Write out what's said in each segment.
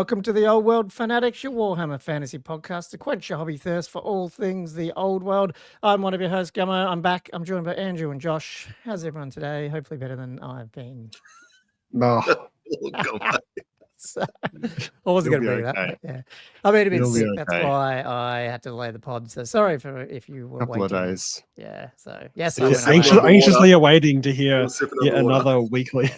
welcome to the Old World Fanatics, your Warhammer fantasy podcast to quench your hobby thirst for all things the old world. I'm one of your hosts, Gummo. I'm back. I'm joined by Andrew and Josh. How's everyone today? Hopefully better than I've been. No. So, I wasn't going to bring it up. But yeah, I mean, a bit sick. Okay. That's why I had to delay the pod. So sorry for if you were Couple waiting. of days. Yeah. So yes, Anxiously awaiting to hear yet water. another weekly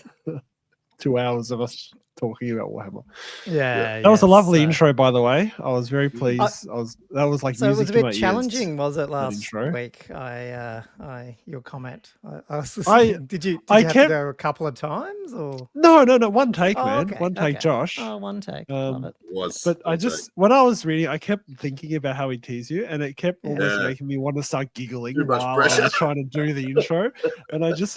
2 hours of us talking about Warhammer. Yeah, that was a lovely intro, by the way. I was very pleased. That was like so. It was a bit ears, challenging, was it last week? Your comment. I was did you have to go a couple of times or no? One take, man. Okay, one take, Josh. Oh, one take. Love it. But when I was reading, I kept thinking about how he teased you, and it kept almost making me want to start giggling while I was trying to do the intro, and I just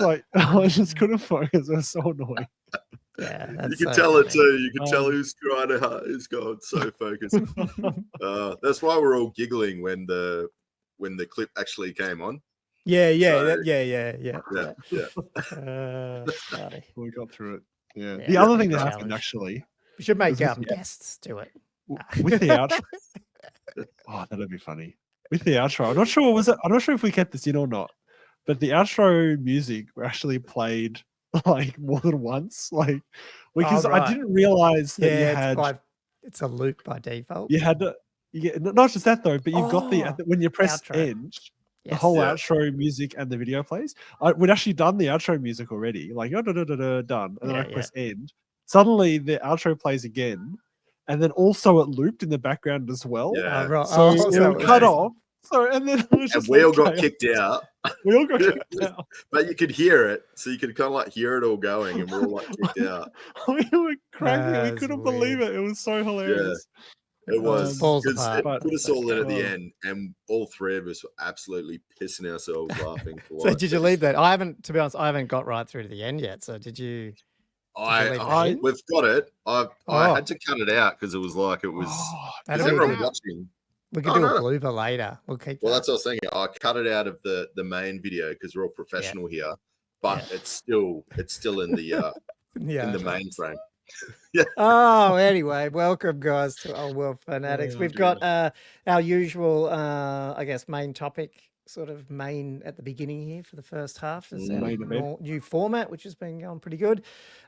couldn't focus. It was so annoying. Yeah, you can tell it too. You can tell who's trying to who's going so focused. That's why we're all giggling when the clip actually came on. Yeah. We got through it. Yeah. The other thing that happened actually, we should make our guests do it with the outro. Oh, that'd be funny. With the outro, I'm not sure. I'm not sure if we kept this in or not, but the outro music actually played like more than once, because I didn't realize that you had. It's a loop by default. You had to, not just that though, but you've got when you press end, the whole outro music and the video plays. We'd actually done the outro music already, like done, and then I press end. Suddenly the outro plays again, and then also it looped in the background as well. Yeah, so it cut off. So and then we all got kicked out. We all got kicked out. But you could hear it, so you could kind of like hear it all going, and we're all like kicked out. We were cracking. We couldn't believe it. It was so hilarious. Yeah, it was. It put us all in at the end, and all three of us were absolutely pissing ourselves laughing. So did you leave that? I haven't, to be honest, I haven't got right through to the end yet. So did you? We've got it. I had to cut it out because it was like it was. Everyone watching. We can do a blooper later. We'll keep. Well, that's what I was thinking. I cut it out of the main video because we're all professional here, but it's still in the in the main frame. Oh, anyway, welcome guys to Old World Fanatics. We've got our usual, I guess, main topic, sort of main at the beginning here for the first half. Is our new format, which has been going pretty good.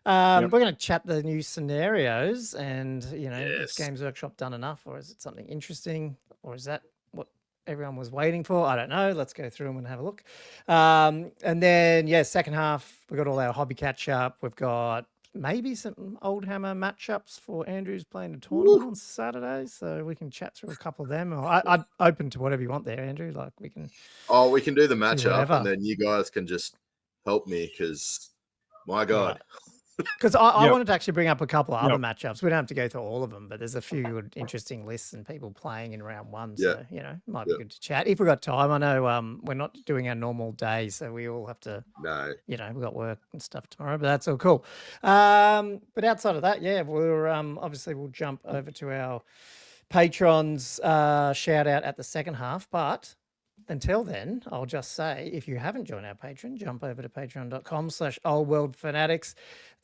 We're going to chat the new scenarios, and is Games Workshop done enough, or is it something interesting, or is that what everyone was waiting for? I don't know. Let's go through them and have a look. And then second half, we've got all our hobby catch up. We've got maybe some old hammer matchups for Andrew's playing a tournament on Saturday, so we can chat through a couple of them. I'm open to whatever you want there, Andrew. Like we can do the matchup, and then you guys can just help me because my God. Because I wanted to actually bring up a couple of other matchups. We don't have to go through all of them, but there's a few good, interesting lists and people playing in round one. So, might be good to chat. If we've got time, I know we're not doing our normal day, so we all have to, we've got work and stuff tomorrow, but that's all cool. But outside of that, we're obviously we'll jump over to our patrons shout out at the second half, but until then, I'll just say, if you haven't joined our Patreon, jump over to patreon.com/oldworldfanatics.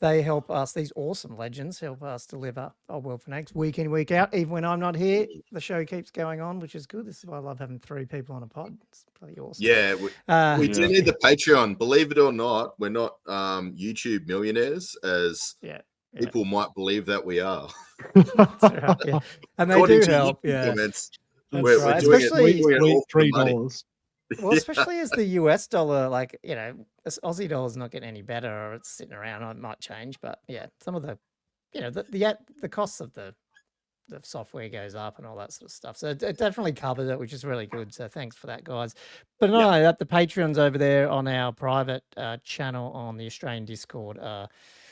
They help us, these awesome legends help us deliver Old World Fanatics week in, week out. Even when I'm not here, the show keeps going on, which is good. This is why I love having 3 people on a pod. It's pretty awesome. Yeah, we do need the Patreon. Believe it or not, we're not YouTube millionaires, as people might believe that we are. That's right, and they do help. Comments. We're doing it $3. Well, especially as the US dollar, Aussie dollar is not getting any better, or it's sitting around. It might change, but some of the, the costs of the software goes up and all that sort of stuff. So it definitely covers it, which is really good. So thanks for that, guys. But no, that the Patreons over there on our private channel on the Australian Discord.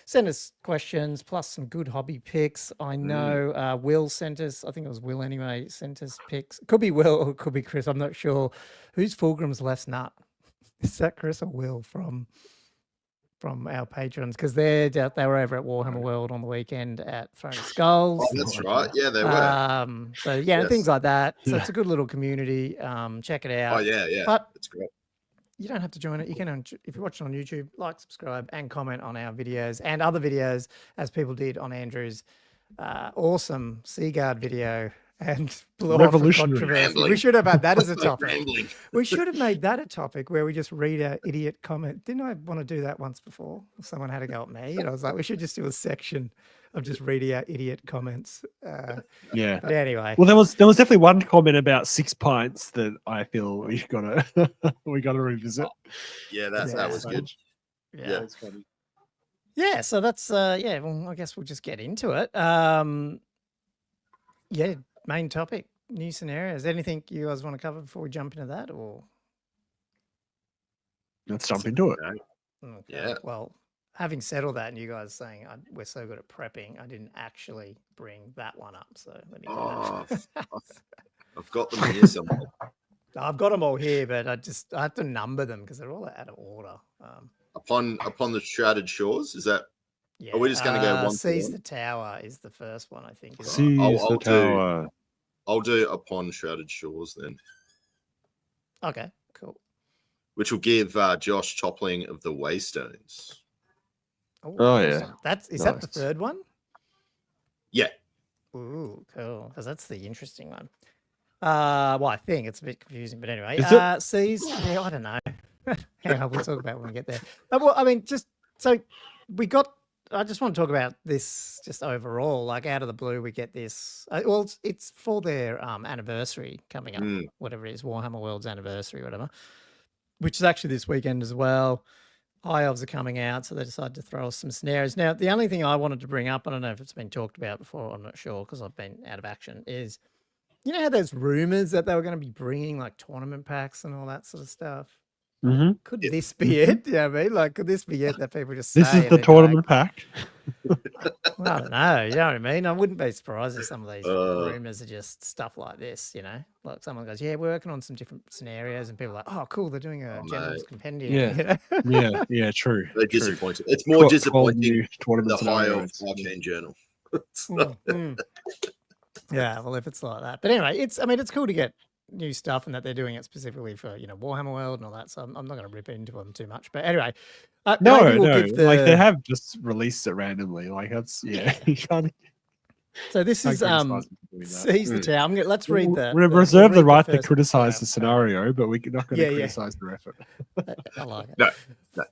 Send us questions plus some good hobby picks. I know Will sent us, I think it was Will anyway, sent us picks. It could be Will or it could be Chris. I'm not sure. Who's Fulgrim's left nut? Is that Chris or Will from our patrons? Because they were over at Warhammer World on the weekend at Throwing Skulls. Oh, that's right. Yeah, they were. So things like that. So it's a good little community. Check it out. Oh yeah. But it's great. You don't have to join it. You can, if you're watching on YouTube, like, subscribe, and comment on our videos and other videos, as people did on Andrew's awesome Seaguard video and blew off a Revolutionary. controversy. We should have had that as a topic. Rambling. We should have made that a topic where we just read out idiot comment. Didn't I want to do that once before? Someone had a go at me, and I was like, we should just do a section of just reading out idiot comments. Yeah. But anyway, Well, there was definitely one comment about 6 pints that I feel we gotta revisit. Yeah, that was good. yeah. That's funny. Yeah, so that's yeah. Well, I guess we'll just get into it. Yeah, main topic, new scenarios. Anything you guys want to cover before we jump into that, or Let's jump into it. okay. Yeah. Well, having said all that, and you guys saying we're so good at prepping, I didn't actually bring that one up. So let me do that. I've got them here somewhere. I've got them all here, but I have to number them because they're all out of order. Upon the Shrouded Shores, is that? Yeah, Are we just going to go one? Seize the Tower is the first one, I think. Seize the tower. I'll do Upon Shrouded Shores then. Okay, cool. Which will give Josh Toppling of the Waystones. Oh, yeah. Is that the third one? Yeah. Ooh, cool. Because that's the interesting one. Well, I think it's a bit confusing, but anyway. Seize, yeah, I don't know. Hang on, we'll talk about it when we get there. Well, I mean, just so we got. I just want to talk about this just overall. Like out of the blue, we get this. Well, it's for their anniversary coming up, whatever it is, Warhammer World's anniversary, whatever. Which is actually this weekend as well. High Elves are coming out, so they decided to throw us some scenarios. Now, the only thing I wanted to bring up, I don't know if it's been talked about before, I'm not sure because I've been out of action, is you know how there's rumors that they were going to be bringing like tournament packs and all that sort of stuff? Mm-hmm. Could this be it? Yeah, I mean, like, could this be it that people just say? This is the tournament pack. Well, I don't know. You know what I mean? I wouldn't be surprised if some of these rumors are just stuff like this, you know? Like someone goes, yeah, we're working on some different scenarios, and people are like, oh, cool, they're doing a General's Compendium. Yeah. You know? Yeah, true. They're disappointed. It's more disappointing than the High Elf scenarios. Arcane Journal. Yeah, well, if it's like that. But anyway, it's cool to get new stuff and that they're doing it specifically for, you know, Warhammer World and all that. So I'm not going to rip into them too much. But anyway, no, like they have just released it randomly. Like that's you can't. So this is Seize the Tower. Let's read that. We reserve the right to criticize the scenario, but we're not going to criticize the effort. I like it. No.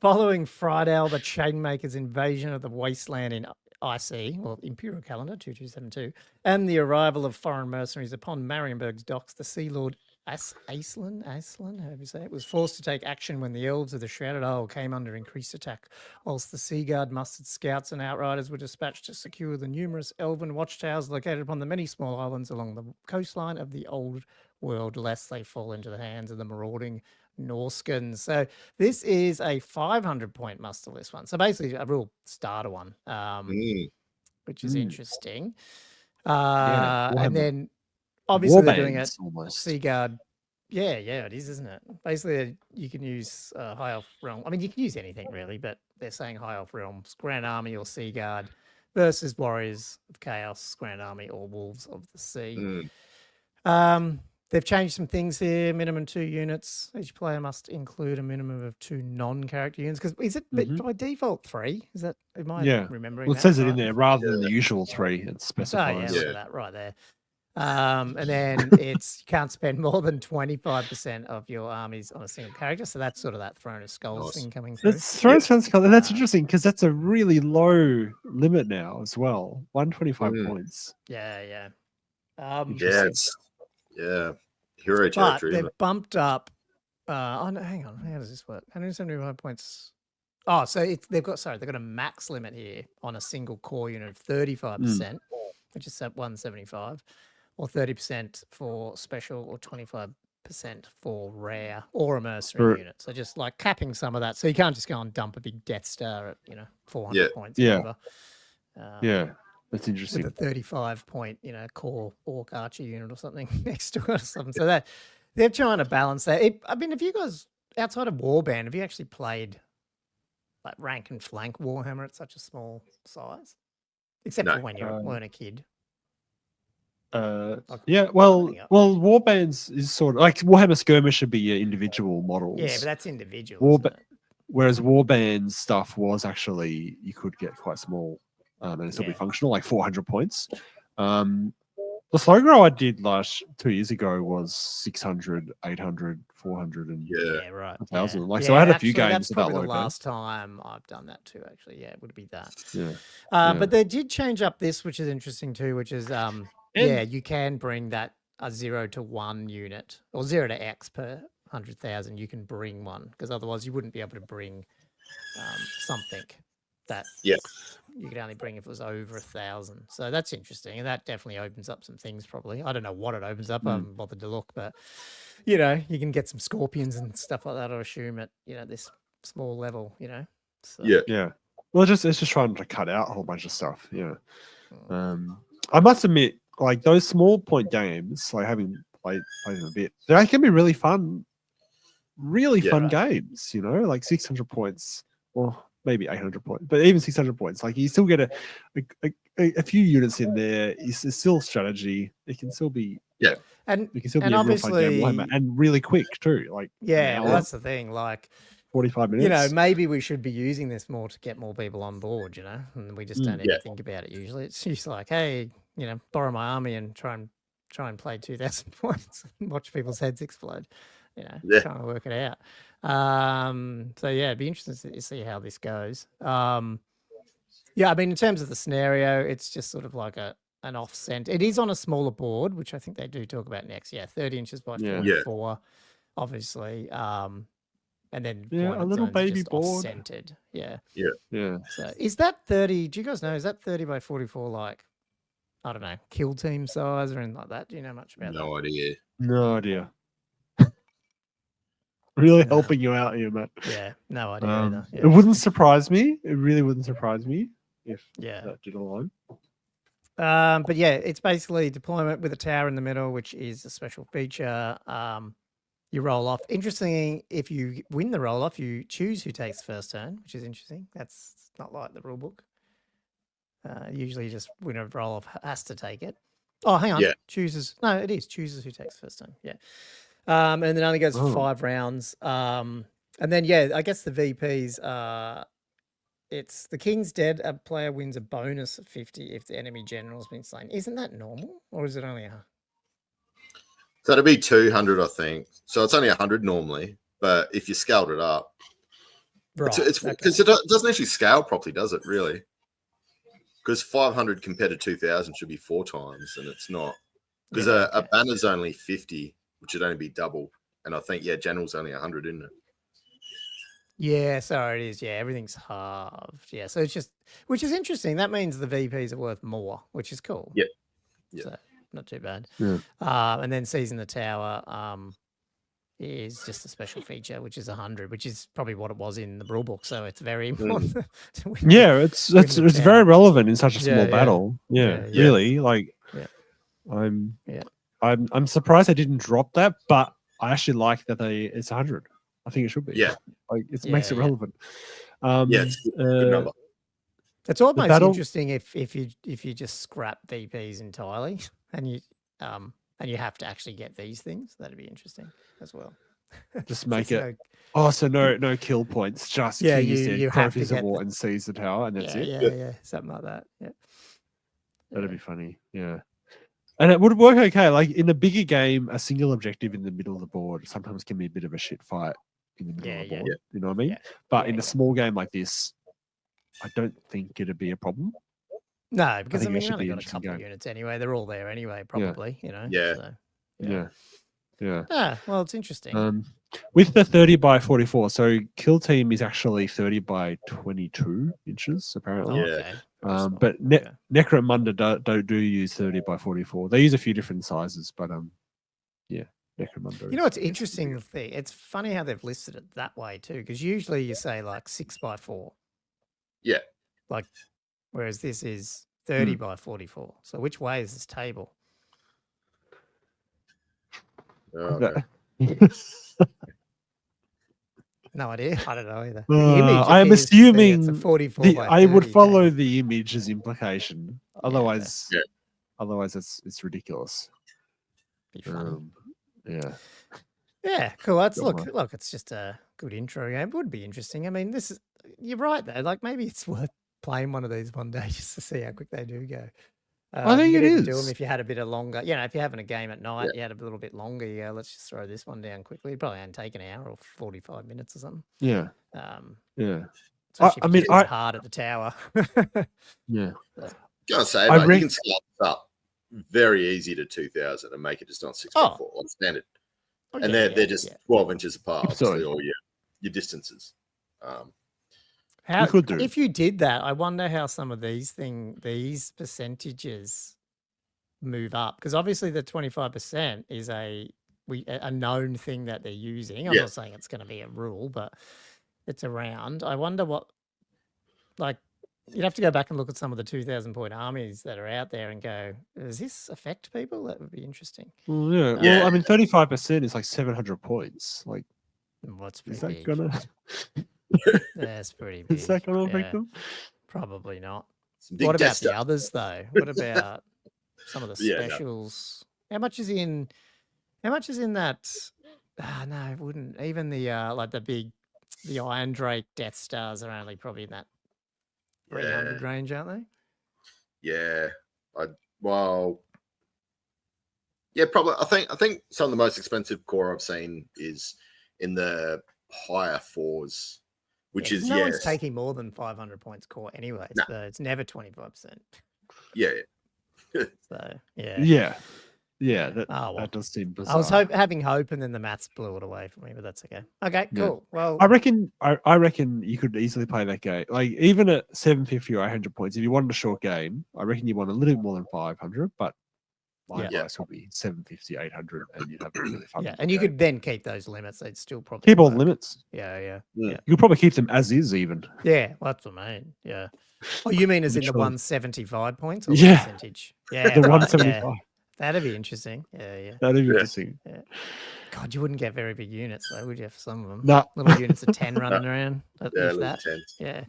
Following Friday, the Chainmaker's invasion of the wasteland in IC, well, Imperial Calendar 2272, and the arrival of foreign mercenaries upon Marienburg's docks, the Sea Lord Aislinn, however you say it, was forced to take action when the elves of the Shrouded Isle came under increased attack, whilst the Seaguard mustered scouts and outriders were dispatched to secure the numerous elven watchtowers located upon the many small islands along the coastline of the old world, lest they fall into the hands of the marauding Norskins. So this is a 500-point muster list one. So basically a real starter one, which is interesting. And then obviously they're doing it Seaguard. Yeah, it is, isn't it? Basically, you can use High Elf Realm. I mean, you can use anything really, but they're saying High Elf Realms, Grand Army or Seaguard versus Warriors of Chaos, Grand Army or Wolves of the Sea. They've changed some things here. Minimum 2 units. Each player must include a minimum of 2 non-character units. Because is it by default 3? Is that? Am I remembering? Well, it says it in there rather than the usual 3. It specifies. Look at that right there. And then you can't spend more than 25% of your armies on a single character. So that's sort of that Throne of Skulls thing coming through. It's Throne of Skulls, and that's interesting because that's a really low limit now as well. 125 points. Yeah. Hero territory. But they've bumped up. Oh no, hang on. How does this work? 175 points. Oh, so they've got a max limit here on a single core unit of 35%, which is at 175, or 30% for special, or 25% for rare or a mercenary unit. So just like capping some of that. So you can't just go and dump a big Death Star at 400 points. Whatever. That's interesting. With a 35-point, core orc archer unit or something next to it or something. So that they're trying to balance that. I mean, if you guys outside of Warband, have you actually played like rank and flank Warhammer at such a small size? Except for when you weren't a kid. Warbands is sort of like Warhammer Skirmish should be your individual models. Yeah, but that's individual. Whereas Warband stuff was actually you could get quite small. and it'll still be functional, like 400 points. The slow grow I did 2 years ago was 600, 800, 400, and right, 1,000. Like, so I had a few games that's that probably low the last time I've done that too. Actually, it would be that. But they did change up this, which is interesting too. Which is you can bring that a 0 to 1 unit or 0 to X per 100,000. You can bring one because otherwise you wouldn't be able to bring something that you could only bring if it was over 1,000. So that's interesting, and that definitely opens up some things. Probably, I don't know what it opens up. I haven't bothered to look, but you can get some scorpions and stuff like that. I assume at this small level. So. Yeah. Well, it's just trying to cut out a whole bunch of stuff. Yeah. I must admit, like those small point games, like having played them a bit, they can be really fun. Really fun games. Like 600 points. Well, maybe 800 points, but even 600 points, like you still get a few units in there. It's still strategy. It can still be and it can still be and a real fun game and really quick too. Like well, that's the thing. Like 45 minutes. Maybe we should be using this more to get more people on board. And we just don't even think about it usually. It's just like, hey, borrow my army and try and play 2,000 points and watch people's heads explode. Trying to work it out. So it'd be interesting to see how this goes. I mean, in terms of the scenario, it's just sort of like an off-center. It is on a smaller board, which I think they do talk about next. 30 inches by 44, obviously. And then a little baby board. Off-centered. Yeah. So is that 30? Do you guys know? Is that 30 by 44 like, I don't know, kill team size or anything like that? Do you know much about that? No idea. Really helping you out here, Matt. Yeah, no idea either. It wouldn't surprise me. It really wouldn't surprise me if that did align. But it's basically deployment with a tower in the middle, which is a special feature. You roll off. Interesting, if you win the roll off, you choose who takes first turn, which is interesting. That's not like the rule book. Usually, just winner of roll off has to take it. Oh, hang on. Chooses. No, it is chooses who takes first turn. Yeah. And then only goes for 5 rounds. And then, I guess the VPs, it's the king's dead, a player wins a bonus of 50 if the enemy general's been slain. Isn't that normal? Or is it only So it'd be 200, I think. So it's only 100 normally, but if you scaled it up. It's because it doesn't actually scale properly, does it, really? Because 500 compared to 2,000 should be 4 times, and it's not. Because a banner's only 50. Which would only be double. And I think, general's only 100, isn't it? Yeah, so it is. Yeah, everything's halved. Yeah, so it's just, which is interesting. That means the VPs are worth more, which is cool. Yeah. So not too bad. Yeah. And then seizing the tower is just a special feature, which is 100, which is probably what it was in the rule book. So it's very important. It's very relevant in such a small battle. Really. Like, I'm surprised they didn't drop that, but I actually like that it's 100. I think it should be. Yeah. Like it makes it relevant. It's a good number. It's almost interesting if you just scrap VPs entirely and you have to actually get these things. That'd be interesting as well. Just make it. So no kill points. Just you have to get war and seize the tower, and that's it. Yeah, something like that. Yeah. That'd be funny. Yeah. And it would work okay. Like in a bigger game, a single objective in the middle of the board sometimes can be a bit of a shit fight in the middle of the board. You know what I mean? But in a small game like this, I don't think it'd be a problem. No, because you only got a couple of units anyway. They're all there anyway, probably. Well, it's interesting. With the 30 by 44, so kill team is actually 30 by 22 inches, apparently. But Necromunda do use 30 by 44. They use a few different sizes, but Necromunda. You know what's interesting thing? It's funny how they've listed it that way too, because usually you say like 6 by 4. Yeah. Like, whereas this is 30 by 44. So which way is this table? Okay. No idea. I don't know either. I'm assuming it's a 44 by 30 I would follow the image as implication. Otherwise, it's ridiculous. Be fun. Yeah, cool. That's look. It's just a good intro game. It would be interesting. I mean, you're right though. Like maybe it's worth playing one of these one day just to see how quick they do go. I think you it could even is. do them if you had a bit of longer. You know, if you're having a game at night, you had a little bit longer. You go, let's just throw this one down quickly. It'd probably only take an hour or 45 minutes or something. Yeah. Yeah. I mean, I hard at the tower. Yeah. Gotta say, mate, you can scale this up very easy to 2000 and make it just on 6.4 on standard. And they're just 12 inches apart, obviously, all your distances. How, if you did that, I wonder how some of these percentages move up, because obviously the 25% is a known thing that they're using. I'm not saying it's going to be a rule, but it's around. I wonder what, like, you'd have to go back and look at some of the 2,000-point armies that are out there and go, does this affect people? That would be interesting. Well, well, I mean, 35% is like 700 points. Like, what's is that big? gonna? That's pretty big. Is that gonna affect them? Probably not. What about the others though? What about some of the specials? How much is in that? No, it wouldn't. Even the like the Iron Drake Death Stars are only probably in that 300 range, aren't they? Yeah. Probably. I think some of the most expensive core I've seen is in the higher fours, which is no one's taking more than 500 points core anyway, so it's never 25%. Yeah. So that does seem bizarre. I was having hope, and then the maths blew it away from me, but that's okay. Okay, cool. Well, I reckon you could easily play that game. Like, even at 750 or 800 points, if you wanted a short game, I reckon you want a little bit more than 500, but my advice would be 750, 800, and you'd have a really fun. And you could then keep those limits. They'd still probably keep all the limits. Yeah. You could probably keep them as is, even. Yeah, well, that's what I mean. Yeah. Oh, you mean as in the 175 points? Or percentage? Yeah, the 175. Yeah. That'd be interesting. Yeah. That'd be interesting. Yeah. God, you wouldn't get very big units though, would you? For some of them, no. Little units of 10 running around. That. 10. Yeah.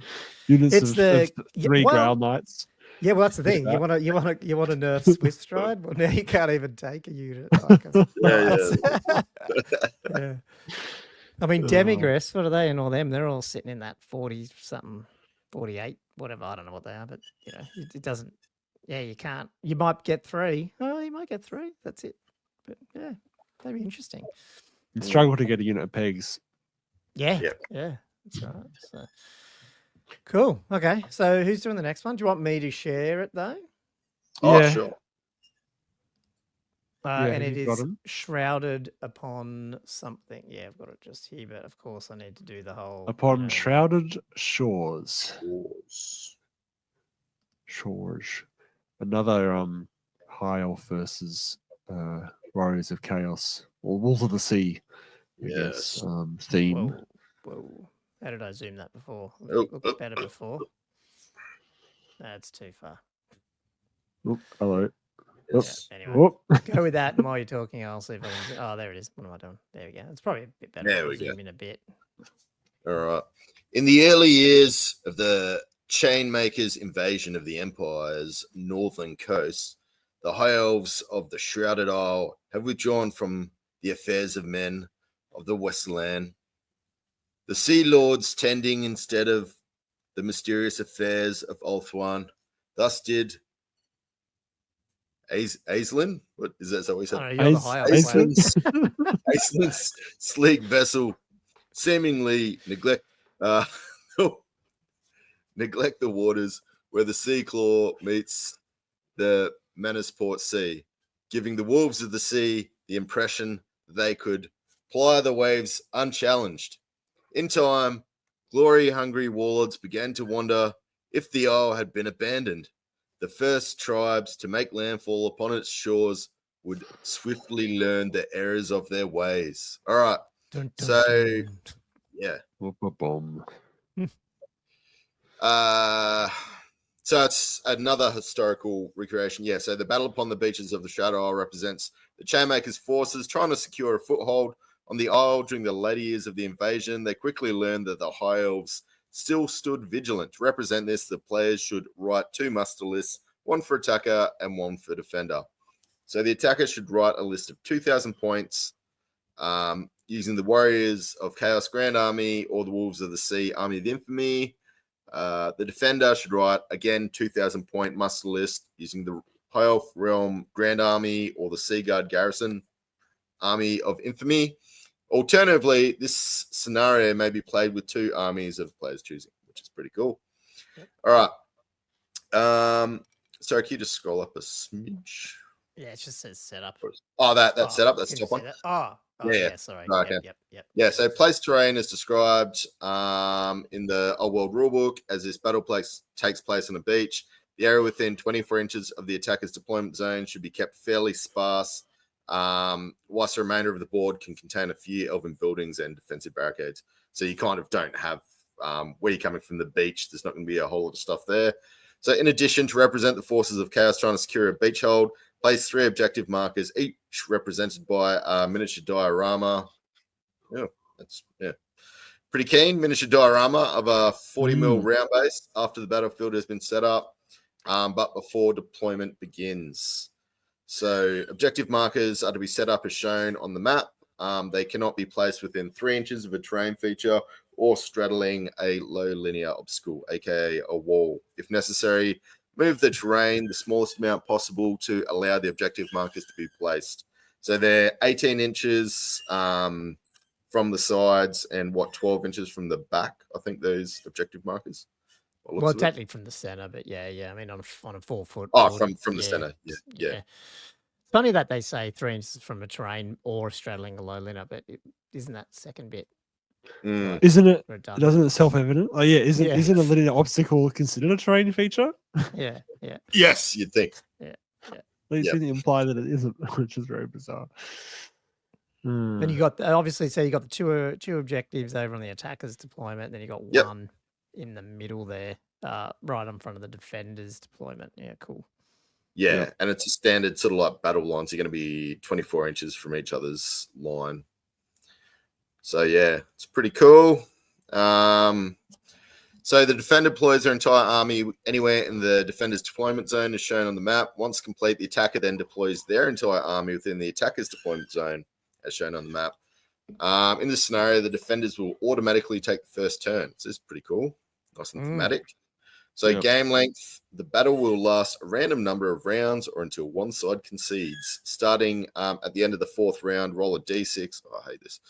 Units of 3 ground knights. Yeah, well, that's the thing. You want to nerf Swift Stride? Well, now you can't even take a unit. Like yeah. I mean, Demigress, what are they and all them? They're all sitting in that 40 something, 48, whatever. I don't know what they are, but it doesn't. Yeah, you can't. You might get 3. Oh, you might get 3. That's it. But yeah, that'd be interesting. You struggle to get a unit of pegs. Yeah. That's right. So. Cool. Okay. So who's doing the next one? Do you want me to share it though? Oh, sure. And it is shrouded upon something. Yeah, I've got it just here, but of course I need to do the whole upon shrouded shores. Another high elf versus warriors of chaos or wolves of the sea. I guess, theme. Whoa. How did I zoom that before? It looked better before. That's too far. Hello. Yes. Yeah, anyway, go with that. And while you're talking, I'll see if I can. Oh, there it is. What am I doing? There we go. It's probably a bit better. There we zoom in a bit. All right. In the early years of the Chainmaker's invasion of the Empire's northern coast, the high elves of the Shrouded Isle have withdrawn from the affairs of men of the Westland. The Sea Lords tending instead of the mysterious affairs of Ulthuan. Thus did Aislinn? What is that? Is that what he said? Aislinn's sleek vessel seemingly neglect the waters where the Sea Claw meets the Manisport Sea, giving the wolves of the sea the impression they could ply the waves unchallenged. In time, glory-hungry warlords began to wonder if the isle had been abandoned. The first tribes to make landfall upon its shores would swiftly learn the errors of their ways. All right. Yeah. So it's another historical recreation. Yeah, so the battle upon the beaches of the Shadow Isle represents the Chainmaker's forces trying to secure a foothold on the Isle during the later years of the invasion. They quickly learned that the High Elves still stood vigilant. To represent this, the players should write 2 muster lists, 1 for attacker and 1 for defender. So the attacker should write a list of 2,000 points using the Warriors of Chaos Grand Army or the Wolves of the Sea Army of Infamy. The defender should write, again, 2,000 point muster list using the High Elf Realm Grand Army or the Sea Guard Garrison Army of Infamy. Alternatively, this scenario may be played with 2 armies of players choosing, which is pretty cool. Yep. All right. Sorry, can you just scroll up a smidge? Yeah, it just says setup. Oh, that's setup. That's top one. Yeah, sorry. Oh, okay. Yep. Yeah, so place terrain is described in the Old World Rulebook as this battle place takes place on a beach. The area within 24 inches of the attacker's deployment zone should be kept fairly sparse, whilst the remainder of the board can contain a few elven buildings and defensive barricades. So you kind of don't have, where you're coming from the beach, there's not going to be a whole lot of stuff there. So in addition, to represent the forces of chaos trying to secure a beach hold, place 3 objective markers, each represented by a miniature diorama. Yeah, that's pretty keen. Miniature diorama of a 40 mil round base after the battlefield has been set up, but before deployment begins. So objective markers are to be set up as shown on the map. They cannot be placed within 3 inches of a terrain feature or straddling a low linear obstacle, aka a wall. If necessary, move the terrain the smallest amount possible to allow the objective markers to be placed. So they're 18 inches from the sides and 12 inches from the back, I think, those objective markers. Well, technically from the center, but yeah. I mean, on a 4 foot. Oh, from the center. Yeah. It's funny that they say 3 inches from a terrain or straddling a low linear, but isn't that second bit? Like, isn't it? Doesn't it self-evident? Oh yeah, isn't a linear obstacle considered a terrain feature? Yeah. Yes, you'd think. Yeah. They seem to imply that it isn't, which is very bizarre. Then you got obviously, so you got the two objectives over on the attacker's deployment. Then you got one in the middle there, right in front of the defender's deployment. Yeah, cool. Yeah, and it's a standard sort of like battle lines. You're going to be 24 inches from each other's line. So yeah, it's pretty cool. So the defender deploys their entire army anywhere in the defender's deployment zone as shown on the map. Once complete, the attacker then deploys their entire army within the attacker's deployment zone as shown on the map. In this scenario, the defenders will automatically take the first turn. So this is pretty cool. Nice and thematic. So game length, the battle will last a random number of rounds or until one side concedes. Starting at the end of the 4th round, roll a d6. Oh, I hate this.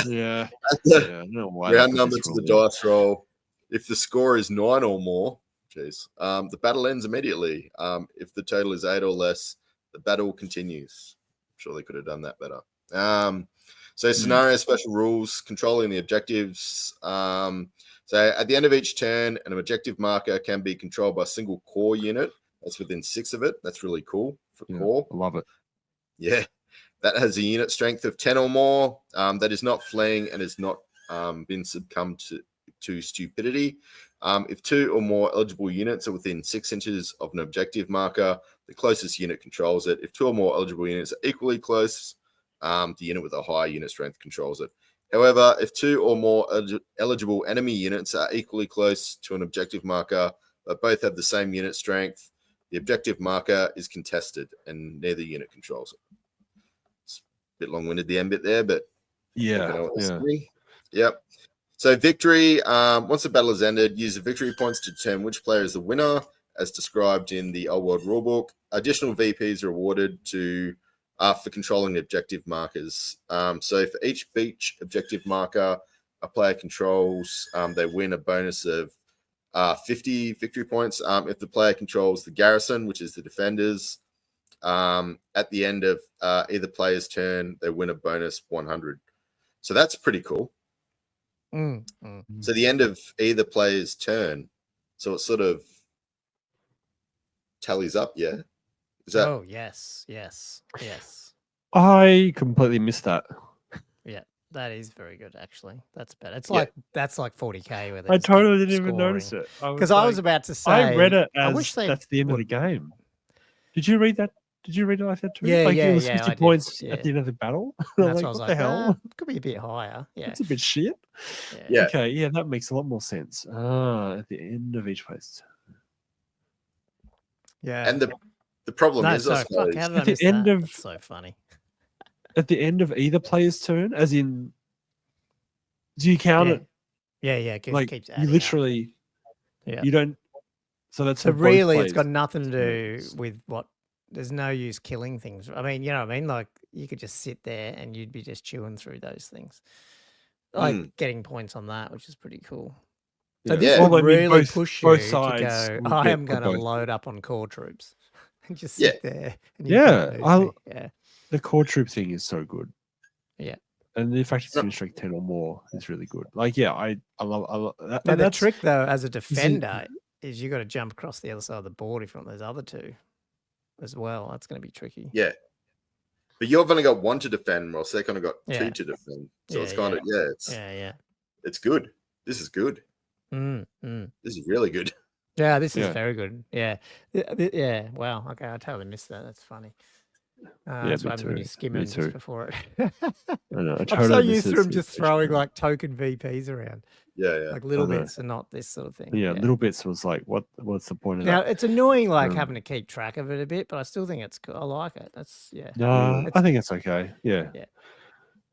Round number to the dice roll. If the score is 9 or more, the battle ends immediately. If the total is 8 or less, the battle continues. I'm sure they could have done that better. So scenario special rules, controlling the objectives. So at the end of each turn, an objective marker can be controlled by a single core unit. That's within 6 of it. That's really cool for core. I love it. Yeah. That has a unit strength of 10 or more. That is not fleeing and has not been succumbed to stupidity. If 2 or more eligible units are within 6 inches of an objective marker, the closest unit controls it. If 2 or more eligible units are equally close, the unit with a higher unit strength controls it. However, if 2 or more eligible enemy units are equally close to an objective marker, but both have the same unit strength, the objective marker is contested and neither unit controls it. It's a bit long-winded, the end bit there, but Yep. So victory, once the battle is ended, use the victory points to determine which player is the winner, as described in the Old World Rulebook. Additional VPs are awarded for controlling the objective markers. So for each beach objective marker a player controls, they win a bonus of 50 victory points. If the player controls the garrison, which is the defenders, at the end of either player's turn, they win a bonus 100. So that's pretty cool. So the end of either player's turn, so it sort of tallies up, yeah? Is that... Oh, yes. I completely missed that. Yeah, that is very good, actually. That's better. It's like that's like 40k. Where I totally didn't even notice it. Because I was about to say, I read it as that's the end of the game. Did you read that? Did you read it like that too? Yeah, like it was 50 points at the end of the battle. That's like, what the hell? Could be a bit higher. Yeah, it's a bit shit. Yeah. Okay. Yeah, that makes a lot more sense. At the end of each phase. Yeah. And the problem is, at the end of that's so funny. At the end of either player's turn, as in, do you count it? Yeah. Like keeps you literally, you don't. So that's so really, it's got plays. nothing to do with what. There's no use killing things. I mean, you know what I mean? Like you could just sit there and you'd be just chewing through those things, like getting points on that, which is pretty cool. So this would really push you to go, I am going to load up on core troops and just sit there. And you the core troop thing is so good. Yeah. And the fact it's strength 10 or more is really good. Like, yeah, I love that. Now, the trick, though, as a defender is you got to jump across the other side of the board if you want those other two as well. That's going to be tricky. Yeah. But you've only got one to defend, whilst they've kind of got two to defend. So it's kind of, it's good. This is good. This is really good. Yeah, this is very good. Yeah. Yeah. Wow. Okay. I totally missed that. That's funny. That's what happens when you skim them just before it. I'm so used to them just throwing like token VPs around. Yeah. Like little bits and not this sort of thing. Yeah, little bits was like, what's the point of that? Now, it's annoying like having to keep track of it a bit, but I still think it's cool. I like it. That's, No, I think it's okay. Yeah.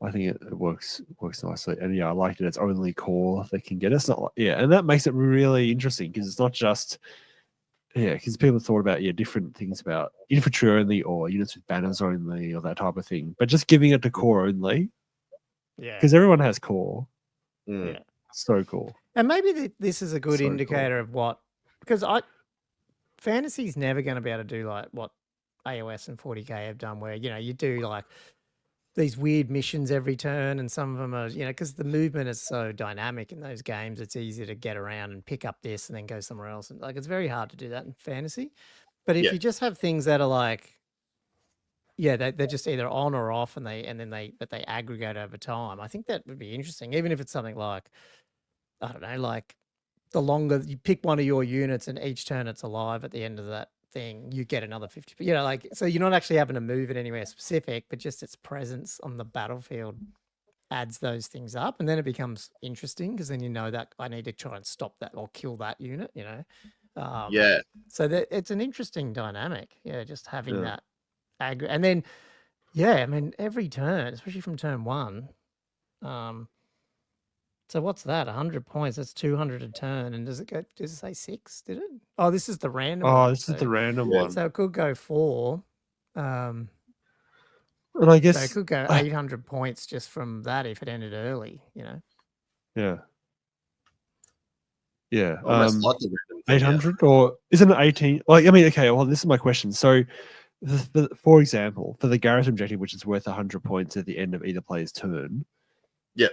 I think it works nicely. And I like it. It's only core that can get it. It's not like, and that makes it really interesting because it's not just, because people thought about, different things about infantry only or units with banners only or that type of thing. But just giving it to core only. Yeah. Because everyone has core. Yeah. So cool. And maybe this is a good indicator of what, because Fantasy's never going to be able to do like what AOS and 40k have done where, you do like these weird missions every turn, and some of them are, because the movement is so dynamic in those games, it's easy to get around and pick up this and then go somewhere else. And like, it's very hard to do that in Fantasy. But if you just have things that are like, they're just either on or off, and they aggregate over time, I think that would be interesting. Even if it's something like, I don't know, like the longer you pick one of your units and each turn it's alive at the end of that thing, you get another 50, like, so you're not actually having to move it anywhere specific, but just its presence on the battlefield adds those things up, and then it becomes interesting because then that I need to try and stop that or kill that unit, so that it's an interesting dynamic, just having that and then I mean every turn, especially from turn 1, so what's that? 100 points. That's 200 a turn. And does it say 6? Did it? Oh, this is the random one. Oh, this is the random one. So it could go 4. And I guess so it could go 800 points just from that if it ended early, Yeah. 800 or isn't it 18? Like, I mean, okay, well, this is my question. So, for example, for the garrison objective, which is worth 100 points at the end of either player's turn. Yeah.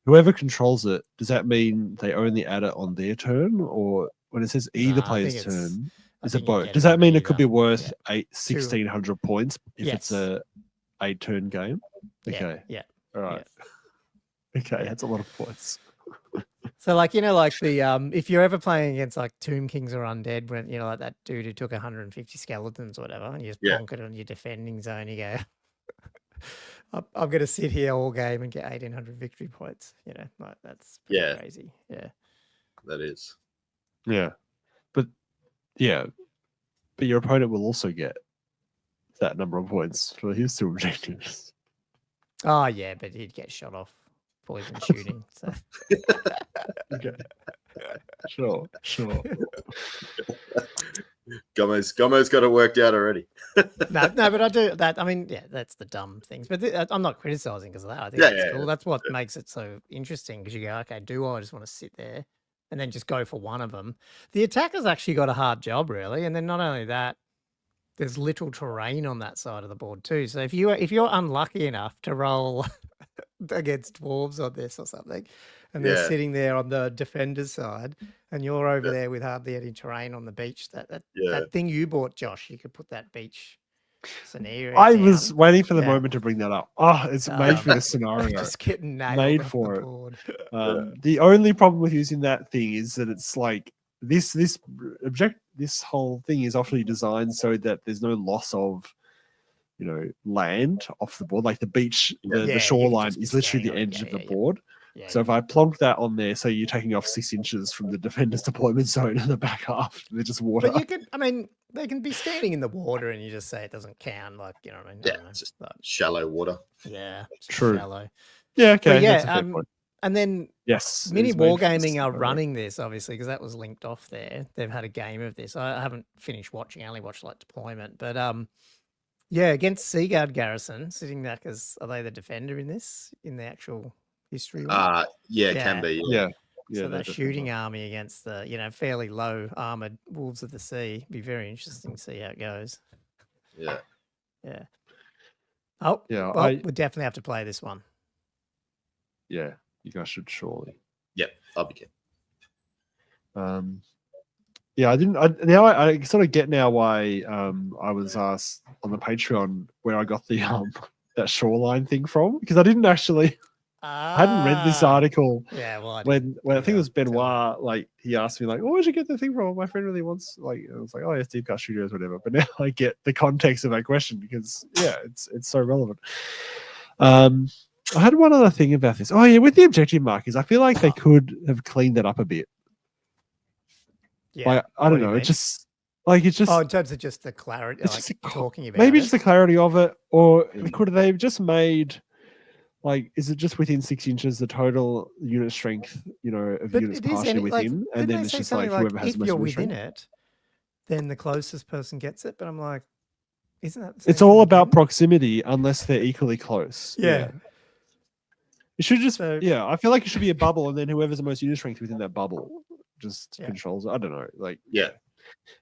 Whoever controls it, does that mean they only add it on their turn, or when it says either player's turn, is it both? Does that mean it could be worth 1,600 points if it's a 8-turn game? Okay. Yeah. All right. Yeah. Okay, that's a lot of points. So, like, like the if you're ever playing against like Tomb Kings or Undead, when like that dude who took 150 skeletons or whatever, and you just bonk it on your defending zone, you go, I'm going to sit here all game and get 1,800 victory points. Like that's crazy. Yeah, that is. Yeah, but your opponent will also get that number of points for his 2 objectives. Oh yeah, but he'd get shot off poison shooting. So okay, sure. Gommo's got it worked out already. no, but I do that. I mean, that's the dumb things. But I'm not criticizing because of that. I think that's cool. That's what makes it so interesting because you go, okay, do I just want to sit there and then just go for one of them? The attacker's actually got a hard job, really. And then not only that, there's little terrain on that side of the board too. So if you're unlucky enough to roll against dwarves on this or something, and they're sitting there on the defender's side, and you're over there with hardly any terrain on the beach, that thing you bought, Josh, you could put that beach scenario. I was waiting for the moment to bring that up. Oh, it's made for the scenario. Just getting made for it. The only problem with using that thing is that it's like this whole thing is often designed so that there's no loss of land off the board. Like the beach, the shoreline is literally the edge of the board. So if I plonk that on there, so you're taking off 6 inches from the defender's deployment zone in the back half, they're just water. But they can be standing in the water and you just say it doesn't count. Like, what I mean? Yeah, it's just shallow water. Yeah, true. Shallow. Yeah, okay. But And then yes, Mini Wargaming are running this, obviously, because that was linked off there. They've had a game of this. I haven't finished watching. I only watched like deployment. But yeah, against Seaguard Garrison, sitting back as, are they the defender in this, in the actual history one? Yeah, can be. Yeah. So that shooting army against the, fairly low armored Wolves of the Sea. Be very interesting to see how it goes. Yeah. Yeah. Oh, yeah. Well, we definitely have to play this one. Yeah, you guys should surely. Yep, I'll begin. Yeah, I sort of get now why I was asked on the Patreon where I got the that shoreline thing from, because I didn't actually. I hadn't read this article. Yeah, well, when I think it was Benoit, like he asked me like, "Oh, where'd you get the thing from?" My friend really wants, like, I was like, "Oh, yes, Deep Cut Studios, whatever." But now I get the context of that question because it's so relevant. I had one other thing about this. Oh yeah, with the objective markers, I feel like they could have cleaned that up a bit. Yeah, like, I don't know. It's just Oh, in terms of just the clarity, it's like just talking about maybe it. just the clarity of it, or could they have just made, like, is it just within 6 inches the total unit strength, of But units it is partially within, and then it's just like whoever has if the most you're unit within strength? it, then the closest person gets it. But I'm like, isn't that? It's all about proximity, unless they're equally close. Yeah. It should just, I feel like it should be a bubble, and then whoever's the most unit strength within that bubble just controls it. I don't know. Like, yeah,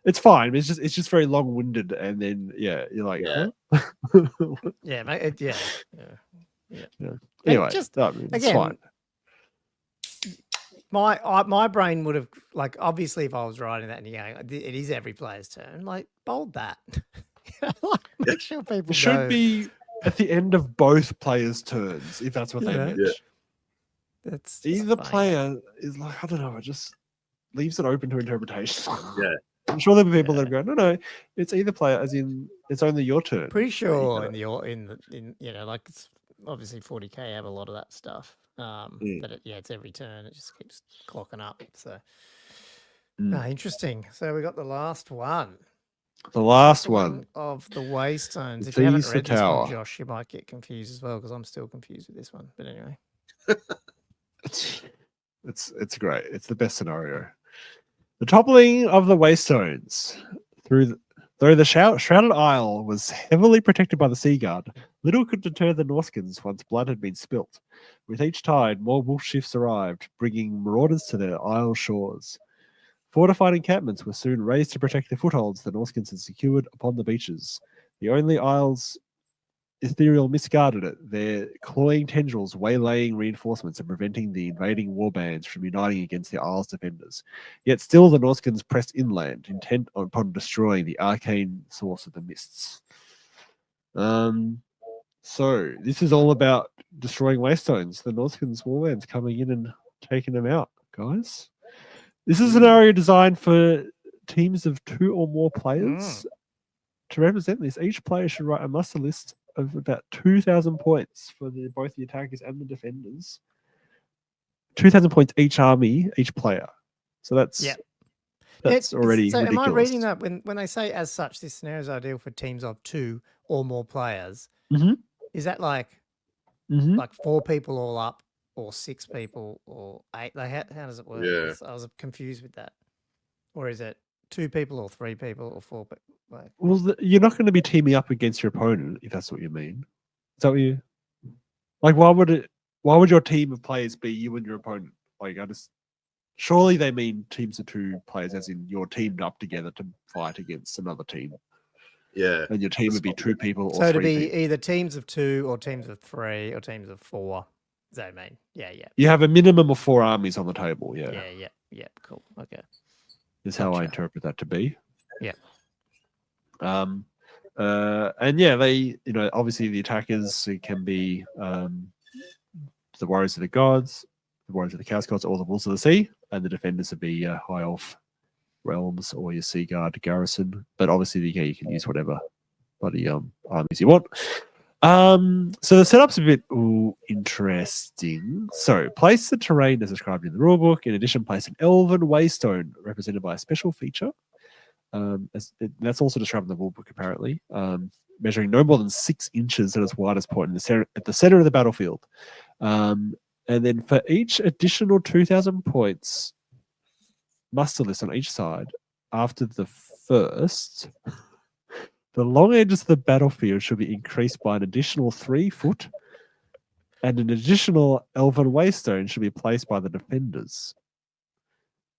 it's fine. It's just very long winded, and then you're like, Yeah. huh? Yeah, mate. Yeah. Anyway, just it's again, fine. My brain would have, like, obviously if I was writing that and it is every player's turn, like, bold that. Make sure people It should be at the end of both players' turns, if that's what they meant. Yeah. That's either player is like, I don't know, it just leaves it open to interpretation. Yeah. I'm sure there'll be people that go, no, it's either player, as in it's only your turn. Pretty sure in like, it's obviously 40k have a lot of that stuff. But it's every turn. It just keeps clocking up. So interesting. So we got the last one. The last one of the Waystones. If Seize you haven't the read this tower. one, Josh, you might get confused as well, because I'm still confused with this one. But anyway. It's great. It's the best scenario. The toppling of the Waystones. Though the Shrouded Isle was heavily protected by the Sea Guard, little could deter the Norskins once blood had been spilt. With each tide, more wolf shifts arrived, bringing marauders to their isle shores. Fortified encampments were soon raised to protect the footholds the Norskins had secured upon the beaches. The only isles ethereal misguarded it, their clawing tendrils waylaying reinforcements and preventing the invading warbands from uniting against the Isle's defenders. Yet still the Norskins pressed inland, intent upon destroying the arcane source of the mists. So this is all about destroying Waystones. The Norskins warbands coming in and taking them out, guys. This is an area designed for teams of 2 or more players. To represent this, each player should write a muster list of about 2,000 points for both the attackers and the defenders. 2,000 points each army, each player. So that's already so ridiculous. Am I reading that when they say, as such, this scenario is ideal for teams of 2 or more players? Is that like 4 people all up, or 6 people, or 8? Like, how does it work? Yeah. I was confused with that. Or is it 2 people or 3 people or 4 people? Like, well, you're not going to be teaming up against your opponent, if that's what you mean. Is that what you like? Why would your team of players be you and your opponent? Like, surely they mean teams of 2 players, as in you're teamed up together to fight against another team. Yeah. And your team would be 2 people or 3 so to be people. either teams of 2 or teams of 3 or teams of 4. Does that mean? Yeah. You have a minimum of 4 armies on the table. Yeah. Yeah. Cool. Okay. Is how I interpret that to be. Yeah. And they, obviously the attackers can be the warriors of the gods, the warriors of the chaos gods, or the wolves of the sea, and the defenders would be high elf realms or your sea guard garrison. But obviously, you can use whatever bloody armies you want. So the setup's a bit interesting. So place the terrain as described in the rulebook. In addition, place an elven waystone represented by a special feature. That's also described in the rulebook, apparently. Measuring no more than 6 inches at its widest point at the center of the battlefield. And then for each additional 2,000 points, muster list on each side after the first, the long edges of the battlefield should be increased by an additional 3 foot, and an additional elven waystone should be placed by the defenders.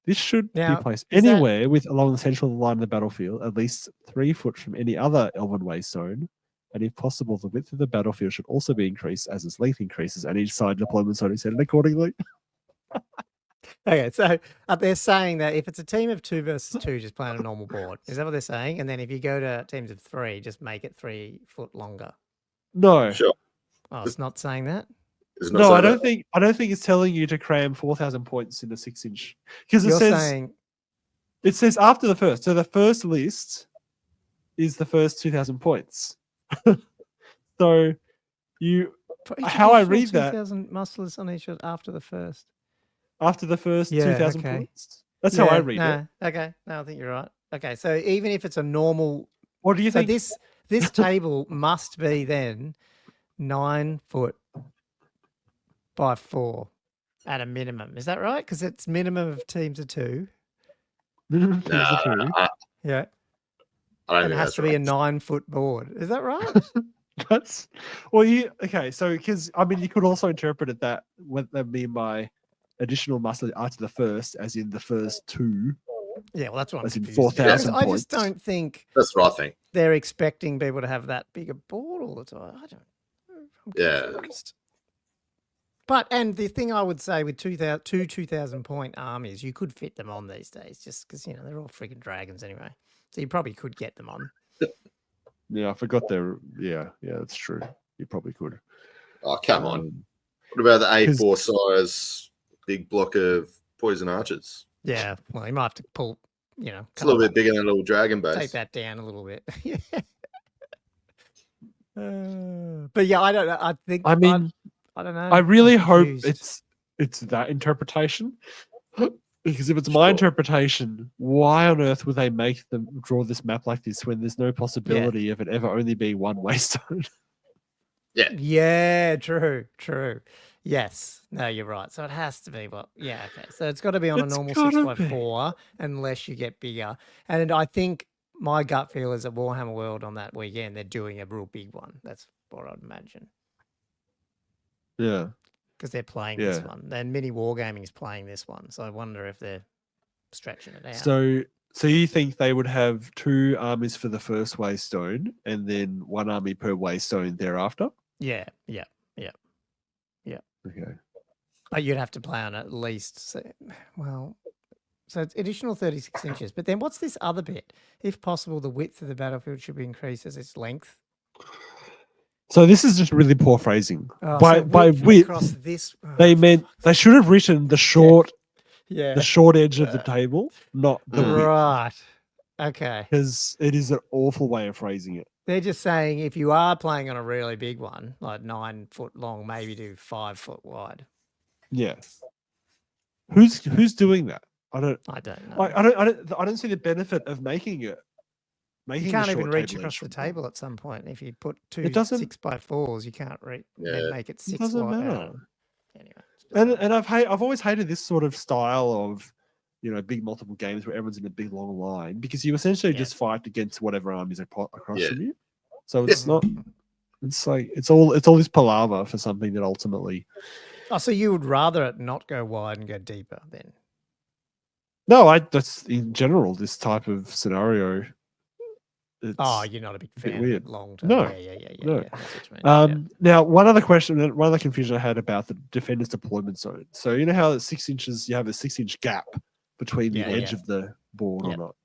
This should be placed anywhere along the central line of the battlefield, at least 3 foot from any other elven waystone. And if possible, the width of the battlefield should also be increased as its length increases, and each side deployment zone is set accordingly. Okay, so they're saying that if it's a team of 2 versus 2, just play on a normal board. Is that what they're saying? And then if you go to teams of 3, just make it 3 foot longer. No. Sure. Oh, it's not saying that? No, I don't think it's telling you to cram 4,000 points in a 6-inch. Because it says after the first. So the first list is the first 2,000 points. So how I read that 2,000 muscles on each after the first. After the first 2,000 points. That's how I read it. Okay, no, I think you're right. Okay, so even if it's a normal, what do you think? This table must be then 9 foot by 4 at a minimum. Is that right? Because it's minimum of teams of 2. Minimum teams of 2. Yeah. And it has to be a 9 foot board. Is that right? So because I mean you could also interpret it that what that mean by additional muscle after the first, as in the first 2. Yeah, well that's what I'm as in 4,000 points. I just don't think that's what I think. They're expecting people to have that bigger board all the time. I don't know. Yeah. And the thing I would say with 2,000 point armies, you could fit them on these days, just because they're all freaking dragons anyway. So you probably could get them on. Yeah, I forgot they're. Yeah, that's true. You probably could. Oh, come on. What about the A4 size big block of poison archers? Yeah, well, you might have to pull. It's a little bit bigger than a little dragon base. Take that down a little bit. Yeah. But yeah, I don't know. I think. I mean, I don't know. I really hope it's that interpretation. Because if it's my interpretation, why on earth would they make them draw this map like this when there's no possibility of it ever only being one waystone? Yeah. Yeah, true. Yes. No, you're right. So it has to be okay. So it's got to be on a normal 6x4 unless you get bigger. And I think my gut feel is at Warhammer World on that weekend, they're doing a real big one. That's what I'd imagine. Yeah. Because they're playing this one. Then Mini Wargaming is playing this one. So I wonder if they're stretching it out. So you think they would have 2 armies for the first waystone and then 1 army per waystone thereafter? Yeah. Okay. But you'd have to play on at least, so it's additional 36 inches. But then what's this other bit? If possible, the width of the battlefield should be increased as its length. So this is just really poor phrasing. By width, they should have written the short, the short edge of the table, not the width. Right. Okay. Because it is an awful way of phrasing it. They're just saying if you are playing on a really big one, like 9 foot long, maybe do 5 foot wide. Yeah. Who's doing that? I don't know. I don't see the benefit of making it. You can't even reach across the table at some point. If you put 2 6x4s, you can't reach. Then make it 6 It doesn't wide. matter. Anyway. And I've always hated this sort of style of big multiple games where everyone's in a big long line, because you essentially just fight against whatever armies are across from you. So it's not. It's like it's all this palaver for something that ultimately. Oh, so you would rather it not go wide and go deeper then? No, that's in general this type of scenario. You're not a big fan weird. of long term. No. No. Now, one other confusion I had about the defender's deployment zone. So you know how at 6 inches you have a 6-inch gap between the edge of the board or not.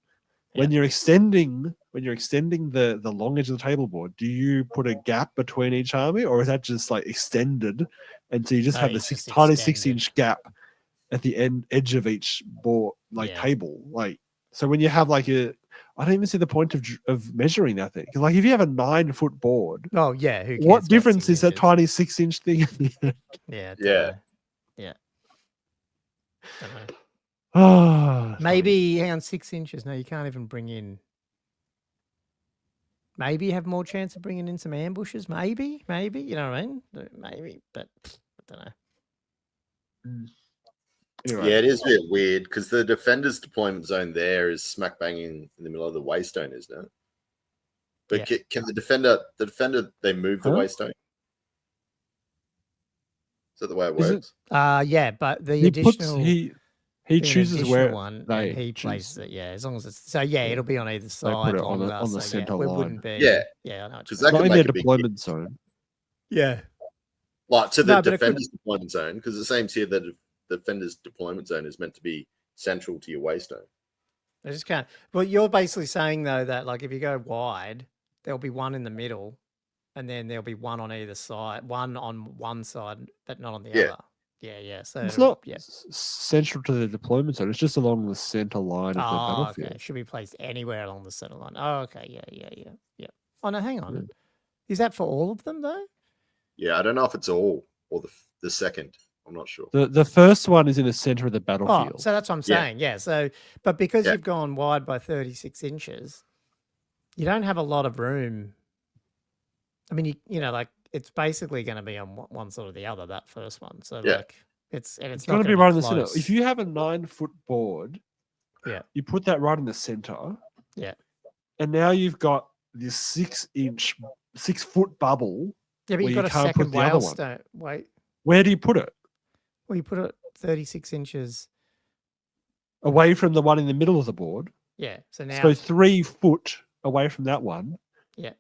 When you're extending the long edge of the table board, do you put a gap between each army, or is that just like extended, and so you just have the tiny 6-inch gap at the edge of each board table? Like, so when you have I don't even see the point of measuring that thing. Like if you have a 9-foot board, who cares what difference is that tiny 6-inch thing at the end? Yeah. Maybe hang on, 6 inches. No, you can't even bring in. Maybe you have more chance of bringing in some ambushes. Maybe. You know what I mean? Maybe, but I don't know. Anyway. Yeah, it is a bit weird because the defender's deployment zone there is smack banging in the middle of the Waystone, isn't it? But can the defender, they move the Waystone? Is that the way it works? Yeah, but the additional he chooses where one and he places it. Yeah, as long as it's it'll be on either side. They put it on the center line. Wouldn't be. Yeah, I know. Because that not could in make their a big deployment zone. Yeah, like to the defender's deployment zone, because it seems here that the defender's deployment zone is meant to be central to your Waystone. I just can't. Well, you're basically saying though that like if you go wide, there'll be one in the middle, and then there'll be one on either side, one on one side, but not on the other. Yeah. So it's not central to the deployment zone. It's just along the center line of the battlefield. Okay. Should be placed anywhere along the center line. Oh, okay. Yeah. Oh no, hang on. Is that for all of them though? Yeah, I don't know if it's all or the second. I'm not sure. The first one is in the center of the battlefield. Oh, so that's what I'm saying. Yeah. So, but because you've gone wide by 36 inches, you don't have a lot of room. I mean, you know, like it's basically going to be on one side or the other. That first one. So like it's going to be right in the center. If you have a 9-foot board, you put that right in the center. Yeah. And now you've got this 6-foot bubble. Yeah, but you've got a second Waystone. Wait. Where do you put it? Well, you put it 36 inches away from the one in the middle of the board. Yeah. So 3 foot away from that one. Yeah.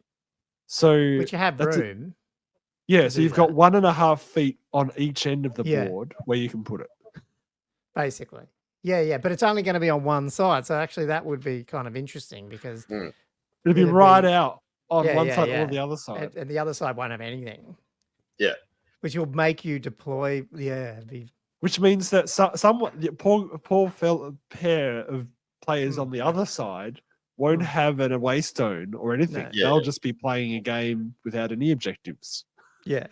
So but you have room. So you've got 1.5 feet on each end of the board where you can put it. Basically. Yeah. But it's only going to be on one side. So actually that would be kind of interesting because it'll be right out on one side or the other side. And the other side won't have anything. Yeah. Which will make you deploy. Which means that somewhat poor pair of players on the other side won't have a Waystone or anything. No. They'll just be playing a game without any objectives. Yeah.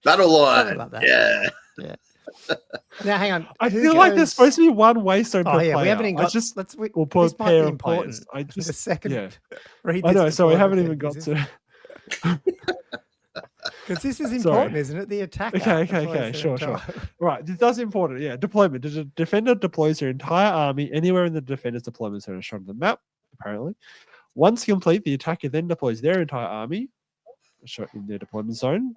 Battle line. Like yeah. Now hang on. I feel like there's supposed to be one Waystone per player. We haven't even got. We'll put a pair of players. The second. I know. So we haven't even got to. Because this is important, isn't it? The attacker. Okay, sure. Right, this is important. Yeah, deployment. The defender deploys their entire army anywhere in the defender's deployment zone shown on the map, apparently. Once complete, the attacker then deploys their entire army in their deployment zone.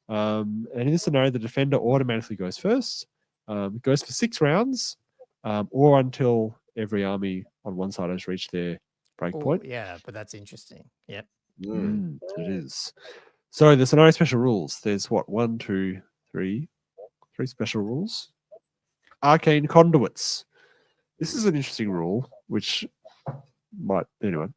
And in this scenario, the defender automatically goes first. It goes for 6 rounds, or until every army on one side has reached their breakpoint. Yeah, but that's interesting. Yep. It is. So the scenario special rules. There's 1, 2, 3 special rules. Arcane conduits. This is an interesting rule, which might anyway.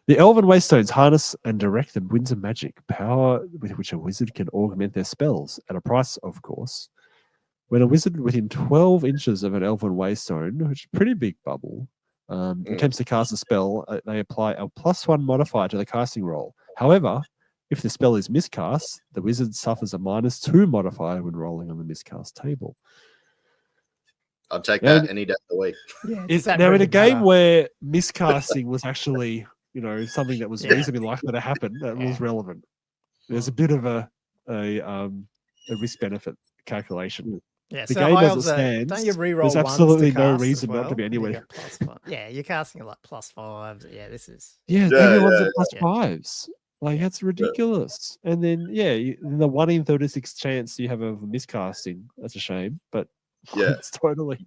The Elven Waystones harness and direct the winds of magic, power with which a wizard can augment their spells at a price, of course. When a wizard within 12 inches of an Elven Waystone, which is a pretty big bubble, attempts to cast a spell, they apply a +1 modifier to the casting roll. However, if the spell is miscast, the wizard suffers a -2 modifier when rolling on the miscast table. I'll take that any day of the week. Now, in a game where miscasting was actually, something that was reasonably likely to happen, that was relevant. There's a bit of a risk-benefit calculation. Yeah, the so game as it stands, don't you re-roll there's absolutely no reason not to be anywhere. Yeah, you're casting like +5s. Yeah, this is. Yeah, everyone's at +5s. Like, that's ridiculous. And then, the 1 in 36 chance you have of miscasting, that's a shame. But it's totally.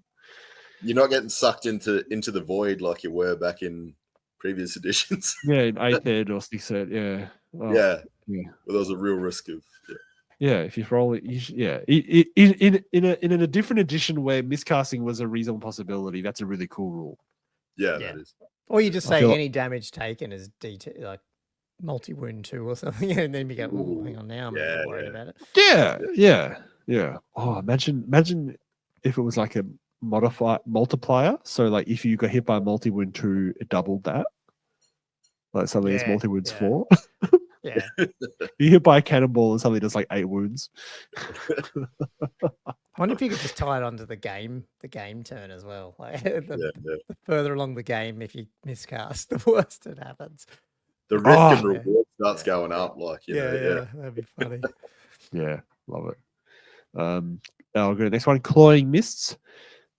You're not getting sucked into the void like you were back in previous editions. In 8th ed or 6th ed, yeah. Oh, yeah. Well, there was a real risk of. Yeah, if you roll it, in a different edition where miscasting was a reasonable possibility, that's a really cool rule. Yeah, that is. Or you just say any damage taken is like multi-wound 2 or something, and then you go, "Oh, hang on, now I'm not worried about it." Yeah. Oh, imagine if it was like a multiplier. So, like, if you got hit by a multi-wound 2, it doubled that. Like something that's multi-wounds 4. Yeah. You hit by a cannonball and something does like 8 wounds. I wonder if you could just tie it onto the game turn as well. Like the further along the game, if you miscast, the worse it happens. The risk and reward starts going up. Like, that'd be funny. Yeah, love it. I'll go to the next one. Clawing mists.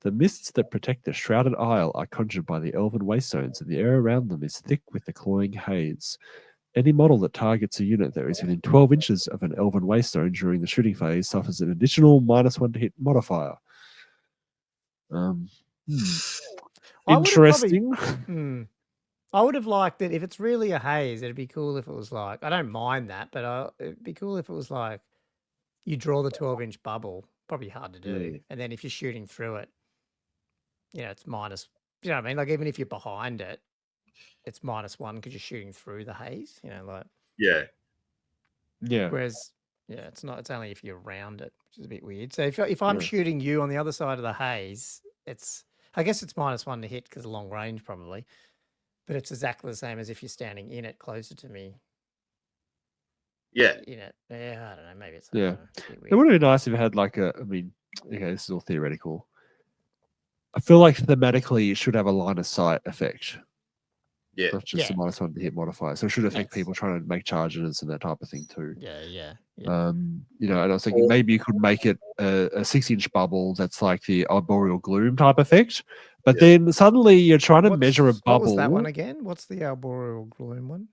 The mists that protect the Shrouded Isle are conjured by the elven Waystones, and the air around them is thick with the clawing haze. Any model that targets a unit that is within 12 inches of an elven Waystone during the shooting phase suffers an additional -1 to hit modifier. Interesting. I would have liked it if it's really a haze. It'd be cool if it was like, I don't mind that, but it'd be cool if it was like you draw the 12-inch bubble. Probably hard to do. And then if you're shooting through it, it's minus. You know what I mean? Like even if you're behind it, it's -1 because you're shooting through the haze. Yeah. Whereas it's not. It's only if you're around it, which is a bit weird. So if I'm shooting you on the other side of the haze, I guess it's -1 to hit because of long range probably. But it's exactly the same as if you're standing in it closer to me. Yeah. I don't know. Maybe it's it would have been nice if it had like a. I mean, okay, this is all theoretical. I feel like thematically it should have a line of sight effect. Yeah. Not just a -1 to hit modifier. So it should affect people trying to make charges and that type of thing too. Yeah. And I was thinking maybe you could make it a 6-inch bubble that's like the arboreal gloom type effect. But then suddenly you're trying to measure a bubble. What was that one again? What's the arboreal gloom one?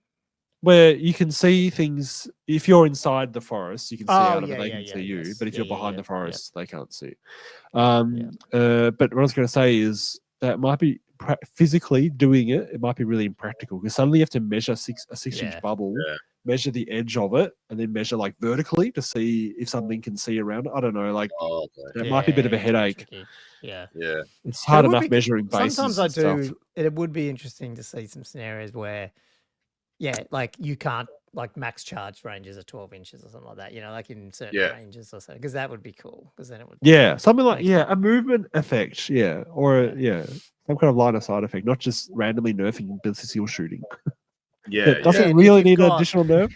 Where you can see things. If you're inside the forest, you can see out of it. They can see you. But if you're behind the forest, they can't see. But what I was going to say is that might be physically doing it. It might be really impractical because suddenly you have to measure a 6-inch bubble, measure the edge of it, and then measure like vertically to see if something can see around it. I don't know. Like that might be a bit of a headache. Yeah. It's hard enough measuring bases. Sometimes I do. Stuff. It would be interesting to see some scenarios where, like you can't like max charge ranges are 12 inches or something like that. Like in certain ranges or so, because that would be cool. Because then it would. Something like a movement effect. Or some kind of line of sight effect, not just randomly nerfing precision shooting. It doesn't really need an additional nerf.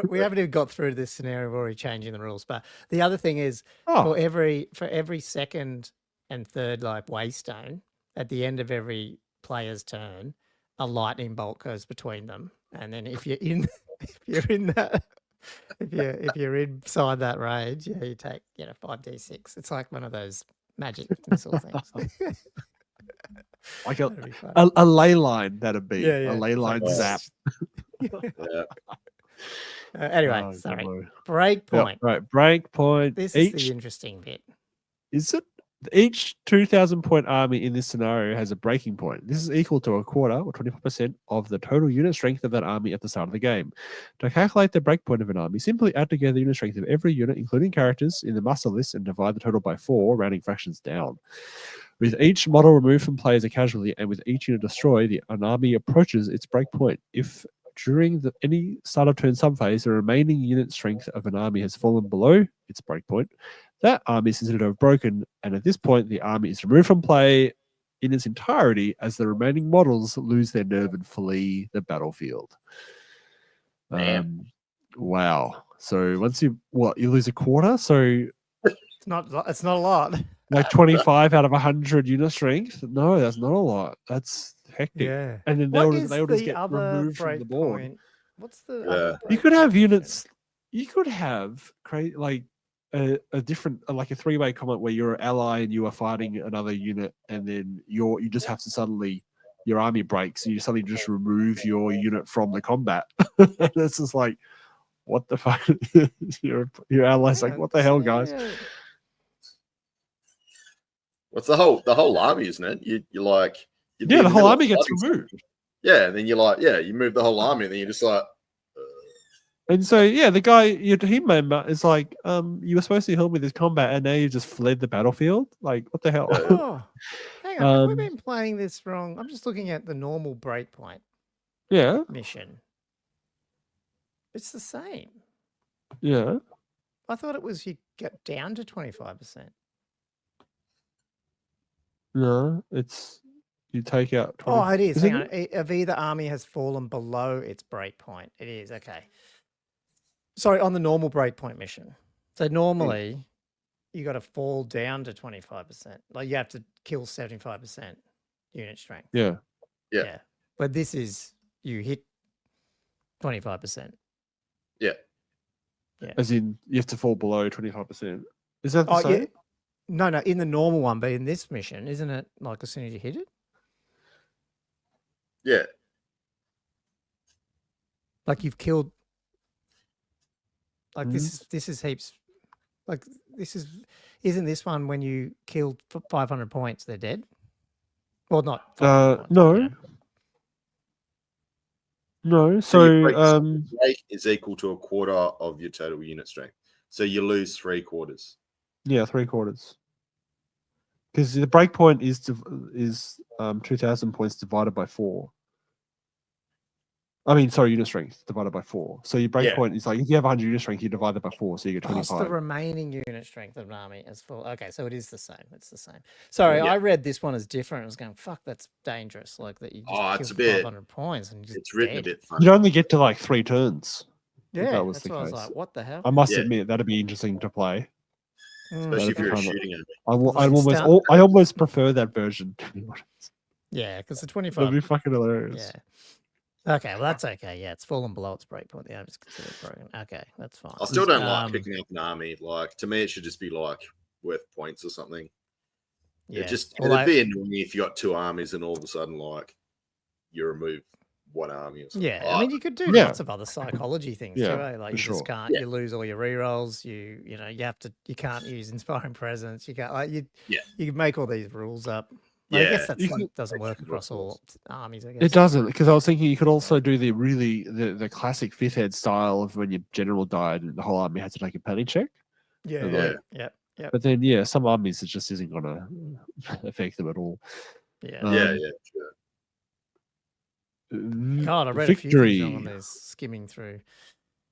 We haven't even got through this scenario. We're already changing the rules. But the other thing is for every second and third like Waystone, at the end of every player's turn, a lightning bolt goes between them. And then if you're inside that range, you take 5d6. It's like one of those magic missile things. Like a ley line, that'd be a ley line zap. Anyway, sorry. Breakpoint. Right, breakpoint. This is the interesting bit. Is it? Each 2,000-point army in this scenario has a breaking point. This is equal to a quarter or 25% of the total unit strength of that army at the start of the game. To calculate the breakpoint of an army, simply add together the unit strength of every unit, including characters, in the muster list and divide the total by 4, rounding fractions down. With each model removed from play as a casualty and with each unit destroyed, an army approaches its breakpoint. If during any start of turn subphase, the remaining unit strength of an army has fallen below its breakpoint, that army is considered to have broken, and at this point, the army is removed from play in its entirety as the remaining models lose their nerve and flee the battlefield. Wow. So once you lose a quarter, so it's not a lot. Like 25 out of 100 unit strength? No, that's not a lot. That's hectic. Yeah. And then they'll just get removed from the board. Point? What's the other you could have units. You could have like a different, like a 3-way combat where you're an ally and you are fighting another unit, and then you just have to suddenly your army breaks and you suddenly just remove your unit from the combat. It's just like, what the fuck? your allies like, what the hell, guys? What's the whole army, isn't it? You like the whole army gets removed. Yeah, and then you're like, you move the whole army, and then you're just like. And so the guy, your team member, is like, you were supposed to help with this combat, and now you just fled the battlefield. Like, what the hell? Oh, hang on, have we been playing this wrong? I'm just looking at the normal breakpoint. Mission. It's the same. Yeah. I thought it was you get down to 25%. No, it's you take out 20. Oh, it is. Hang on. If either army has fallen below its breakpoint. It is. Okay. Sorry, on the normal breakpoint mission. So normally you got to fall down to 25%. Like you have to kill 75% unit strength. Yeah. But this is you hit 25%. Yeah. As in you have to fall below 25%. Is that the same? Yeah. No, in the normal one, but in this mission, isn't it like as soon as you hit it? Yeah. Like you've killed. Like this is heaps. Like isn't this one when you killed 500 points, they're dead? Well, not 500 points, no. you know. No, so break is equal to a quarter of your total unit strength. So you lose 3/4. Yeah, 3/4. Because the break point is 2,000 points divided by 4. I mean, sorry, unit strength divided by 4. So your break point is like if you have 100 unit strength, you divide it by 4, so you get 25. It's the remaining unit strength of an army as full. Okay, so it is the same. It's the same. Sorry, I read this one as different. I was going, fuck, that's dangerous. Like that you just kill 500 points and you just it's written a bit funny. You'd only get to like 3 turns. Yeah, that was that's the case. I was like, what the hell? I must admit that'd be interesting to play. Especially if you're shooting at me. I almost prefer that version, to be honest. Yeah, because the 25 that'd be fucking hilarious. Yeah. Okay, well that's okay. Yeah, it's fallen below its breakpoint. The army's considered broken. Okay, that's fine. I still don't like picking up an army. Like to me, it should just be like worth points or something. Yeah, it'd be annoying if you got 2 armies and all of a sudden like you remove 1 army or something. Yeah, I mean you could do lots of other psychology things too. Like you just can't. You lose all your rerolls. You can't use inspiring presence. You can't you can make all these rules up. I guess that doesn't work across all armies, I guess. It doesn't, because I was thinking you could also do the classic 5th ed style of when your general died and the whole army had to take a panic check. Yeah. But then, some armies it just isn't going to affect them at all. Yeah. Sure. God, I read a few things on this, skimming through.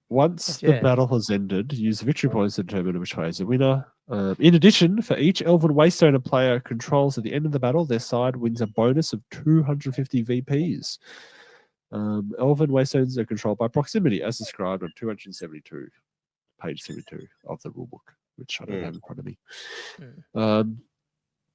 Once the battle has ended, use victory points to determine which way is the winner. In addition, for each Elven Waystone a player controls at the end of the battle, their side wins a bonus of 250 VPs. Elven Waystones are controlled by proximity, as described on 272, page 72 of the rulebook, which I don't have in front of me.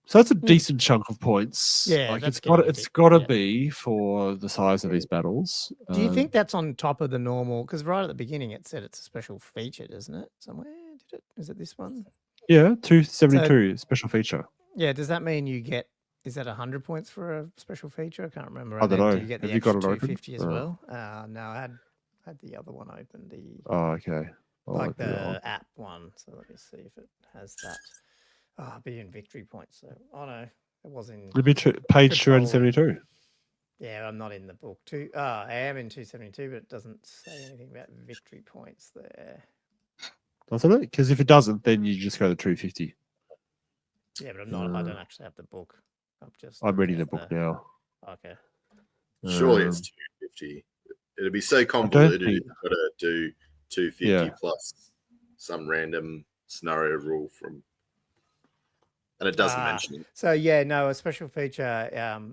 So that's a decent chunk of points. Yeah, like it's got to be for the size of these battles. Do you think that's on top of the normal? Because right at the beginning it said it's a special feature, doesn't it? Somewhere did it? Is it this one? Yeah, 272 special feacher. Yeah, does that mean you get? Is that 100 points for a special feature? I can't remember. I don't know. Do you get the extra 250 as well? No, I had the other one open. Okay. Like the app one. So let me see if it has that. I'll be in victory points. So, no, it was in. It'd be page 272. Yeah, I'm not in the book. I am in 272, but it doesn't say anything about victory points there. Doesn't it? Because if it doesn't, then you just go to 250. Yeah, but I'm not. I don't actually have the book. I'm reading the book now. Okay. Surely it's 250. It'd be so convoluted. You've got to do 250 plus some random scenario rule from. And it doesn't mention it. So a special feature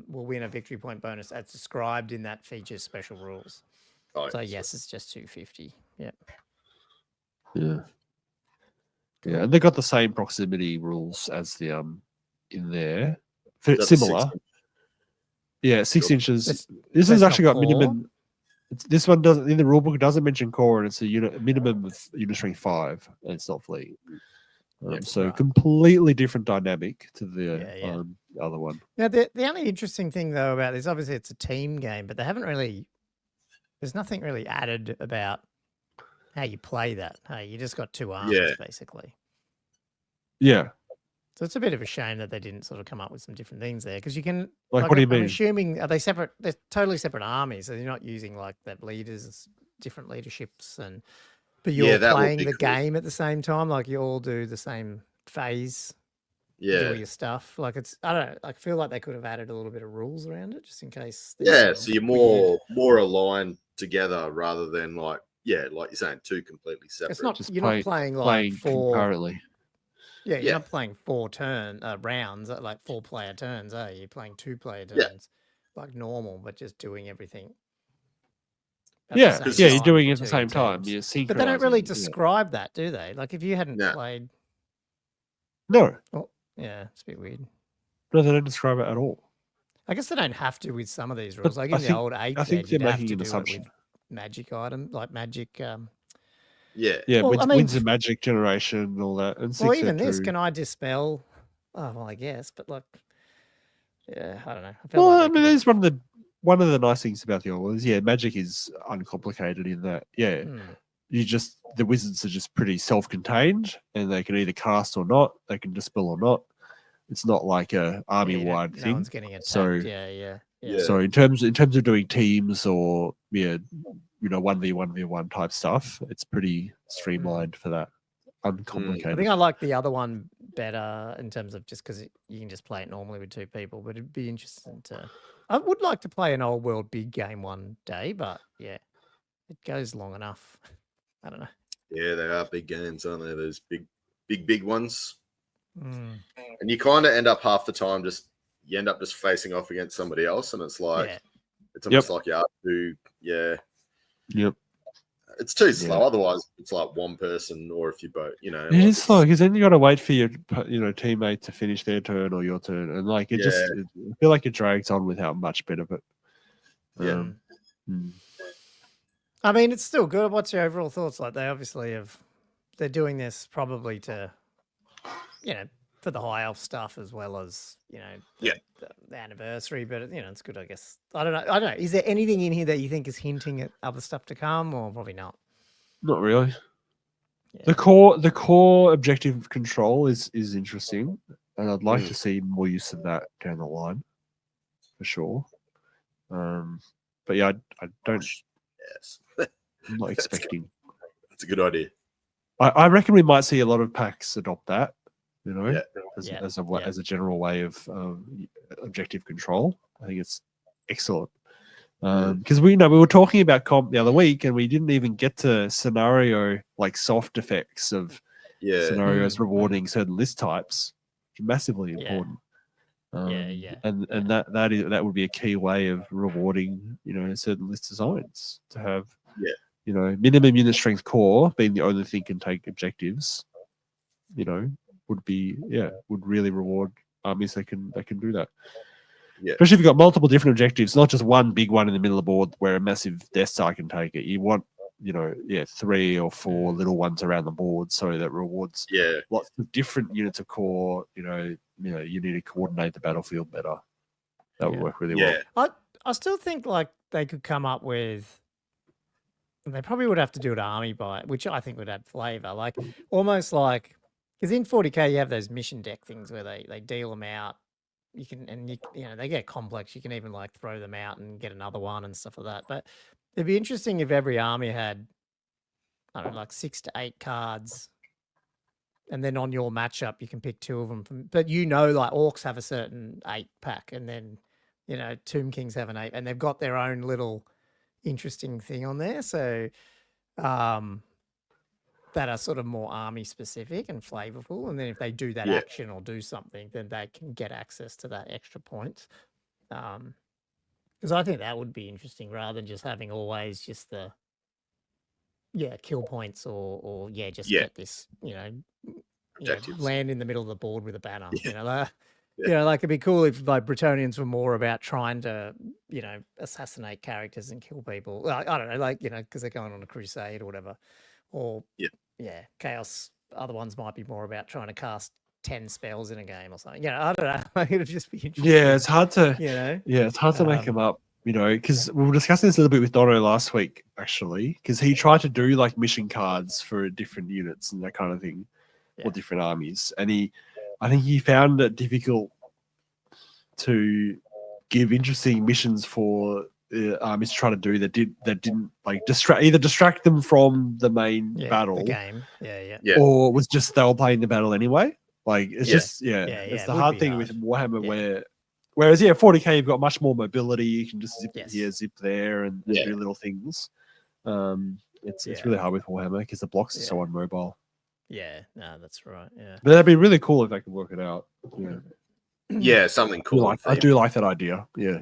will win a victory point bonus as described in that feature's special rules. So yes, it's just 250. Yep. Yeah. Yeah, and they got the same proximity rules as the in there. Similar. 6 inches. This has actually got minimum. This one doesn't in the rulebook. It doesn't mention core, and it's a minimum of unit strength 5, and it's not fleet. Completely different dynamic to the other one. Now, the only interesting thing though about this, obviously, it's a team game, but they haven't really. There's nothing really added about how you play that. Hey, you just got 2 armies basically. Yeah. So it's a bit of a shame that they didn't sort of come up with some different things there, because you can. Like what do you mean? I'm assuming are they separate? They're totally separate armies, so you're not using like the leaders, different leaderships and. But you're playing the game at the same time, like you all do the same phase. Do all your stuff. Like I don't know. I feel like they could have added a little bit of rules around it, just in case. So you're more aligned together rather than like you're saying 2 completely separate. It's not. You're not playing like 4 concurrently. Yeah, you're not playing 4 rounds, like 4-player turns, are you? You're playing 2-player turns, like normal, but just doing everything. You're doing it at the same time. You're synchronizing. But they don't really describe that, do they? Like if you hadn't played. No. Well, yeah, it's a bit weird. No, they don't describe it at all. I guess they don't have to with some of these rules. Like in the old 8th, I think they're making an assumption. Magic item, like magic Yeah, Well, wins and magic generation and all that. And well, even this, can I dispel? Oh, well, I guess, but like, yeah, I don't know. I mean, there's one of the nice things about the old ones. Yeah, magic is uncomplicated in that. Yeah, the wizards are just pretty self-contained, and they can either cast or not. They can dispel or not. It's not like a army-wide thing. No one's getting attacked. So yeah. So in terms of doing teams or 1v1 type stuff, it's pretty streamlined for that. Uncomplicated. I think I like the other one better in terms of just because you can just play it normally with 2 people, but it'd be interesting to. I would like to play an old world big game one day, but yeah, it goes long enough. I don't know. Yeah, they are big games, aren't they? Those big ones. And you kind of end up half the time just facing off against somebody else, and it's like it's almost like you have to, Yep. It's too slow. Otherwise, it's like one person, or if you both, it is slow because then you got to wait for your teammate to finish their turn or your turn, and like I feel like it drags on without much bit of it. I mean, it's still good. What's your overall thoughts? Like, they obviously they're doing this probably to, for the high elf stuff as well as the anniversary. But it's good, I guess. I don't know. Is there anything in here that you think is hinting at other stuff to come, or probably not? Not really. Yeah. The core objective control is interesting, and I'd like to see more use of that down the line, for sure. But yeah, I don't. Yes, I'm not expecting. That's a good idea. I reckon we might see a lot of packs adopt that. As a general way of objective control. I think it's excellent. Because we were talking about comp the other week, and we didn't even get to scenario like soft effects of scenarios rewarding certain list types. Massively important. And that would be a key way of rewarding certain list designs to have minimum unit strength core being the only thing can take objectives. Would really reward armies that can do that. Yeah. Especially if you've got multiple different objectives, not just one big one in the middle of the board where a massive Death Star can take it. You want, 3 or 4 little ones around the board so that rewards lots of different units of core. You need to coordinate the battlefield better. That would work really well. I still think like they could come up with. They probably would have to do it army by, which I think would add flavor. Like almost like. Because in 40k you have those mission deck things where they deal them out. You can they get complex. You can even like throw them out and get another one and stuff like that. But it'd be interesting if every army had, I don't know, like 6 to 8 cards, and then on your matchup you can pick 2 of them. But like orcs have a certain 8 pack, and then Tomb Kings have an 8, and they've got their own little interesting thing on there. So. That are sort of more army specific and flavorful, and then if they do that action or do something, then they can get access to that extra points. Because I think that would be interesting rather than just having always just the kill points or get this land in the middle of the board with a banner. Like it'd be cool if like Bretonnians were more about trying to assassinate characters and kill people. I don't know, because they're going on a crusade or whatever. Or chaos. Other ones might be more about trying to cast 10 spells in a game or something. I don't know. It'd just be interesting. Yeah, it's hard to. It's hard to make them up. Because we were discussing this a little bit with Dono last week, actually, because he tried to do like mission cards for different units and that kind of thing, or different armies, and I think he found it difficult to give interesting missions for. Armies trying to do that didn't like distract them from the main battle, the game, or was just they were playing the battle anyway. Like it's just it's the hard thing with Warhammer whereas 40k you've got much more mobility. You can just zip here, zip there, and do little things. It's really hard with Warhammer because the blocks are so unmobile. Yeah, no, that's right. Yeah, but that'd be really cool if they could work it out. Something cool. I do like that idea. Yeah.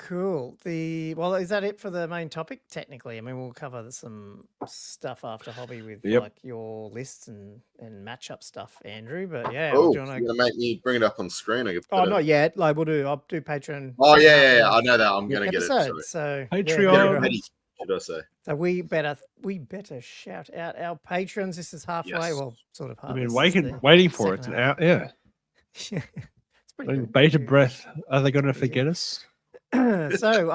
Cool. Well, is that it for the main topic? Technically, I mean, we'll cover some stuff after hobby with like your lists and matchup stuff, Andrew. But yeah, Oh, do you want to make me bring it up on screen? Not yet. Like I'll do Patreon. Oh yeah. I know that. I'm gonna get it. So Patreon. Ready, should I say? So we better shout out our patrons. This is halfway. Yes. Well, sort of half. I've been waiting for it. Out, yeah. It's pretty good. Bated breath. Are they going to forget us? So,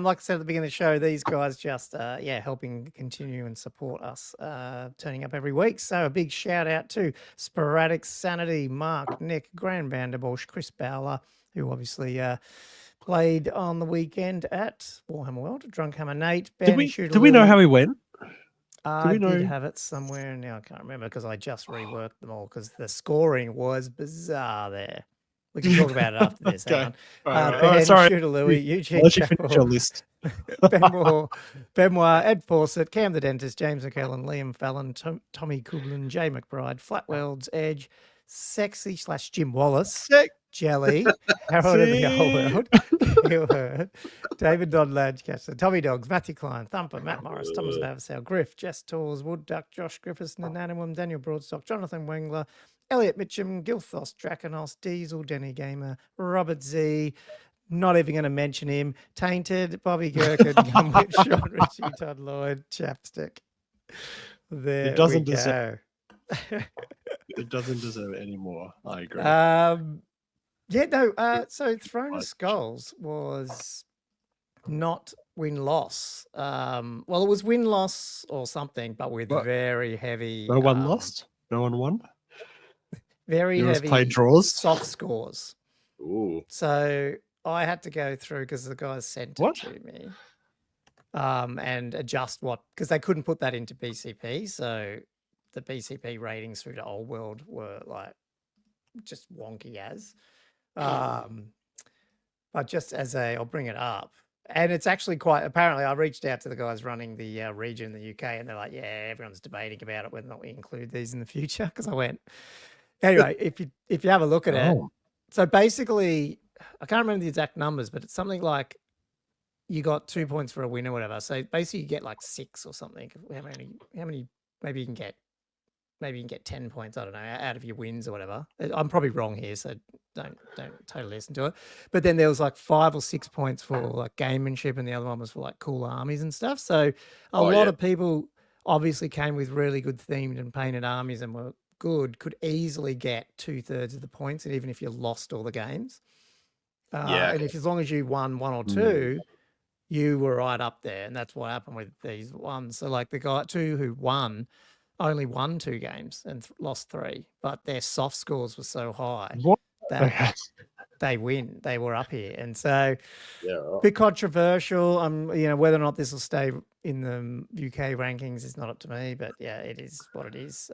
like I said at the beginning of the show, these guys just, helping continue and support us, turning up every week. So a big shout out to Sporadic Sanity, Mark, Nick, Grand Vanderbosch, Chris Bowler, who obviously played on the weekend at Warhammer World, Drunkhammer Nate, Ben, do we know how he went? I did have it somewhere. Now I can't remember because I just reworked them all because the scoring was bizarre there. We can talk about it after this. Okay. Ben, sorry. Shooter Louie, Eugene Let you finish your list. Benoit, Ed Fawcett, Cam the Dentist, James McKellen, Liam Fallon, Tommy Kublin, Jay McBride, Flatworld's Edge, Sexy / Jim Wallace, Jelly, Harold of the Whole World, David Dodd Ladgecaster, Tommy Dogs, Matthew Klein, Thumper, Matt Morris, Thomas Vavasel, Griff, Jess Tors, Wood Duck, Josh Griffiths, Nananimum, Daniel Broadstock, Jonathan Wengler, Elliot Mitchum, Gilthos, Draconos, Diesel, Denny Gamer, Robert Z, not even going to mention him, Tainted, Bobby Gherkin, Gumwhip, Sean Ritchie, Todd Lloyd, Chapstick. There it doesn't we deserve, go. It doesn't deserve it anymore. I agree. So Throne of Skulls was not win-loss. Well, it was win-loss or something, but with very heavy... No one lost? No one won? Very heavy played draws? soft scores. Ooh. So I had to go through because the guys sent it to me and adjust because they couldn't put that into BCP. So the BCP ratings through to Old World were like just wonky as. But just as I'll bring it up. And it's actually apparently I reached out to the guys running the region in the UK and they're like, yeah, everyone's debating about it, whether or not we include these in the future. Because I went, anyway, if you have a look at it. So basically, I can't remember the exact numbers, but it's something like you got 2 points for a win or whatever. So basically you get like 6 or something. How many, maybe you can get 10 points, I don't know, out of your wins or whatever. I'm probably wrong here, so don't totally listen to it. But then there was like 5 or 6 points for like gamemanship and the other one was for like cool armies and stuff. So a lot of people obviously came with really good themed and painted armies and were good, could easily get 2/3 of the points, and even if you lost all the games. And as long as you won 1 or 2, you were right up there. And that's what happened with these ones. So like the guy 2 who won only won 2 games and lost 3, but their soft scores were so high that they win. They were up here. And so a bit controversial. Whether or not this will stay in the UK rankings is not up to me, but yeah, it is what it is.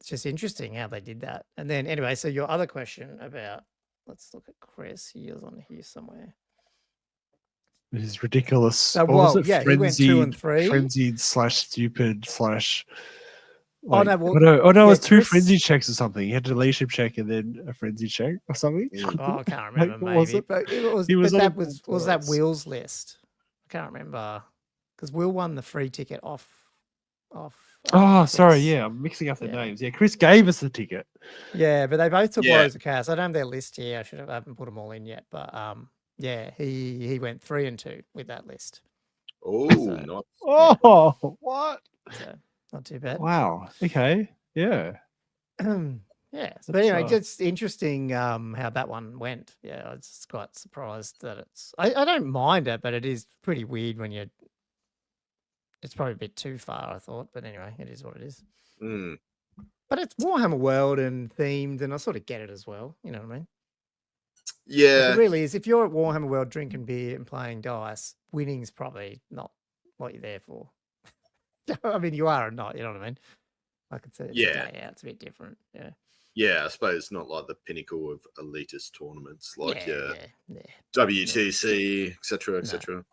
It's just interesting how they did that. And then anyway, so your other question about, let's look at Chris. He is on here somewhere. This is ridiculous. So, he went 2 and 3. Frenzied / stupid / it was 2 frenzy checks or something. He had a leadership check and then a frenzy check or something. I can't remember. Maybe, but was that Will's list? I can't remember because Will won the free ticket off. Sorry, I'm mixing up the names. Yeah, Chris gave us the ticket. Yeah, but they both took Warriors of Chaos. I don't have their list here. I haven't put them all in yet, but he went 3 and 2 with that list. Oh, nice. Oh, what? So, not too bad. Wow. Okay. Yeah. But anyway, just interesting how that one went. Yeah, I was just quite surprised that it's. I don't mind it, but it is pretty weird when you. It's probably a bit too far, I thought, but anyway, it is what it is. But it's Warhammer World and themed, and I sort of get it as well. You know what I mean? Yeah. It really is. If you're at Warhammer World drinking beer and playing dice, winning's probably not what you're there for. I mean, you are or not, you know what I mean? Like it's a day out, it's a bit different. Yeah. Yeah, I suppose it's not like the pinnacle of elitist tournaments like WTC, etc., etc.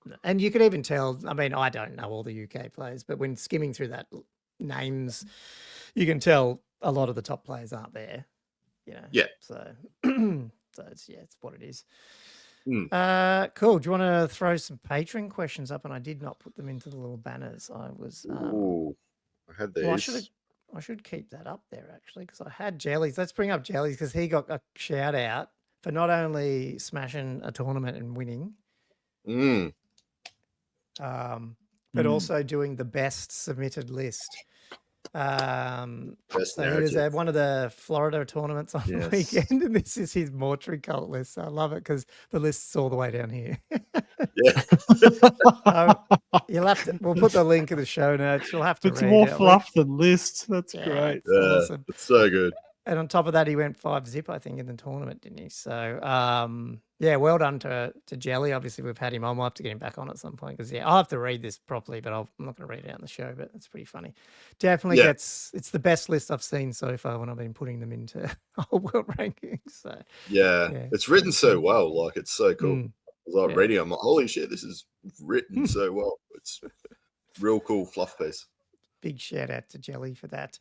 No. And you could even tell, I mean, I don't know all the UK players, but when skimming through that names, you can tell a lot of the top players aren't there. You know? Yeah. So it's what it is. Cool. Do you want to throw some Patreon questions up? And I did not put them into the little banners. I was. Ooh, I had these. Well, I should keep that up there actually because I had Jellies. Let's bring up Jellies because he got a shout out for not only smashing a tournament and winning, but also doing the best submitted list. So he was at one of the Florida tournaments on the weekend, and this is his mortuary cult list. So I love it because the list's all the way down here. You'll have to. We'll put the link in the show notes. You'll have to. It's more fluff than lists. That's great. Yeah, awesome. It's so good. And on top of that, he went 5-zip, I think, in the tournament, didn't he? So, yeah, well done to Jelly. Obviously, we've had him on. We'll have to get him back on at some point because, yeah, I'll have to read this properly, but I'm not going to read it out in the show, but it's pretty funny. Definitely it's the best list I've seen so far when I've been putting them into whole world rankings. So, yeah, it's written so well. Like, it's so cool. I was like reading, I'm like, holy shit, this is written so well. It's real cool fluff piece. Big shout out to Jelly for that.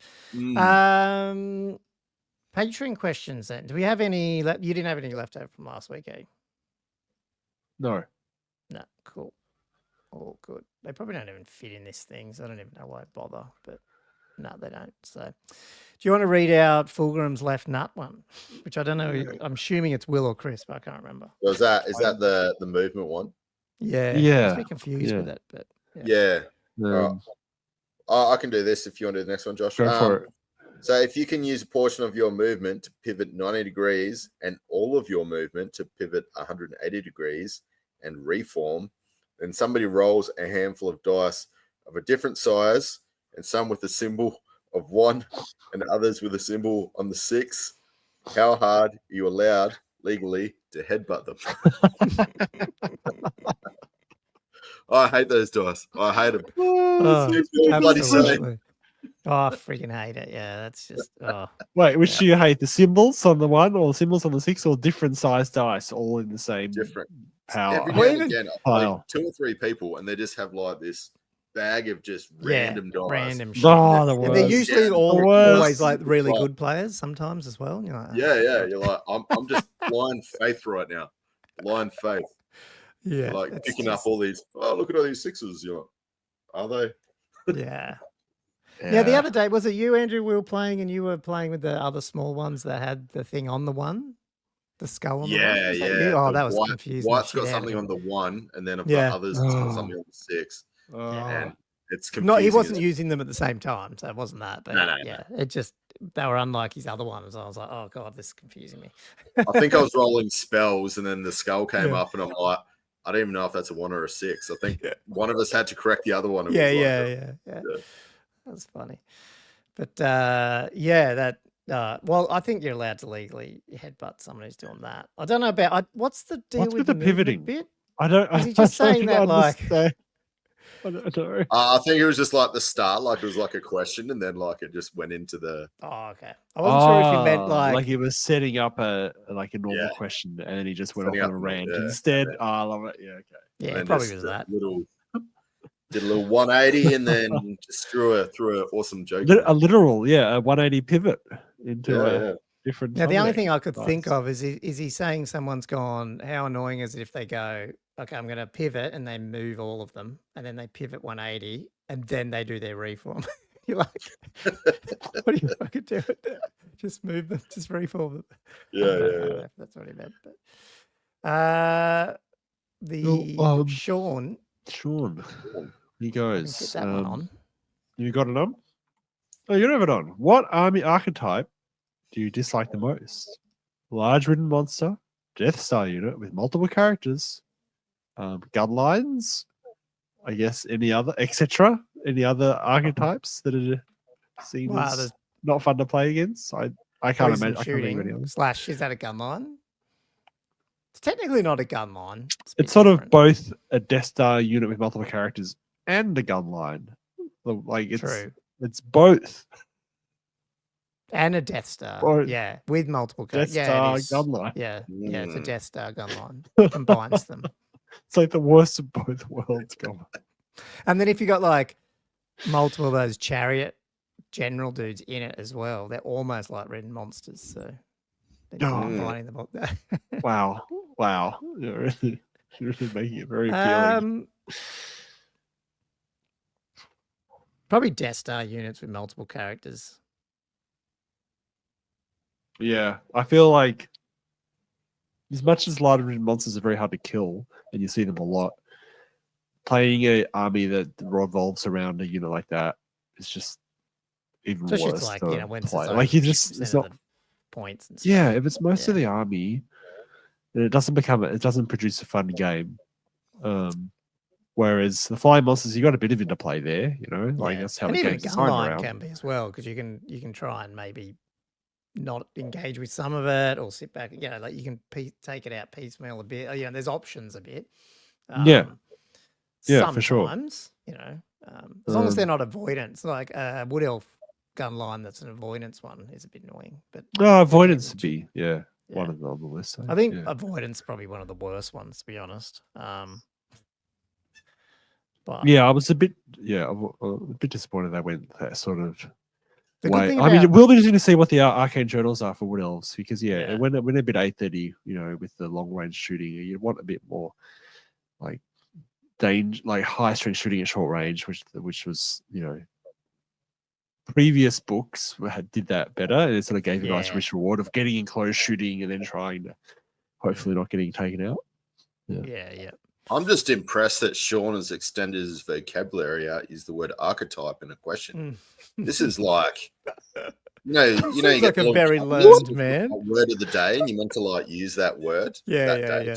Patreon questions then. Do we have any? You didn't have any left over from last week, eh? No. No, cool. All good. They probably don't even fit in this thing, so I don't even know why I bother, but no, they don't. So do you want to read out Fulgrim's left nut one? Which I don't know. I'm assuming it's Will or Chris, but I can't remember. So is that the movement one? Yeah. I was a bit confused with it, but I can do this if you want to do the next one, Josh. Go for it. So if you can use a portion of your movement to pivot 90 degrees and all of your movement to pivot 180 degrees and reform, then somebody rolls a handful of dice of a different size and some with a symbol of 1 and others with a symbol on the 6. How hard are you allowed legally to headbutt them? I hate those dice. I hate them. Absolutely. I freaking hate it. Yeah, that's just. Wait, which do you hate? The symbols on the 1 or the symbols on the 6 or different size dice all in the same power? Every now and again, I 2 or 3 people and they just have like this bag of just random dice. Random shit. The and they're usually always like really good players sometimes as well. You're like, You're like, I'm just blind faith right now. Blind faith. Yeah. Like picking up all these, look at all these 6s. You're like, are they? Yeah. Yeah, the other day, was it you, Andrew, we were playing and you were playing with the other small ones that had the thing on the 1? The skull on the 1? Yeah. That was confusing. White's got something on the 1 and then I've got others that's got something on the 6. And it's confusing. He wasn't using them at the same time, so it wasn't that. But no. It just, they were unlike his other ones. I was like, oh, God, this is confusing me. I think I was rolling spells and then the skull came up and I'm like, I don't even know if that's a 1 or a 6. I think one of us had to correct the other one. Yeah. That's funny. But well, I think you're allowed to legally headbutt someone who's doing that. I don't know about what's the deal with the pivoting bit? I don't. Is he just saying that like? I don't know. I think it was just like the start, like it was like a question, and then like it just went into the. Oh, okay. I wasn't sure if he meant like he was setting up a normal question, and then he just went off on a rant instead. Oh, I love it. Yeah, okay. Yeah, it probably was that. Did a little 180 and then just threw an awesome joke. A literal, a 180 pivot into a different. Now, the only thing I could think of is he saying someone's gone, how annoying is it if they go, okay, I'm going to pivot and they move all of them and then they pivot 180 and then they do their reform. You're like, what do you fucking do with that? Just move them, just reform them. Yeah. I don't know if that's what he meant. But Sean, he goes. Get that one on. You got it on? Oh, you don't have it on. What army archetype do you dislike the most? Large ridden monster, Death Star unit with multiple characters, gun lines, I guess any other, etc. Any other archetypes that are seen as not fun to play against? I can't imagine. Shooting / is that a gun line? It's technically not a gun line. It's sort of both a Death Star unit with multiple characters and a gun line. Like it's both. And a Death Star. With multiple characters. Death Star gun line. Yeah, it's a Death Star gun line. Combines them. It's like the worst of both worlds. And then if you got like multiple of those chariot general dudes in it as well, they're almost like ridden monsters. So they're combining them up there. Wow. Wow, you're really making it very appealing. Probably Death Star units with multiple characters. Yeah, I feel like as much as large monsters are very hard to kill, and you see them a lot, playing an army that revolves around a unit like that is just even Especially worse. It's like, to when it's play. over Like you just 50% it's of not the points and stuff. Yeah, if it's most of the army, then it doesn't produce a fun game. Whereas the flying monsters, you got a bit of interplay there, like that's how and the even a game's gun designed line around. can be as well, because you can try and maybe not engage with some of it or sit back. Like you can take it out piecemeal a bit. There's options a bit. Yeah, for sure. Sometimes, as long as they're not avoidance, like Wood Elf gun line that's an avoidance one is a bit annoying. But avoidance would be one of them on the list. I think avoidance is probably one of the worst ones, to be honest. But I was a bit disappointed they went that sort of way. I mean, it will be interesting to see what the arcane journals are for Wood Elves, because it went a bit 830, with the long range shooting. You want a bit more like danger, like high strength shooting at short range, which was previous books did that better, and it sort of gave a nice risk reward of getting in close shooting and then trying to hopefully not getting taken out. Yeah. I'm just impressed that Sean has extended his vocabulary out. Use the word archetype in a question. This is like, you get like a very learned man. Word of the day, and you meant to use that word. Yeah.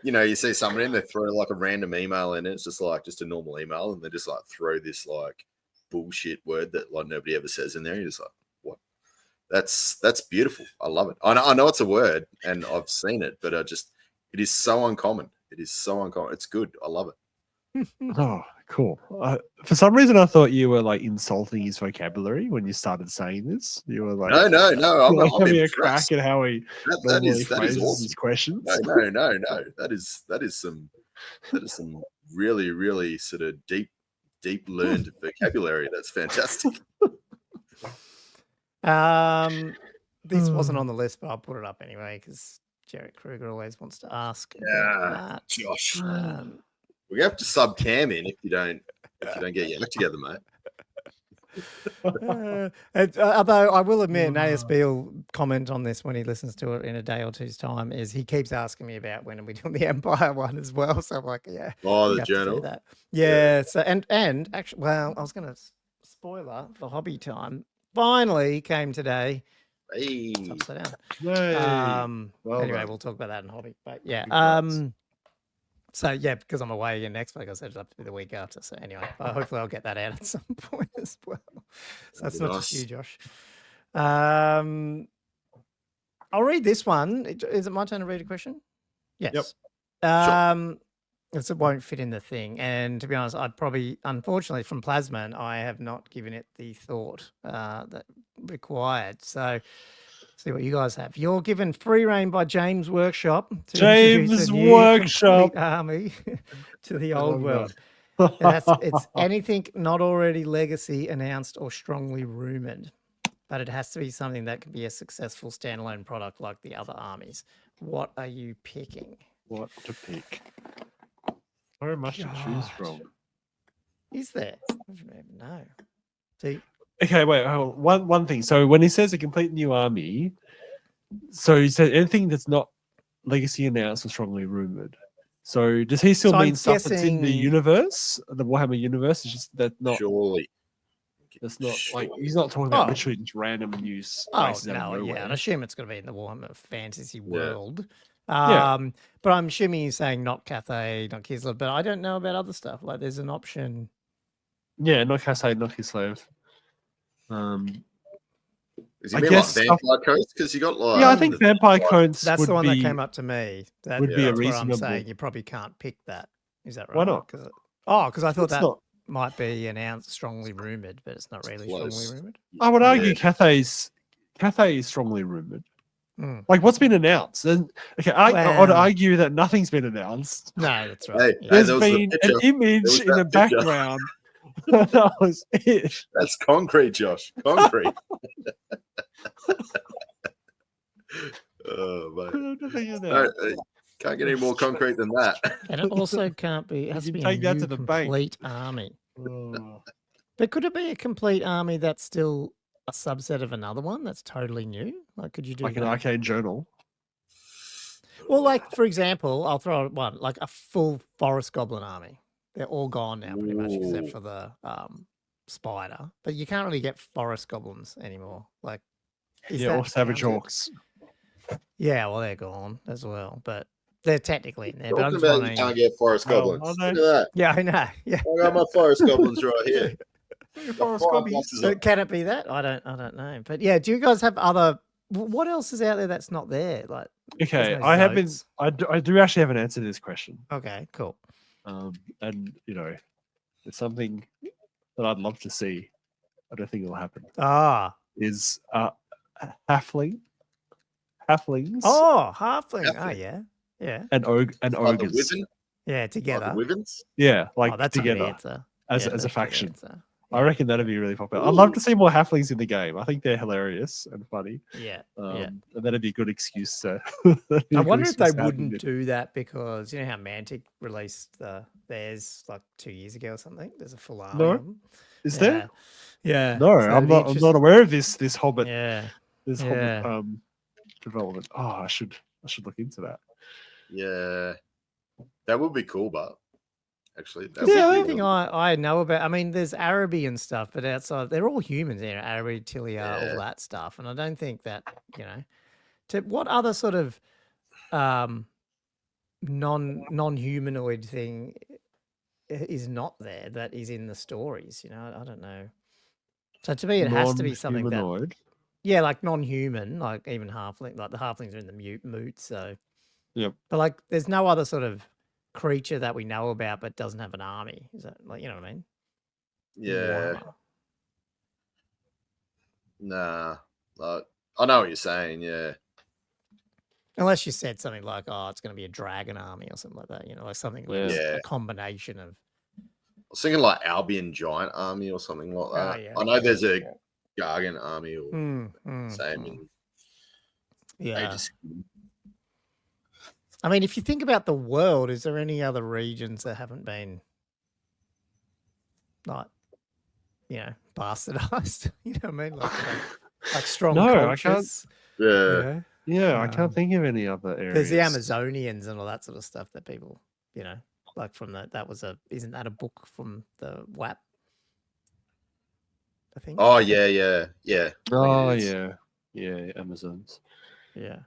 You see somebody and they throw like a random email in it. It's just a normal email, and they just throw this bullshit word that nobody ever says in there. You're just like, what? That's beautiful. I love it. I know it's a word, and I've seen it, but it is so uncommon. It is so uncommon. It's good. I love it. Oh, cool. For some reason, I thought you were insulting his vocabulary when you started saying this. You were no. I'm having a crack at how he normally phrases awesome. his questions. No. That is some really, really sort of deep learned vocabulary. That's fantastic. This wasn't on the list, but I'll put it up anyway because Jarrett Kruger always wants to ask. Josh, we have to sub Cam in if you don't get your act together, mate. Although I will admit, and ASB will comment on this when he listens to it in a day or two's time, is he keeps asking me about when are we doing the Empire one as well. So I'm like, the journal. That. Yeah. So and actually, well, I was going to spoiler for hobby time. Finally came today. Hey. Upside down. Anyway, we'll talk about that in hobby. But so because I'm away again next week, I said it'll have to be the week after. So anyway, hopefully I'll get that out at some point as well. So that's not just you, Josh. I'll read this one. Is it my turn to read a question? Yes. Yep. It won't fit in the thing. And to be honest, I'd probably, unfortunately, from Plasman, I have not given it the thought that required. So see what you guys have. You're given free reign by James Workshop to introduce a new complete army to the old world. It's anything not already legacy announced or strongly rumored, but it has to be something that can be a successful standalone product like the other armies. What are you picking? What to pick? So much to choose from. Is there? I don't even know. See. Okay, wait. One thing. So when he says a complete new army, so he said anything that's not legacy announced or strongly rumored. So does he still mean stuff that's in the universe, the Warhammer universe? It's just that not surely. That's not he's not talking about literally just random news. Oh no, yeah. I assume it's going to be in the Warhammer fantasy world. Yeah. But I'm assuming he's saying not Cathay, not Kislev, but I don't know about other stuff. Like there's an option. Yeah, not Cathay, not Kislev. Is he mean Vampire Coast? Because you got I think Vampire Coast. That's the one that came up to me. That would be a I'm reasonable. saying you probably can't pick that. Is that right? Why not? Because I thought that might be announced, strongly rumored, but it's not really strongly rumored. I would argue Cathay is strongly rumored. Like what's been announced? And I would argue that nothing's been announced. No, that's right. There's been an image in the background. That was it. That's concrete, Josh. Concrete. Oh, nothing in No, there. can't get any more concrete than that. And it also can't be. It has to can be take a that new to the bank. complete army. Oh. But could it be a complete army that's still a subset of another one that's totally new? Like, could you do Like an that? arcane journal? Well, like, for example, I'll throw one, like a full forest goblin army. They're all gone now, pretty much, except for the spider. But you can't really get forest goblins anymore. Like, or savage counted? orcs. Yeah, well, they're gone as well, but they're technically in there. But I'm Talking just about wondering. you can't get forest goblins. Oh, Look at that. Yeah, I know. Yeah, I got my forest goblins right here. Forest goblins. So can it be that? I don't know. But yeah, do you guys have other? What else is out there that's not there? Like, Okay, no I have been. zotes? I do actually have an answer to this question. Okay, cool. And it's something that I'd love to see. I don't think it'll happen. Is halflings. Oh, halfling. Oh yeah, yeah. And ogres. Yeah, together. Like the Wyverns? Yeah, like that's together a good answer. as a faction. Yeah. I reckon that'd be really popular. I'd love to see more halflings in the game. I think they're hilarious and funny. Yeah. And that'd be a good excuse to. I wonder if they wouldn't do that because you know how Mantic released theirs like 2 years ago or something. There's a full army of them. Is there? Yeah. No, So I'm not aware of this Hobbit. Yeah. This Hobbit development. Oh, I should look into that. Yeah, that would be cool, but actually, the only thing I know about. I mean, there's Araby and stuff, but outside they're all humans. Araby, Tilia, all that stuff, and I don't think that To what other sort of non-humanoid thing is not there that is in the stories? I don't know. So to me, it has to be something that. Yeah, like non-human, like even halfling, like the halflings are in the moot, so. Yep. But like, there's no other sort of creature that we know about, but doesn't have an army. Is that like, you know what I mean? Yeah. Nah, I know what you're saying. Yeah. Unless you said something like, "Oh, it's going to be a dragon army" or something like that. Like something like a combination of. I was thinking like Albion Giant Army or something like that. Yeah. I know there's a Gargan Army or same in. Yeah. I mean, if you think about the world, is there any other regions that haven't been like, bastardized? You know what I mean? Like strong cultures. I can't. Yeah, I can't think of any other areas. There's the Amazonians and all that sort of stuff that people, like from isn't that a book from the WAP? I think. Oh yeah. Oh yeah, Amazons. Yeah.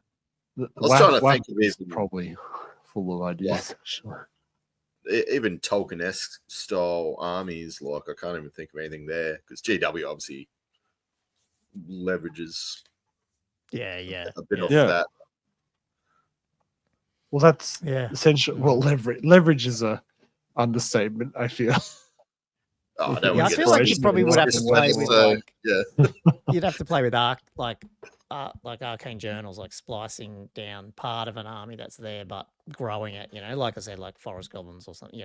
I was trying to think of it. Probably full of ideas. Sure. Even Tolkien-esque style armies, like I can't even think of anything there because GW obviously leverages. A bit off that. Well, that's essential. Well, leverage is a understatement. I feel. I feel like you probably would have to play with you'd have to play with arcane journals, like splicing down part of an army that's there, but growing it. Like I said, like forest goblins or something.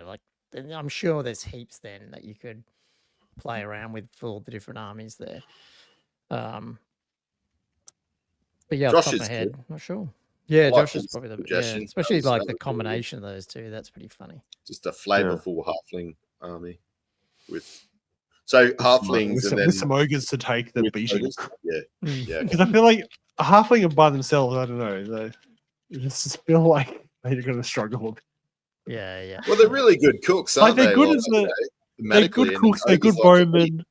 I'm sure there's heaps then that you could play around with for all the different armies there. But yeah, off the top of my head, not sure. Yeah, Josh is probably especially like the combination of those two. That's pretty funny. Just a flavorful halfling army with halflings and then with some ogres to take the beating. Yeah. Because I feel like a halfling by themselves, I don't know. They just feel like they're going to struggle. Yeah. Well, they're really good cooks, aren't they're they? Good they're good cooks. They're good bowmen,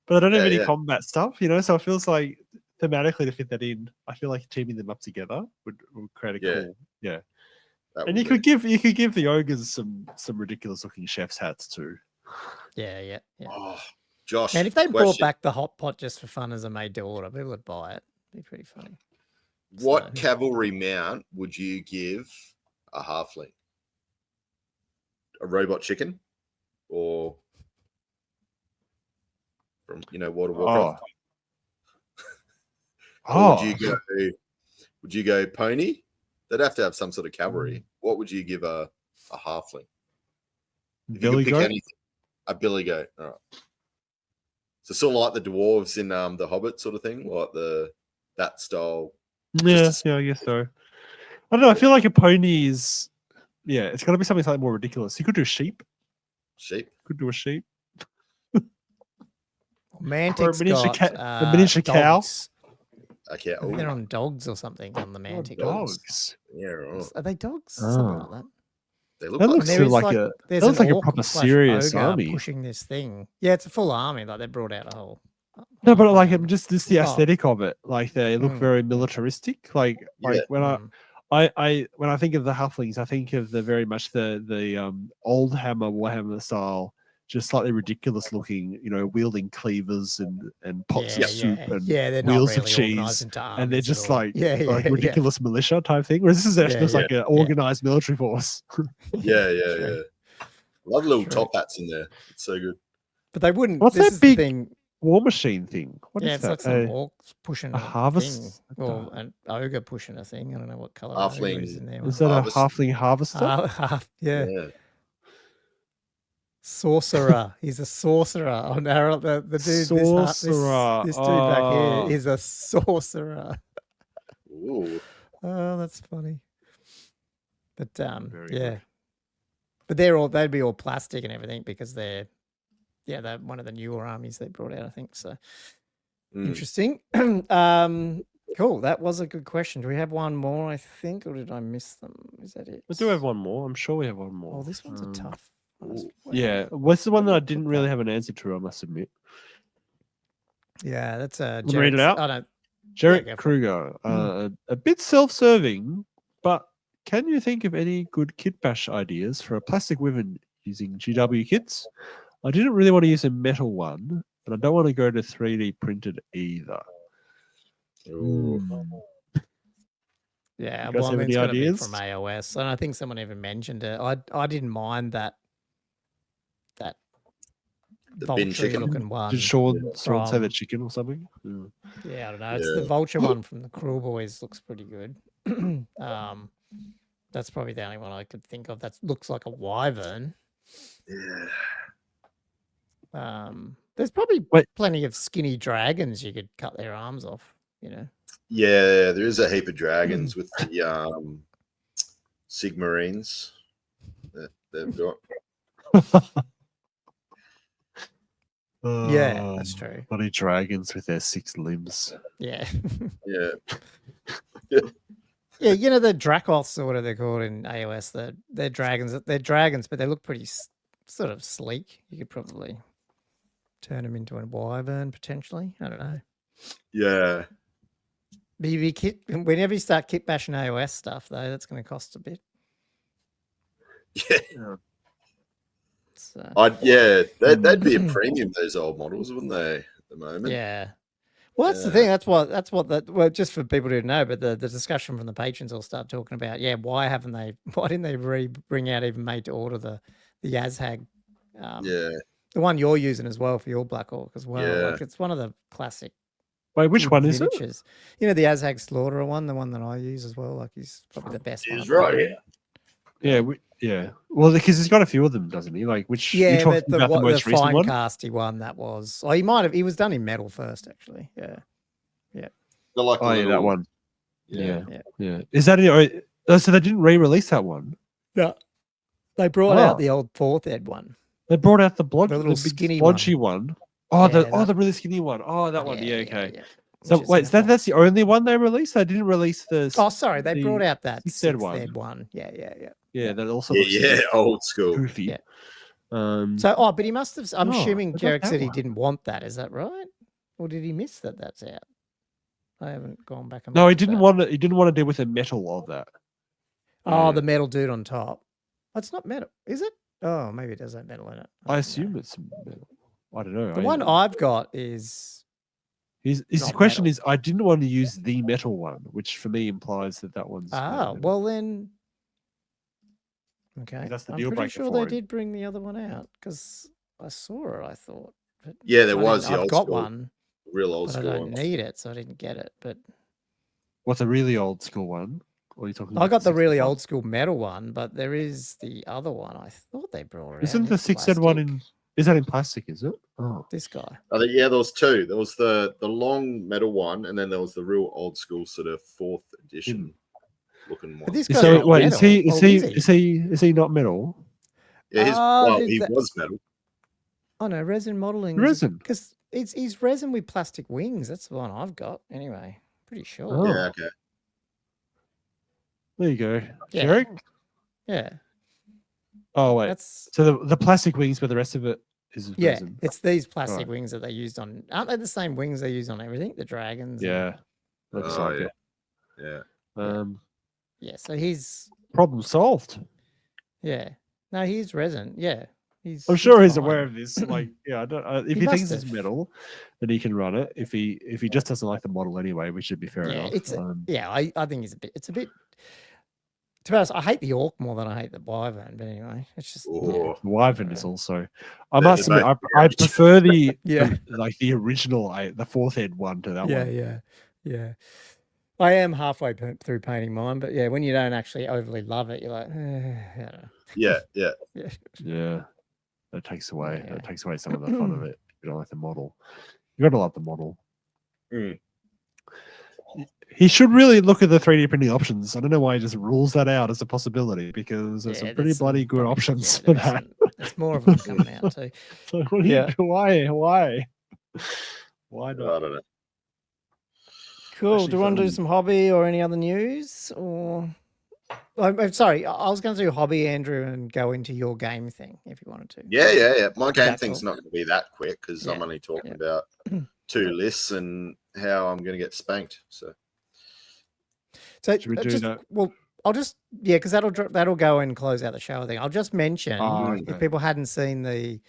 but they don't have any combat stuff. So it feels like thematically to fit that in. I feel like teaming them up together would create a cool. Yeah. And you could give the ogres some ridiculous looking chef's hats too. Yeah. Oh, Josh. And if they brought back the hot pot just for fun as a made to order, people would buy it. It'd be pretty funny. What cavalry mount would you give a halfling? A robot chicken? Or from World of Warcraft? Would you go pony? They'd have to have some sort of cavalry. What would you give a halfling? Billy goat? Anything, a billy goat. All right. So sort of like the dwarves in the Hobbit sort of thing, like that style. Yeah, I guess so. I don't know. I feel like a pony is, it's got to be something slightly more ridiculous. You could do sheep. Sheep. Could do a sheep. Mantic's a miniature cow. Okay. I think they're on dogs or something on the Mantic. Dogs. Yeah. Right. Are they dogs? Something like that. They look that like looks like a proper serious army pushing this thing. Yeah, it's a full army. Like they brought out a whole. No, but like just the aesthetic of it. Like they look Mm. very militaristic. Like when when I think of the halflings, I think of the very much the old hammer Warhammer style, just slightly ridiculous looking. Wielding cleavers and pots of soup and they're wheels not really of cheese, and they're just like ridiculous militia type thing. Whereas this is actually like an organized military force. Yeah. Love little top hats in there. It's so good. But they wouldn't. What's this that is big the thing? War machine thing? What is it's that? like some orcs pushing a harvest thing, or an ogre pushing a thing. I don't know what color Halfling. ogre is in there. Is that a halfling harvester? Yeah. Sorcerer. He's a sorcerer. Oh no, the dude. Sorcerer. This dude back here is a sorcerer. Ooh. Oh, that's funny. But Very yeah. good. But they'd be all plastic and everything because they're one of the newer armies they brought out, I think. So interesting. Cool. That was a good question. Do we have one more, I think, or did I miss them? Is that it? We do have one more. I'm sure we have one more. Oh, this one's a tough one. Yeah. What's the one that I didn't really have an answer to, I must admit? Yeah, that's a read it out. I don't Jarrett Kruger. A bit self-serving, but can you think of any good kit bash ideas for a plastic women using GW kits? I didn't really want to use a metal one, but I don't want to go to 3D printed either. Yeah, you guys have any ideas? From AOS, and I think someone even mentioned it. I didn't mind that vulture looking one. Did Sean say the chicken or something? Yeah, I don't know. It's the vulture one from the Cruel Boys. Looks pretty good. That's probably the only one I could think of that looks like a wyvern. Yeah. There's probably plenty of skinny dragons you could cut their arms off. Yeah, there is a heap of dragons with the Sigmarines that they've got. Yeah, that's true. Bloody dragons with their 6 limbs. Yeah. Yeah. Yeah, the Dracoths or whatever they're called in AOS, they're dragons. They're dragons, but they look pretty sort of sleek. You could probably turn them into a wyvern potentially. I don't know. Yeah. Whenever you start kit bashing AOS stuff, though, that's going to cost a bit. Yeah. They'd be a premium, those old models, wouldn't they? At the moment. Yeah. Well, that's the thing. Well, just for people to know, but the discussion from the patrons will start talking about, why didn't they bring out even made to order the Yazhag? The one you're using as well for your Black Orc as well. Yeah. Like it's one of the classic. Wait, which one is it? The Yazhag Slaughterer one, the one that I use as well. Like he's probably the best one. He's right. Yeah. Well, because he's got a few of them, doesn't he? Like which? Yeah, but the most recent one? casty one that was. Oh, he was done in metal first, actually. Yeah. Like that one. Yeah. Is that it? So they didn't re-release that one? No. They brought out the old 4th ed one. They brought out the little big skinny splodgy one. Oh, the really skinny one. Oh, that one. Yeah, okay. Yeah. So wait, that's the only one they released? They didn't release the. Oh, sorry, they brought out that 6th one. Yeah. Yeah, that also. Old school. Goofy. Yeah. But he must have. I'm assuming Jarek said he didn't want that. Is that right? Or did he miss that? That's out. I haven't gone back and. No, he didn't want to. He didn't want to deal with the metal of that. Oh, the metal dude on top. It's not metal, is it? Oh, maybe it does have metal in it. I assume it's metal. I don't know. The one I've got is. The question is, I didn't want to use the metal one, which for me implies that one's. Well then. Okay, that's the I'm deal pretty breaker sure they did bring the other one out because I saw it. I thought. But there was. I've got one. Real old school. I don't need it, so I didn't get it. But what's a really old school one? What are you talking about? I got the really old school metal one, but there is the other one. I thought they brought it. Isn't the 6th ed one in? Is that in plastic? Is it? Oh, this guy. There was 2. There was the long metal one, and then there was the real old school sort of 4th edition. looking one. But this So guy's not wait, metal. is he not metal? Yeah, he was metal. Oh no, resin modeling. Resin. Because he's resin with plastic wings. That's the one I've got. Anyway, pretty sure. Oh. Yeah, okay. There you go. Yeah. Derek? Yeah. Oh wait. That's So the plastic wings, but the rest of it is resin. It's these plastic Right. wings that they used on. Aren't they the same wings they use on everything? The dragons. Yeah. Looks like it. Yeah. Yeah. So he's Problem solved. yeah. No, he's resin. Yeah. I'm sure he's fine. aware of this. Like, yeah, I don't. If he thinks it's metal, then he can run it. If he just doesn't like the model anyway, which should be fair enough. I think it's a bit. To be honest, I hate the orc more than I hate the wyvern. But anyway, it's just the wyvern is also. I must admit, I prefer the like the original, the 4th ed one to that one. Yeah. I am halfway through painting mine, but yeah, when you don't actually overly love it, you're like, yeah. That takes away some of the fun of it. You don't like the model. You got to love the model. Mm. He should really look at the 3D printing options. I don't know why he just rules that out as a possibility, because there's some pretty bloody good options for that. There's more of them coming out too. So why? Why not? I don't know. Cool. Actually, do you want to do some hobby or any other news? Or I'm sorry, I was going to do hobby, Andrew, and go into your game thing if you wanted to. Yeah. My game thing's not going to be that quick because I'm only talking about 2 lists and how I'm going to get spanked. So should we do that? Well, I'll just because that'll go and close out the show. I think I'll just mention if people hadn't seen the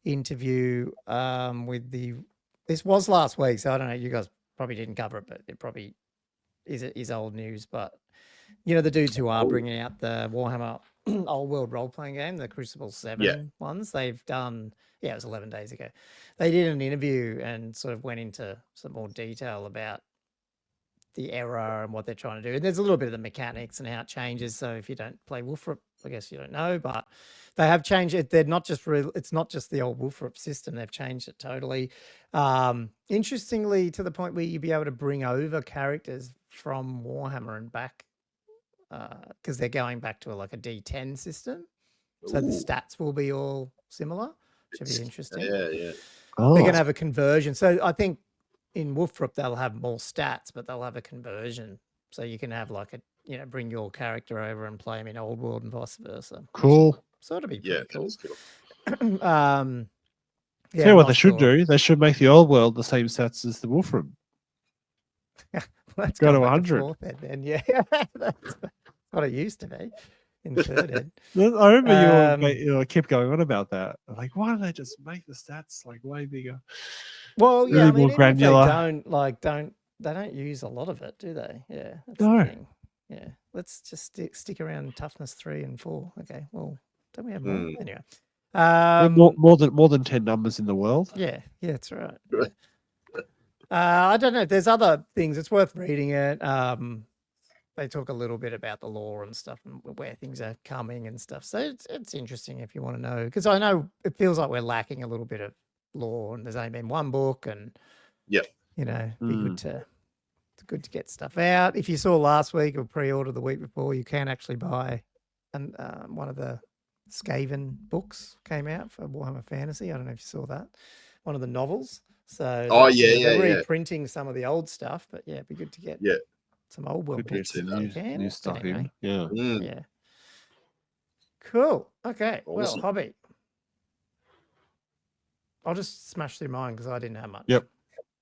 interview with this was last week, so I don't know. You guys probably didn't cover it, but it probably is old news. But the dudes who are bringing out the Warhammer Old World role playing game, the Crucible 7 ones, they've done. Yeah, it was 11 days ago. They did an interview and sort of went into some more detail about the error and what they're trying to do. And there's a little bit of the mechanics and how it changes. So if you don't play Wolfrup, I guess you don't know, but they have changed it. They're not just it's not just the old Wolfrup system. They've changed it totally. Interestingly, to the point where you'll be able to bring over characters from Warhammer and back because they're going back to a D10 system. So the stats will be all similar. Should be interesting. Yeah. They're going to have a conversion. So I think in Wolfrup they'll have more stats, but they'll have a conversion. So you can have bring your character over and play him in Old World and vice versa. Cool. So it'll be pretty cool. What they should do. They should make the Old World the same stats as the Wolfram. Let's go to 100. Then. Yeah, that's what it used to be in 3rd ed. I remember you kept going on about that. Like, why don't they just make the stats way bigger? Well, yeah, really more granular. They don't use a lot of it, do they? Yeah, that's no. The thing. Yeah, let's just stick around toughness 3 and 4. Okay, well, don't we have more? Anyway, more than 10 numbers in the world. Yeah, that's right. I don't know. There's other things. It's worth reading it. They talk a little bit about the lore and stuff and where things are coming and stuff. So it's interesting if you want to know, because I know it feels like we're lacking a little bit of lore, and there's only been one book, and be good to get stuff out. If you saw last week or pre-order the week before, you can actually buy one of the Skaven books came out for Warhammer Fantasy. I don't know if you saw that, one of the novels. So they're reprinting some of the old stuff, but it'd be good to get some Old World books. New stuff anyway. in. Yeah. Cool. Okay. Awesome. Well, hobby. I'll just smash through mine because I didn't have much. Yep.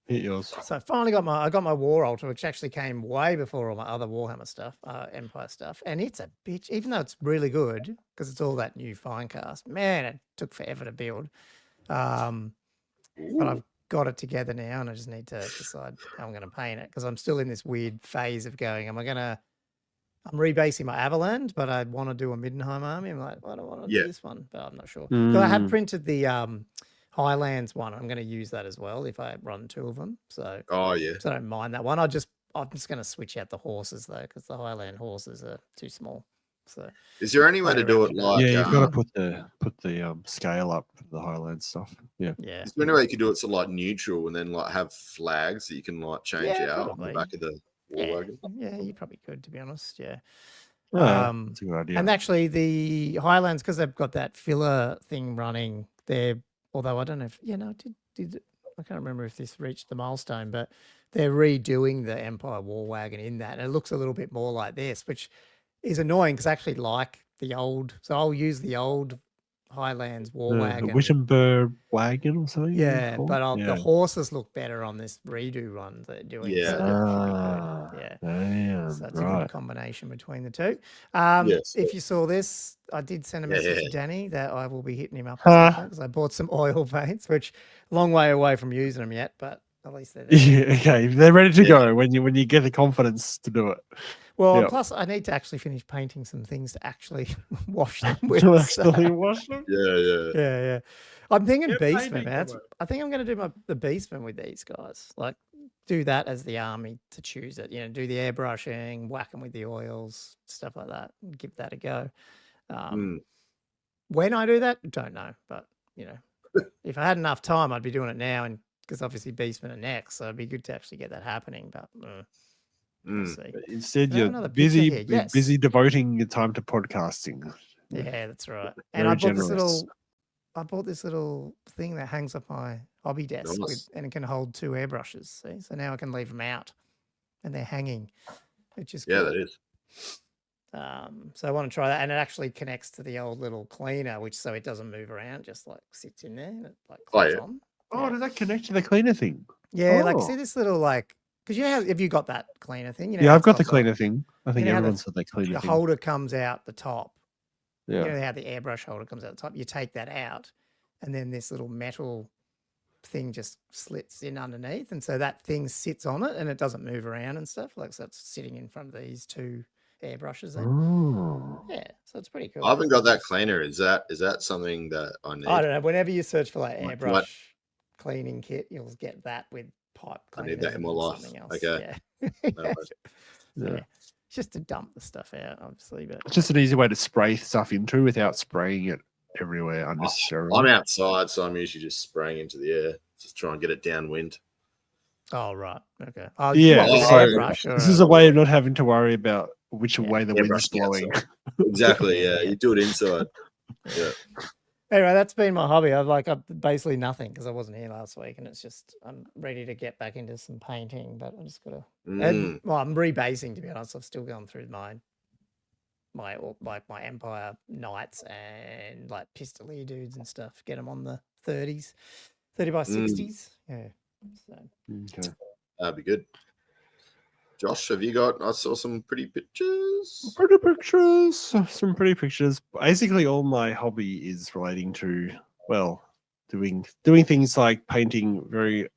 Hit yours. So I finally got my War Altar, which actually came way before all my other Warhammer stuff, Empire stuff. And it's a bitch, even though it's really good because it's all that new Finecast. Man, it took forever to build. But I've got it together now, and I just need to decide how I'm going to paint it because I'm still in this weird phase of going, I'm rebasing my Avaland, but I want to do a Middenheim army. I'm like, I don't want to do this one, but I'm not sure. So I had printed the Highlands one. I'm going to use that as well if I run 2 of them. So so I don't mind that one. I'm just going to switch out the horses though, because the Highland horses are too small. So is there any way to do it you've got to put the scale up for the Highland stuff. Yeah. Is there any way you could do it neutral and then have flags that you can change out on the back of the wagon. Yeah, you probably could, to be honest. Yeah. That's a good idea. And actually, the Highlands, because they've got that filler thing running there, although I don't know if, did I can't remember if this reached the milestone, but they're redoing the Empire War Wagon in that. And it looks a little bit more like this, which is annoying because I actually like the old. So I'll use the old Highlands War Wagon. The Wittenberg wagon or something? Yeah, but the horses look better on this redo run they're doing. Yeah. So yeah. Damn, So it's a good combination between the two. Yes. If you saw this, I did send a message to Danny that I will be hitting him up because I bought some oil paints, which long way away from using them yet, but at least they're there. Yeah, okay, they're ready to go when you get the confidence to do it. Well, plus I need to actually finish painting some things to actually wash them with. Wash them? Yeah. I'm thinking Beastman, man. I think I'm going to do the Beastman with these guys. Like, do that as the army to choose it. Do the airbrushing, whack them with the oils, stuff like that, and give that a go. When I do that, don't know. But, if I had enough time, I'd be doing it now. And because obviously Beastmen are next, so it'd be good to actually get that happening. But we'll see. But instead, you're busy devoting your time to podcasting. Yeah, that's right. And I bought this little thing that hangs up my hobby desk and it can hold 2 airbrushes. See? So now I can leave them out and they're hanging, which is cool. That is. So I want to try that, and it actually connects to the old little cleaner, so it doesn't move around, just like sits in there and it like clicks on. Oh, does that connect to the cleaner thing? Yeah, like see this little because have you got that cleaner thing? Yeah, I've got the cleaner thing. I think everyone's got that cleaner thing. The holder comes out the top. Yeah. You know how the airbrush holder comes out the top? You take that out, and then this little metal thing just slits in underneath, and so that thing sits on it, and it doesn't move around and stuff. Like, so it's sitting in front of these 2 airbrushes. Yeah, so it's pretty cool. I haven't got that cleaner. Is that something that I need? I don't know. Whenever you search for airbrush cleaning kit, you'll get that with pipe cleaner. I need that in my life. Okay. Yeah. Yeah. Just to dump the stuff out, obviously, but it's just an easy way to spray stuff into without spraying it everywhere unnecessarily. I'm outside, so I'm usually just spraying into the air, just try and get it downwind. Oh, right. Okay. This is a way of not having to worry about which way the wind's blowing. Exactly. Yeah, you do it inside. Yeah. Anyway, that's been my hobby. I've basically nothing because I wasn't here last week, and it's just I'm ready to get back into some painting, but I just got to. I'm rebasing, to be honest. I've still gone through my Empire Knights and Pistolier dudes and stuff. Get them on the 30s, 30 by 60s. Yeah. So. Okay. That'd be good. Josh, have you got? I saw some pretty pictures. Some pretty pictures. Basically, all my hobby is relating to doing things like painting very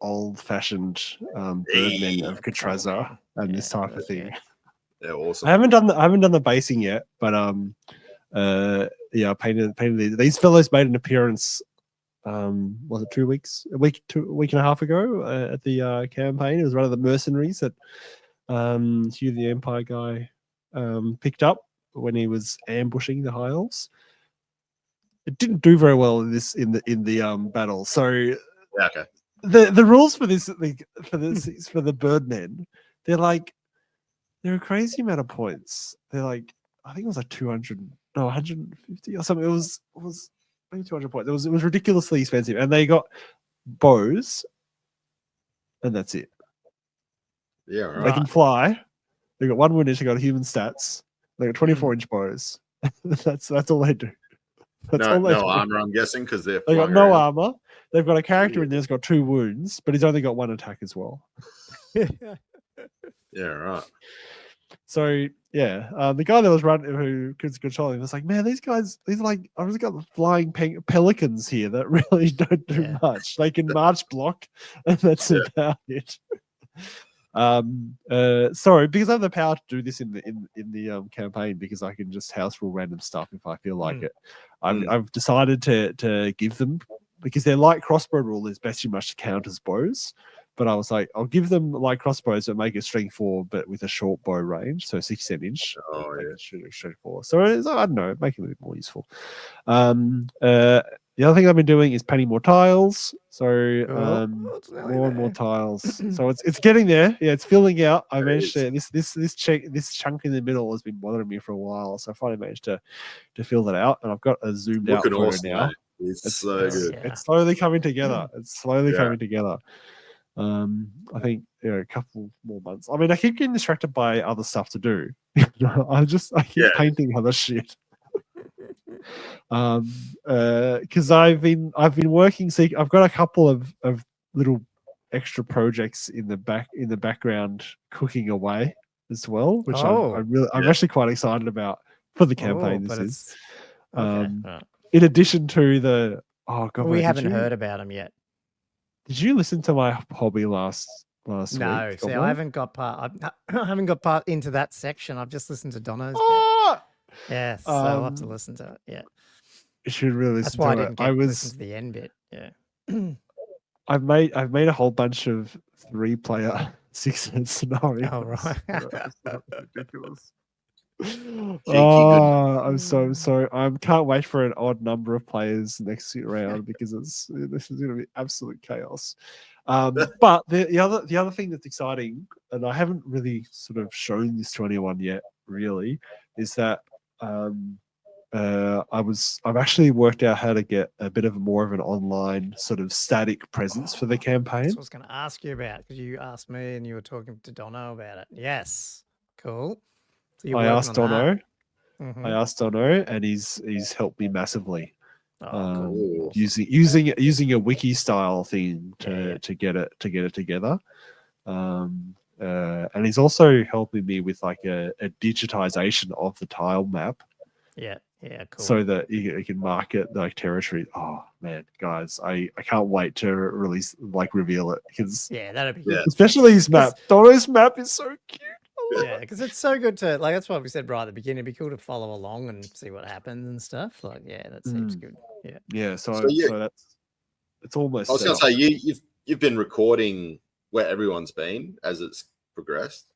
old-fashioned birdmen of Katrazza and this type of thing. Yeah, awesome. I haven't done the basing yet, but I painted these fellows made an appearance. Was it 2 weeks? A week and a half ago at the campaign. It was one of the mercenaries that Hugh the Empire guy picked up when he was ambushing the High Elves. It didn't do very well in the battle. So okay. The rules for this for the Birdmen, they're a crazy amount of points. They're I think it was 150 or something. It was maybe 200 points. It was ridiculously expensive, and they got bows, and that's it. Yeah, right. They can fly. They got 1 windage. They got human stats. They got 24-inch bows. that's all they do. No armor, I'm guessing, because they got no armor. They've got a character in there who's got 2 wounds, but he's only got 1 attack as well. Yeah, right. So yeah, the guy that was who was controlling was like, man, these guys, I've just got flying pelicans here that really don't do much. They can march block, and that's about it. Sorry, because I have the power to do this in the campaign, because I can just house rule random stuff if I feel like it. I've decided to give them, because their light crossbow rule is best much to count as bows. But I was like, I'll give them light crossbows that make it strength 4, but with a short bow range, so 16 inch. Oh, yeah. Strength 4. So I don't know, make it a bit more useful. The other thing I've been doing is painting more tiles. So more and more there. tiles. So it's getting there. Yeah, it's filling out. I managed to this chunk in the middle has been bothering me for a while. So I finally managed to fill that out, and I've got a zoomed out photo awesome, now. mate. It's so good. It's slowly coming together. It's slowly coming together. I think a couple more months. I mean, I keep getting distracted by other stuff to do. I keep painting other shit. Because I've been working. See, I've got a couple of little extra projects in the background cooking away as well, which I'm actually quite excited about for the campaign. This is in addition to the we haven't heard about them yet. Did you listen to my hobby last week? No, see, I haven't got part into that section. I've just listened to Dono's bit. Yes, so I'll have to listen to it. Yeah. You should really listen to it. That's why I didn't listen to the end bit. Yeah. I've made a whole bunch of 3-player 6-head scenarios. Oh, right. Ridiculous. I'm so sorry. I can't wait for an odd number of players next round because this is going to be absolute chaos. But the other thing that's exciting, and I haven't really sort of shown this to anyone yet, really, is that I've actually worked out how to get a bit of more of an online sort of static presence for the campaign. That's what I was going to ask you about, because you asked me and you were talking to Dono about it. Yes, cool. So I asked Dono. I asked Dono, and he's helped me massively. Cool. Using a wiki style thing to get it together. And he's also helping me with like a digitization of the tile map. Yeah, cool. So that you can market like territory. Oh man, guys, I can't wait to reveal it because that'd be good. Especially his map. Dono's map is so cute. Yeah, because it's so good to that's what we said right at the beginning. It'd be cool to follow along and see what happens and stuff. Like, that seems good. Yeah. Yeah. So that's it's almost. I was going to say you've been recording where everyone's been as it's progressed.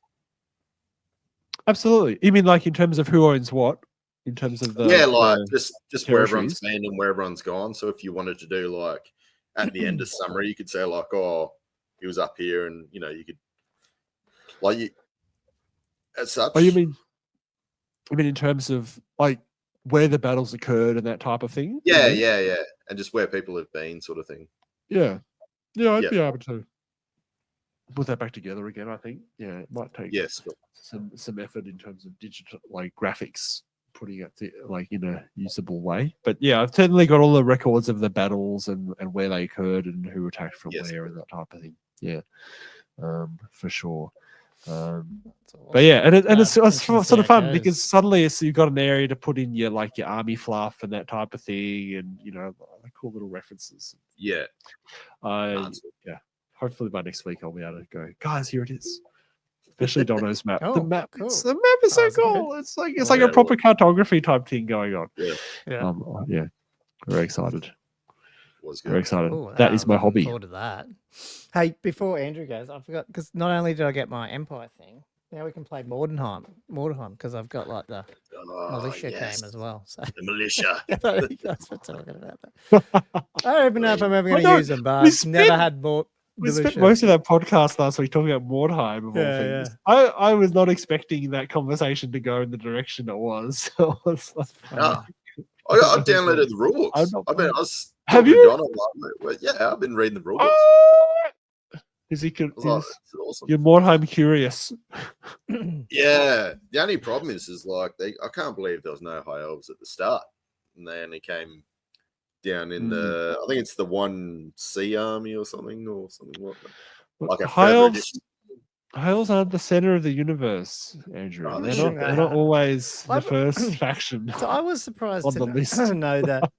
Absolutely. You mean like in terms of who owns what? In terms of just where everyone's been and where everyone's gone. So if you wanted to do like at the end of summary, you could say like, oh, he was up here, and you could as such. Oh, you mean in terms of like where the battles occurred and that type of thing? Yeah, and just where people have been, sort of thing. Yeah, I'd be able to put that back together again. I think it might take some effort in terms of digital like graphics, putting it in a usable way. But I've certainly got all the records of the battles and where they occurred and who attacked from where and that type of thing. Yeah, for sure. But it's sort of fun because suddenly you've got an area to put in your army fluff and that type of thing, and cool little references. Hopefully by next week I'll be able to go, guys, here it is. Especially Dono's map. The map is so cool. It's like a proper cartography type thing going on. Very excited. Very excited. Ooh, that is my hobby. Forward to that. Hey, before Andrew goes, I forgot, because not only did I get my Empire thing, now we can play Mordenheim because I've got like the militia game as well. So the militia. That's what we're talking about. I don't even know if I'm ever going to use them, but I've never had more. We spent most of that podcast last week talking about Mordheim of all things. I was not expecting that conversation to go in the direction it was. I downloaded the rule books. Have you? I've been reading the rule books. Is he? Awesome. You're Mordheim curious. Yeah. The only problem is like I can't believe there was no high elves at the start, and they only came down in the. I think it's the 1C army or something like that. Like a high elves. High elves aren't the center of the universe, Andrew. They're not always the first faction. So I was surprised to know that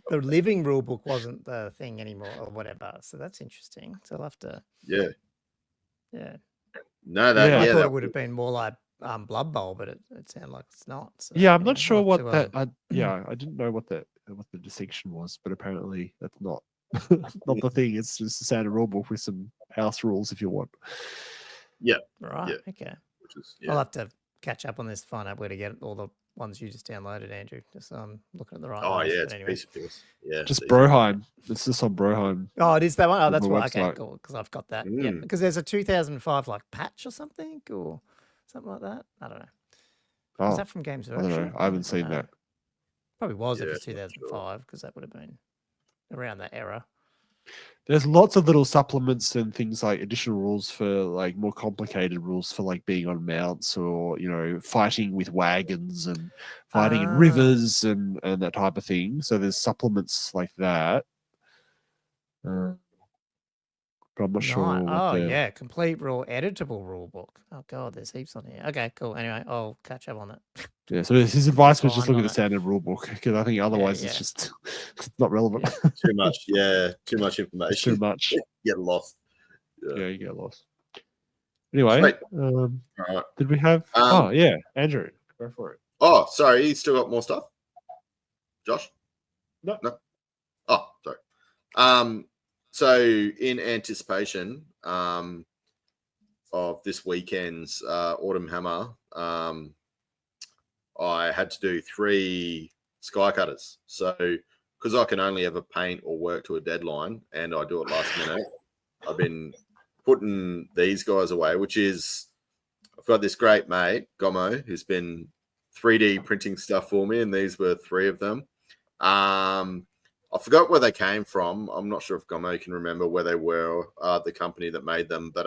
the living rule book wasn't the thing anymore or whatever. So that's interesting. So I'll have to. Yeah. No, I thought it would have been more like Blood Bowl, but it sounded like it's not. So, I'm not sure what that. I didn't know what the distinction was, but apparently that's not not the thing. It's just a standard rule book with some house rules if you want. Yeah. Right. Yeah. Okay. Which is, I'll have to catch up on this, find out where to get all the ones you just downloaded, Andrew. Just looking at the right. Oh ones. yeah, But it's anyway. yeah, just Broheim. It's just on Broheim. Oh, it is that one. Oh, that's the why. Okay, website. cool. Because I've got that. Yeah, because there's a 2005 like patch or something or something like that. I don't know. Oh, Was that from Games I don't Workshop? know. I haven't seen that. Probably was if Yeah, it's 2005 because that would have been around that era. There's lots of little supplements and things like additional rules for like more complicated rules for like being on mounts or fighting with wagons and fighting in rivers and that type of thing. So there's supplements like that. But I'm not sure. Oh yeah, complete rule, editable rule book. Oh god, there's heaps on here. Okay, cool. Anyway, I'll catch up on that. Yeah, so his advice was just look at the standard rule book because I think otherwise it's just it's not relevant. Yeah. Too much, too much information. It's too much. Get lost. Yeah, you get lost. Anyway, right. Did we have? Oh yeah, Andrew, go for it. Oh, sorry, you still got more stuff, Josh? No. Oh, sorry. So in anticipation of this weekend's Autumn Hammer, I had to do 3 sky cutters. So because I can only ever paint or work to a deadline and I do it last minute, I've been putting these guys away, which is I've got this great mate, Gomo, who's been 3D printing stuff for me, and these were 3 of them. I forgot where they came from. I'm not sure if Gomo can remember where they were, the company that made them, but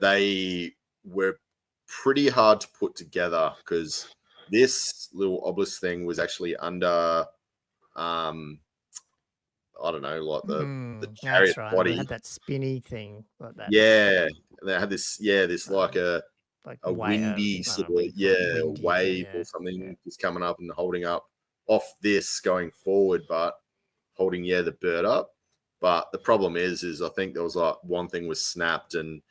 they were pretty hard to put together because this little obelisk thing was actually under, I don't know, like the chariot body. They had that spinny thing like that. Yeah, they had this. Yeah, this like a windy sort of wave or something just coming up and holding up off this going forward, but holding the bird up. But the problem is I think there was like one thing was snapped and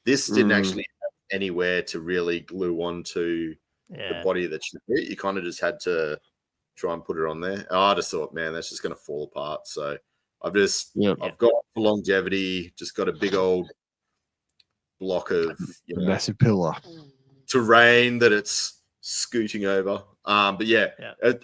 this didn't actually have anywhere to really glue onto the body of the chariot. You kind of just had to try and put it on there. I just thought, man, that's just going to fall apart. So I've just I've got for longevity, just got a big old block of massive pillar terrain that it's scooting over. But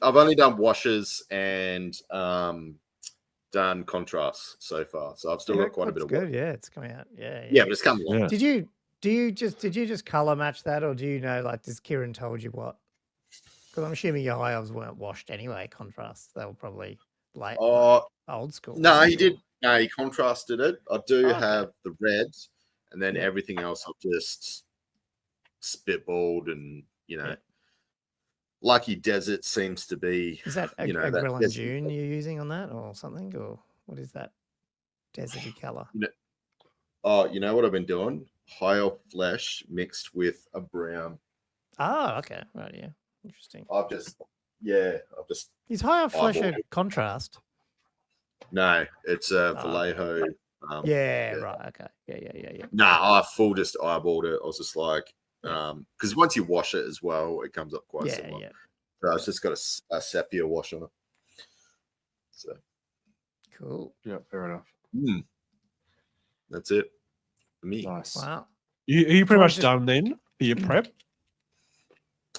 I've only done washes and done contrasts so far, so I've still got quite a bit of work. Yeah, it's coming out. Yeah, but it's coming along. Did you just color match that, or do you know, like, does Kieran told you what? Because I'm assuming your high elves weren't washed anyway. Contrasts, they were probably like old school. No, he did. No, he contrasted it. I do have the reds, and then everything else I've just spitballed, and Lucky Desert seems to be. Is that a Grill and June you're using on that, or something, or what is that deserty color? You know what I've been doing? High elf flesh mixed with a brown. Oh, okay, right, yeah, interesting. I've just. Is high elf flesh a contrast? No, it's a Vallejo. Right, okay, yeah. Nah, I full just eyeballed it. I was just like. Because once you wash it as well, it comes up quite similar. Yeah. So it's just got a sepia wash on it. So cool. Yeah, fair enough. That's it for me. Nice. Wow. Are you pretty much done then for your prep?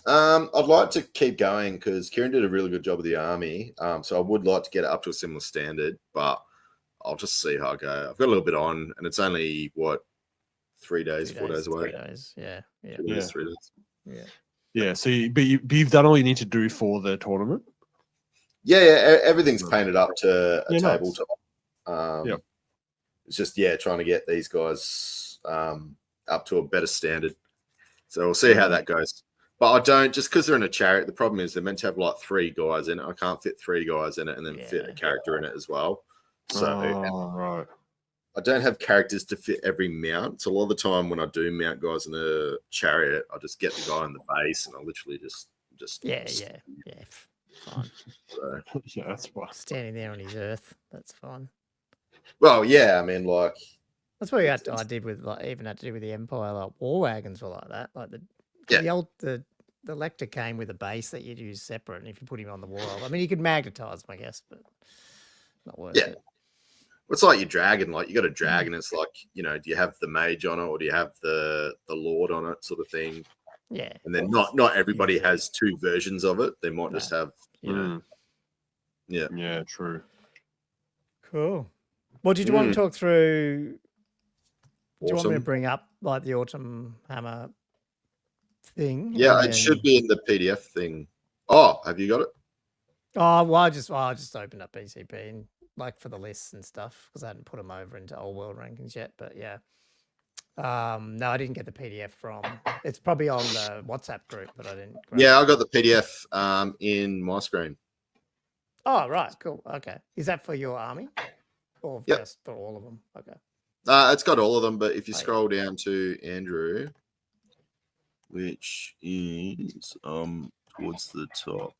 I'd like to keep going because Kieran did a really good job of the army. So I would like to get it up to a similar standard, but I'll just see how I go. I've got a little bit on, and it's only 3 days, 4 days away. 3 days, yeah. 3 days. Yeah. So, you've done all you need to do for the tournament. Yeah. Everything's painted up to a tabletop. It's just trying to get these guys up to a better standard. So we'll see how that goes. But I don't, just because they're in a chariot. The problem is they're meant to have like 3 guys in it. I can't fit 3 guys in it and then fit a character in it as well. So right. I don't have characters to fit every mount. So a lot of the time when I do mount guys in a chariot, I just get the guy in the base and I literally just fine. So, that's fine. Standing there on his earth, that's fine. Well, yeah, I mean, like that's what I did with even had to do with the Empire. Like war wagons were like that. Like the Lecter came with a base that you'd use separate, and if you put him on the wall, I mean, you could magnetize them, I guess, but not worth it. It's like your dragon, like you got a dragon. It's like, do you have the mage on it or do you have the lord on it, sort of thing? Yeah. And then not everybody has 2 versions of it. They might just have, you know. Yeah. Yeah, true. Cool. Well, did you want to talk through? Do you want me to Autumn. bring up like the Autumn Hammer thing? Yeah, it should be in the PDF thing. Oh, have you got it? Oh, well, I just opened up BCP and like for the lists and stuff because I hadn't put them over into old world rankings yet. But yeah, no, I didn't get the PDF from. It's probably on the WhatsApp group, but I didn't. Yeah, I got the PDF in my screen. Oh, right, cool. Okay, is that for your army, or just for all of them? Okay. It's got all of them, but if you scroll down to Andrew, which is towards the top.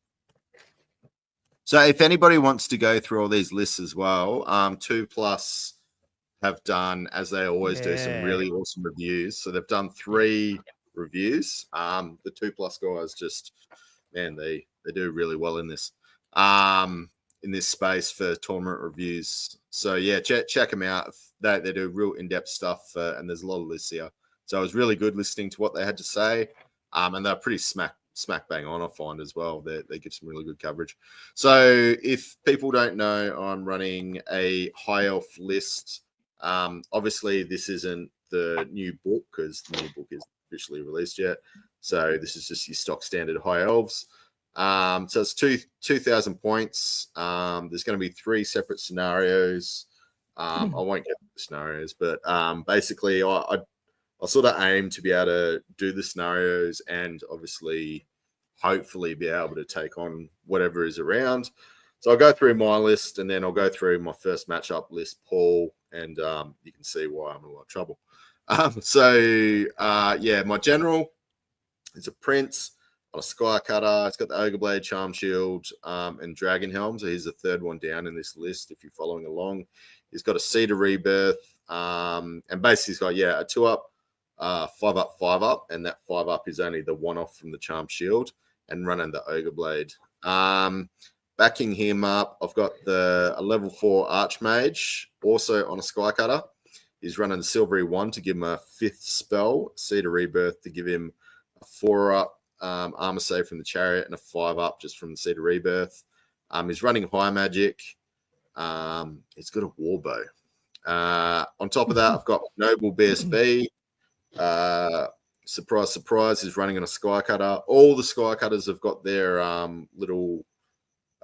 So if anybody wants to go through all these lists as well, 2+ have done, as they always do, some really awesome reviews. So they've done 3 reviews. The 2+ guys just, man, they do really well in this space for tournament reviews. So yeah, check them out. They do real in-depth stuff, and there's a lot of lists here. So it was really good listening to what they had to say, and they're pretty smack bang on, I find, as well. They give some really good coverage. So if people don't know, I'm running a high elf list. Obviously, this isn't the new book because the new book isn't officially released yet. So this is just your stock standard high elves. So it's 2,000 points. There's going to be 3 separate scenarios. I won't get the scenarios, but basically, I sort of aim to be able to do the scenarios and obviously, hopefully, be able to take on whatever is around. So I'll go through my list and then I'll go through my first matchup list, Paul, and you can see why I'm in a lot of trouble. My general is a prince on a sky cutter. It's got the ogre blade, charm shield, and dragon helm. So he's the 3rd one down in this list if you're following along. He's got a cedar rebirth, and basically he's got a 2-up, 5-up, 5-up, and that 5-up is only the 1-off from the charm shield and running the ogre blade. Backing him up, I've got a level 4 archmage, also on a sky cutter. He's running the silvery 1 to give him a 5th spell, cedar rebirth to give him a 4-up armor save from the chariot and a 5-up just from the cedar rebirth. He's running high magic. He's got a war bow. On top of that, I've got noble BSB. Surprise, surprise, he's running on a sky cutter. All the sky cutters have got their little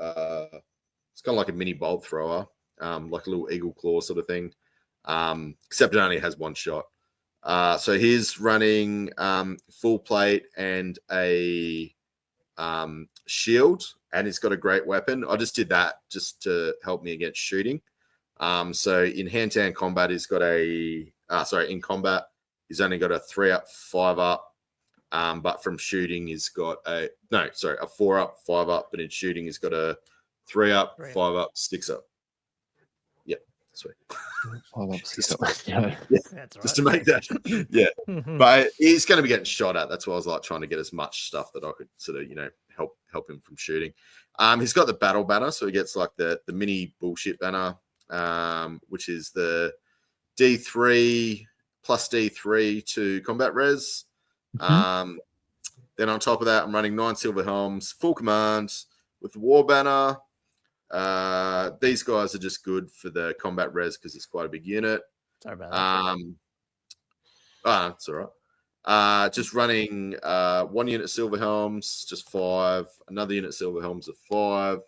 it's kind of like a mini bolt thrower, like a little eagle claw sort of thing, except it only has 1 shot. So he's running full plate and a shield, and he's got a great weapon. I just did that just to help me against shooting. So in hand-to-hand combat, he's got in combat, he's only got a 3-up, 5-up. But from shooting, he's got a 4-up, 5-up. But in shooting, he's got a 3-up, 5-up, 6-up. Yep, sweet. 5-up, 6-up. Yeah, that's right. Just to make that. Yeah, but he's going to be getting shot at. That's why I was like trying to get as much stuff that I could sort of help him from shooting. He's got the battle banner, so he gets like the mini bullshit banner, which is the D3 plus D3 to combat res. Then on top of that, I'm running 9 silver helms, full command with the war banner. These guys are just good for the combat res because it's quite a big unit. Sorry about that. It's all right. Just running 1 unit silver helms, just 5. Another unit silver helms of 5.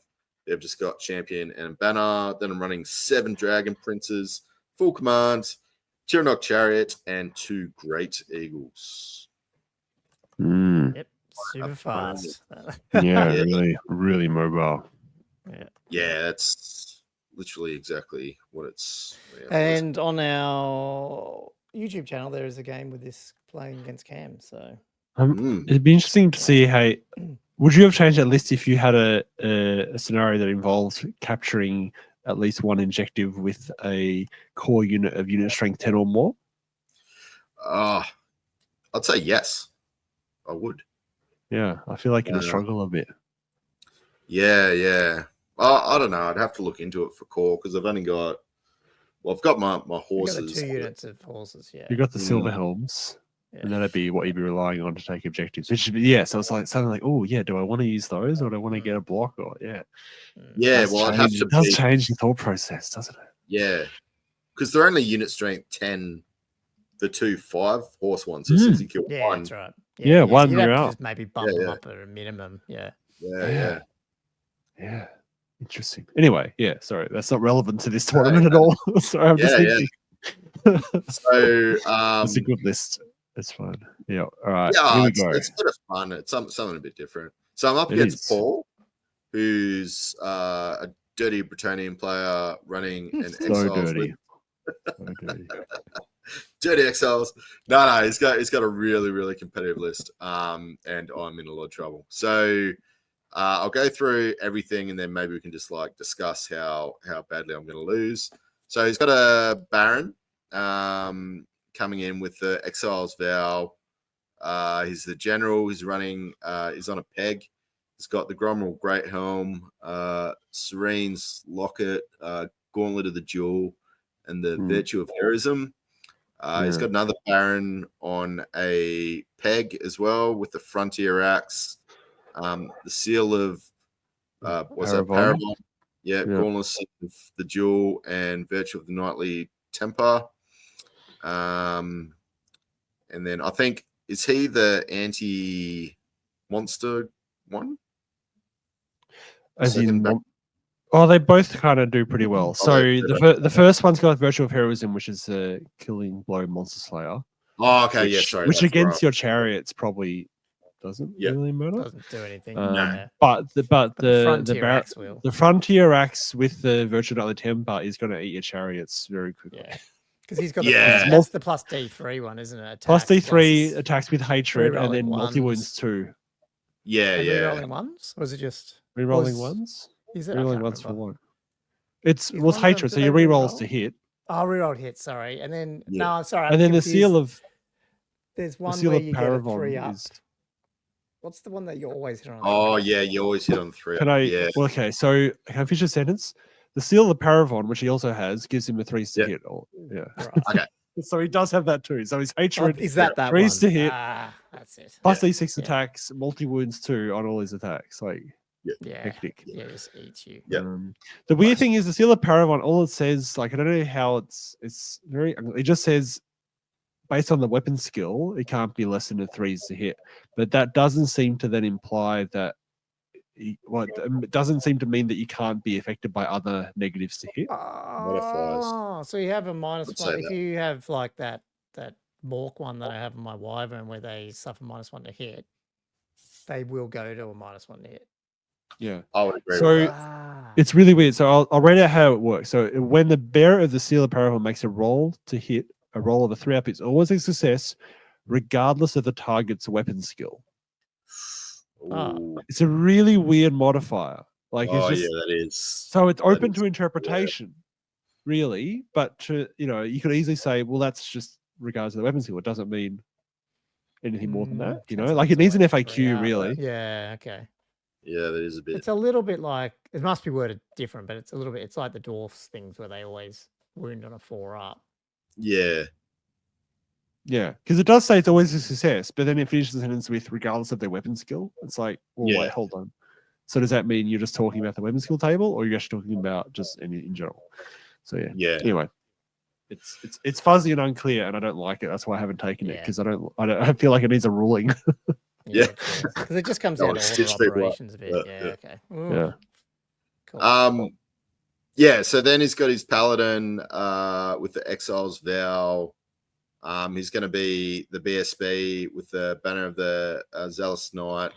They've just got champion and banner. Then I'm running 7 dragon princes, full command, Tiranoc chariot, and 2 great eagles. Yep, super fast. Really, really mobile. Yeah, that's literally exactly what it's. And on our YouTube channel, there is a game with this playing against Cam. So it'd be interesting to see how. Would you have changed that list if you had a scenario that involved capturing at least 1 injective with a core unit of unit strength 10 or more? I'd say yes. I would. Yeah, I feel like it'll struggle a bit. Yeah. I don't know. I'd have to look into it for core because I've only got. Well, I've got my horses. You've got the 2 units of horses. Yeah. You got the silver helms. And that'd be what you'd be relying on to take objectives. Which should be, yeah, so it's like something like, oh yeah, do I want to use those or do I want to get a block or Yeah, it does change the thought process, doesn't it? Yeah. Because they're only unit strength 10, the 2 5-horse ones. So as soon as you kill one. That's right. Yeah, one you'd have you're to out. just maybe bump them up at a minimum. Yeah. Interesting. Anyway, sorry, that's not relevant to this tournament at all. Sorry, I'm just thinking. So it's a good list. It's fun. Yeah. All right. Yeah, here we go. It's a bit of fun. It's something a bit different. So I'm up against Paul, who's a dirty Bretonian player running an Exiles. Dirty. Dirty Exiles. No, he's got a really, really competitive list. And I'm in a lot of trouble. So I'll go through everything and then maybe we can just like discuss how badly I'm gonna lose. So he's got a Baron coming in with the Exiles Vow. He's the general. He's running. He's on a peg. He's got the Gromrel Great Helm, Serene's Locket, Gauntlet of the Jewel, and the Virtue of Heroism. He's got another Baron on a peg as well with the Frontier Axe, the Seal of Parabon. Gauntlet of the Jewel, and Virtue of the Knightly Temper. And then I think, is he the anti-monster one? They both kind of do pretty well. So the first one's got Virtue of Heroism, which is the Killing Blow Monster Slayer. Oh, okay, which against your chariots probably doesn't really matter. Doesn't do anything. But the Frontier Axe with the Virtue of Knightly Temper is going to eat your chariots very quickly. Yeah. Because he's got that's the plus D3 one, isn't it? Plus D3 attacks with hatred and then multi-wounds too. Rerolling ones? Or is it just rerolling ones? Is it rerolling ones for what? It's hatred, so your rerolls to hit. Oh, rerolled hit, sorry. And then no, I'm sorry. And then the seal of there's one where you get a 3 up. What's the one that you always hit on? Oh, you always hit on 3. Can I? Well, okay, so can I finish a sentence? The seal of Paravon, which he also has, gives him a 3s to hit. Right. Okay. So he does have that too. So his hatred is that 3s to hit. That's it. Plus D6 attacks, multi-wounds too on all his attacks. Like hectic. Yeah, just eats you. The weird thing is the seal of Paravon, all it says, like I don't know how it's very, it just says based on the weapon skill, it can't be less than a 3s to hit. But that doesn't seem to then imply that it doesn't seem to mean that you can't be affected by other negatives to hit. Oh, so you have a -1. If you have like that Mork one that I have in my Wyvern where they suffer -1 to hit, they will go to a -1 to hit. Yeah, I would agree with that. It's really weird. So I'll read out how it works. So when the bearer of the Seal of Paravon makes a roll to hit, a roll of a 3 up is always a success, regardless of the target's weapon skill. It's a really weird modifier. Like it's just, that is. So it's open to interpretation, really. But you could easily say, well, that's just regards to the weapon skill. It doesn't mean anything more than that. Like it needs an FAQ, really. Yeah. Okay. Yeah, that is a bit. It's a little bit like it must be worded different, but it's a little bit. It's like the dwarfs things where they always wound on a 4 up. Yeah. Yeah, because it does say it's always a success, but then it finishes the sentence with regardless of their weapon skill. It's like, well, wait, hold on. So does that mean you're just talking about the weapon skill table, or you're actually talking about just in general? So yeah. Anyway, it's fuzzy and unclear, and I don't like it. That's why I haven't taken it because I feel like it needs a ruling. Because it just comes down to order operations a bit. Okay. Yeah. Cool. So then he's got his Paladin with the Exiles Vow. He's going to be the BSB with the banner of the Zealous Knight,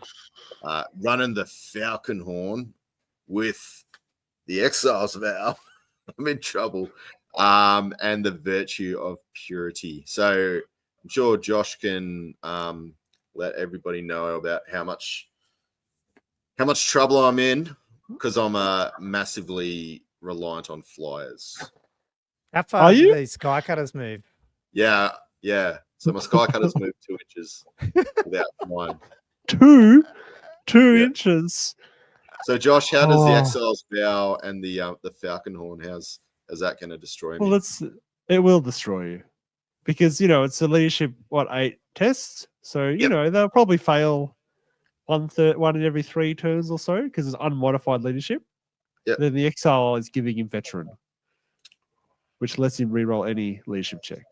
running the Falcon Horn with the Exiles Vow. I'm in trouble. And the Virtue of Purity. So I'm sure Josh can let everybody know about how much trouble I'm in because I'm massively reliant on flyers. How far do these Skycutters move? Yeah. So my Skycutters move 2 inches without flying. 2 inches. So Josh, how does the Exiles Vow and the Falcon Horn? How's that going to destroy me? Well, it will destroy you. because it's a leadership 8 tests, so they'll probably fail one in every 3 turns or so because it's unmodified leadership. Yep. Then the exile is giving him veteran, which lets him reroll any leadership check.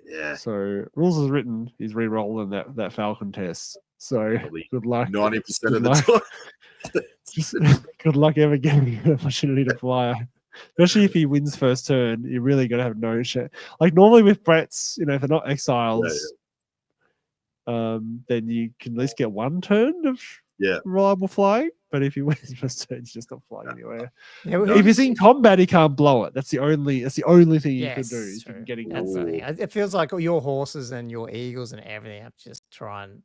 Yeah. So rules as written, he's rerolling that Falcon test. So Probably good luck. 90% of the time. Good luck ever getting an opportunity to fly. Especially if he wins first turn, you really got to have no shit. Like normally with Bretts, if they're not exiles, then you can at least get 1 turn of reliable flying. But if he wins first turn, he's just not flying anywhere. Yeah, well, if he's in combat, he can't blow it. That's the only thing you can do. Is you can get in That's the thing. It feels like your horses and your eagles and everything have to just try and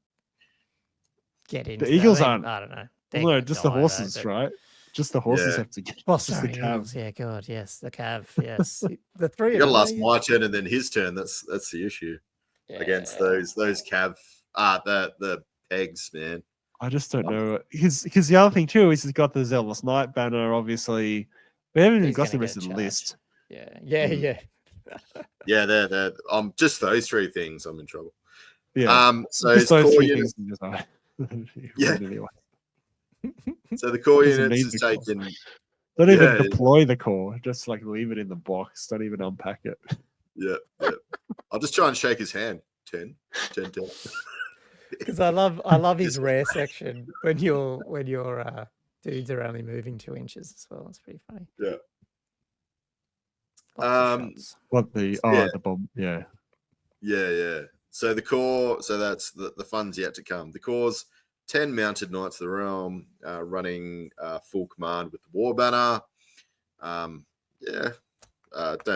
get into the eagles aren't. I don't know. No, just the horses, right? Just the horses have to get. Well, sorry, the Eagles. Yeah, God, yes, the cav. Yes, the 3. You got to last my turn and then his turn. That's the issue against those cav. The pegs, man. I just don't know because the other thing too is he's got the Zealous Knight banner. Obviously, we haven't even got the rest of the list. Yeah. Yeah, they're just those 3 things. I'm in trouble. Yeah. So just those 3 units, things. Anyway. So the core units is taken. Don't even deploy the core. Just like leave it in the box. Don't even unpack it. Yeah. I'll just try and shake his hand. 10. Because I love his rare section when your dudes are only moving 2 inches as well. It's pretty funny. Yeah. What the the bomb? Yeah. So the core. So that's the fun's yet to come. The core's 10 mounted Knights of the Realm, running full command with the war banner. Don't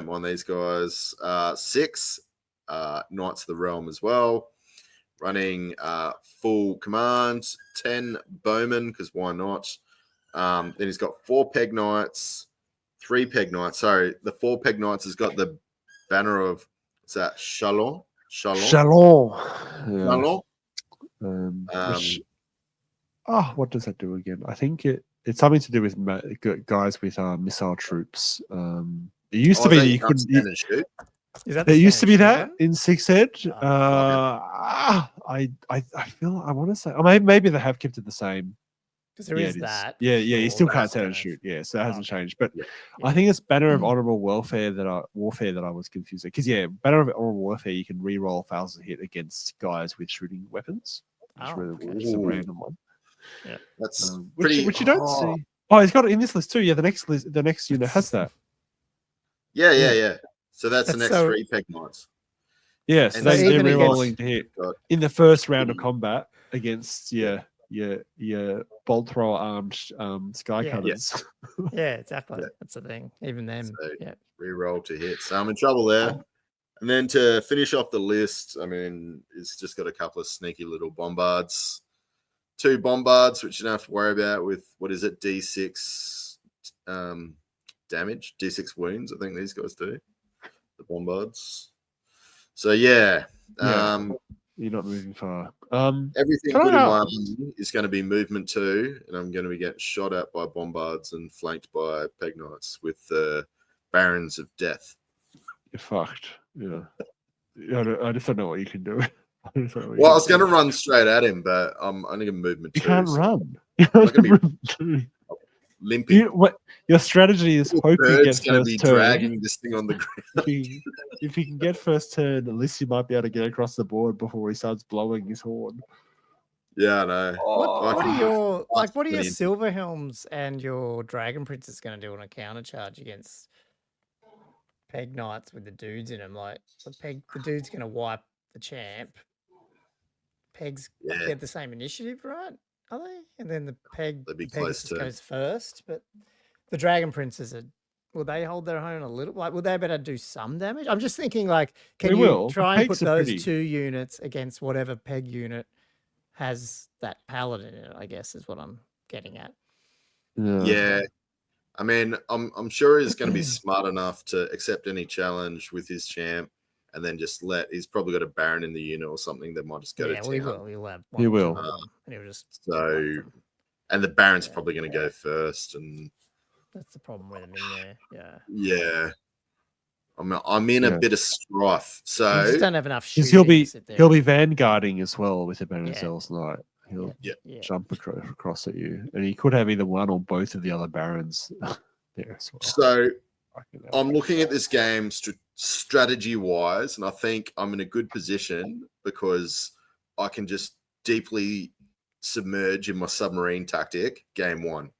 mind these guys. 6 Knights of the Realm as well, running full command. 10 Bowmen, because why not? Then he's got 4 Peg Knights, 3 Peg Knights. Sorry, the 4 Peg Knights has got the banner of, is that Shalom? What does that do again? I think it's something to do with guys with missile troops. It used to be that you couldn't shoot. Is that it used to be that in 6th Ed. Okay. I feel I want to say maybe they have kept it the same. Because there is that. Yeah, you still can't stand and shoot. Yeah, so that hasn't changed. But I think it's Banner of Honorable Warfare that I was confused. Because Banner of Honorable Warfare, you can re-roll fails to hit against guys with shooting weapons. Which is a random one. Yeah, that's pretty. Which you don't see. Oh, he's got it in this list too. Yeah, the next unit has that. Yeah. So that's the next 3 Peg Knights. Yeah, so they're re-rolling to hit in the first round of combat against your bolt thrower armed sky cutters. Yeah, exactly. That's the thing. Even them. So re-roll to hit. So I'm in trouble there. And then to finish off the list, I mean, it's just got a couple of sneaky little bombards. 2 bombards, which you don't have to worry about with, what is it, D6 damage, D6 wounds, I think these guys do, the bombards. So, you're not moving far. Everything good in my army is going to be movement 2, and I'm going to be getting shot at by bombards and flanked by Peg Knights with the Barons of Death. You're fucked. Yeah. I just don't know what you can do. I was going to run straight at him, but I'm only going to movement 2. You can't run. I'm going to be limping. Your strategy is hope you get going to be dragging this thing on the ground. If you can get first turn, at least you might be able to get across the board before he starts blowing his horn. Yeah, I know. What are your Silver Helms and your Dragon Princes going to do on a counter charge against Peg Knights with the dudes in them? Like the dude's going to wipe the champ. Pegs get the same initiative, right? Are they? And then the Pegasus goes first, but the Dragon Princes will they hold their own a little? Like, will they be able to do some damage? I'm just thinking, like, can you try and put those 2 units against whatever Peg unit has that paladin in it? I guess is what I'm getting at. Yeah. I mean, I'm sure he's going to be smart enough to accept any challenge with his champ. And then just he's probably got a Baron in the unit or something that might just go to town. He will. And he'll just and the Baron's probably going to go first. And that's the problem with him in there. Yeah. I'm in a bit of strife. So you just don't have enough shooting. He'll be vanguarding as well with the Bannerzel's Knight. He'll jump across at you, and he could have either one or both of the other barons there as well. So I'm looking at this game strategy wise, and I think I'm in a good position because I can just deeply submerge in my submarine tactic game one.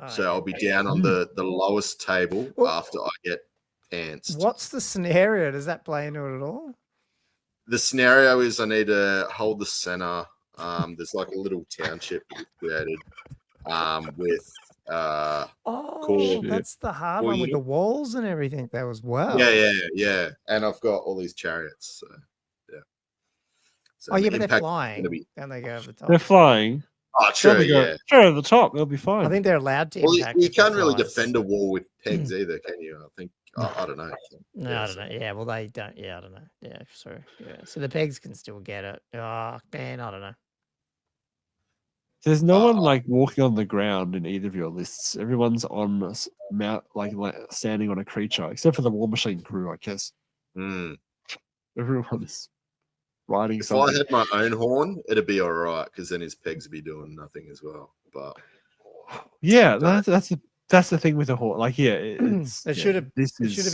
So I'll be down on the lowest table after I get pantsed. What's the scenario? Does that play into it at all? The scenario is I need to hold the center. There's like a little township created with that's the hard one with the walls and everything. That was Yeah. And I've got all these chariots. So, yeah. So but they're flying. And they go over the top. They're flying. Oh, true, Sure, at the top, they'll be fine. I think they're allowed to. Well, you can't really defend a wall with pegs either, can you? I think I don't know. No, I don't know. Yeah, well, they don't. Yeah, I don't know. Yeah, sorry. Yeah, so the pegs can still get it. Oh man, I don't know. There's no one like walking on the ground in either of your lists. Everyone's on like standing on a creature, except for the War Machine crew, I guess. Everyone is riding something. If I had my own horn, it'd be all right because then his pegs would be doing nothing as well. But yeah, that's the thing with the horn. Like, it should have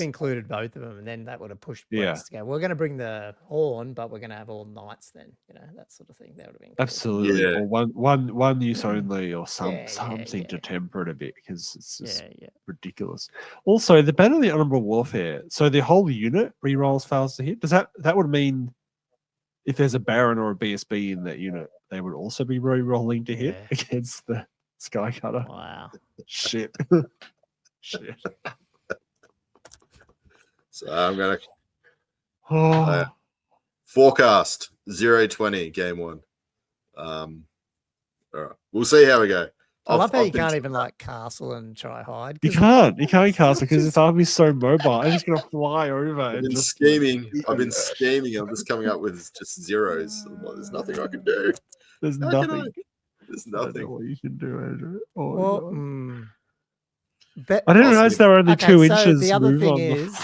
included both of them, and then that would have pushed points to go. We're going to bring the horn, but we're going to have all knights. Then that sort of thing. That would have been absolutely or one use only, or something to temper it a bit because it's just ridiculous. Also, the Banner of the Honorable Warfare. So the whole unit rerolls fails to hit. Does that would mean if there's a Baron or a BSB in that unit, they would also be re-rolling to hit against the Sky Cutter? Wow. Shit. Shit. So I'm going to forecast 0-20 game one. All right. We'll see how we go. I love how you can't even like castle and try hide. You can't castle because this army's so mobile. I'm just going to fly over. I've been scheming. I'm just coming up with just zeros. There's nothing I can do. There's nothing. There's nothing. What you can do, Andrew. I didn't realize there were only 2 inches. The other thing is,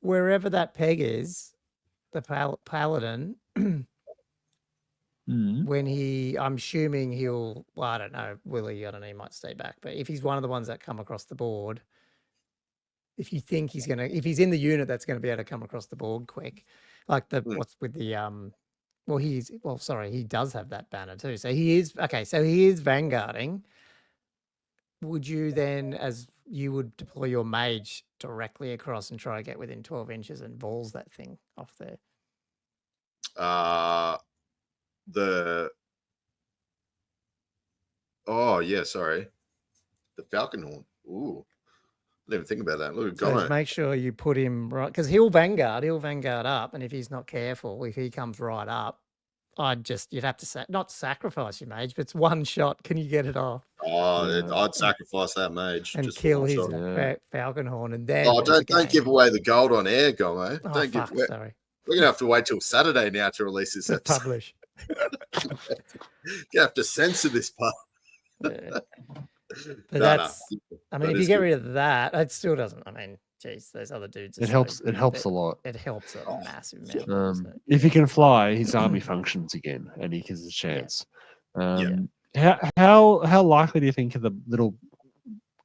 wherever that peg is, the paladin, when I'm assuming he'll, I don't know, I don't know, he might stay back. But if he's one of the ones that come across the board, if you think if he's in the unit that's going to be able to come across the board quick, like what's with the, he does have that banner too. So he is vanguarding. Would you then, as you would deploy your mage directly across and try to get within 12 inches and balls that thing off there? The Falcon Horn. Ooh, I didn't even think about that. Look at Gono. Make sure you put him right, because he'll vanguard up, and if he's not careful, if he comes right up, you'd have to not sacrifice your mage, but it's one shot. Can you get it off? I'd sacrifice that mage and kill his Falcon Horn, and then don't give away the gold on air, Gomo. Sorry. We're gonna have to wait till Saturday now to release this episode. Publish. You have to censor this part. But if you get rid of that, it still doesn't. I mean, geez, those other dudes. It helps a lot. It helps a massive amount. If he can fly, his army functions again, and he gets a chance. How likely do you think the little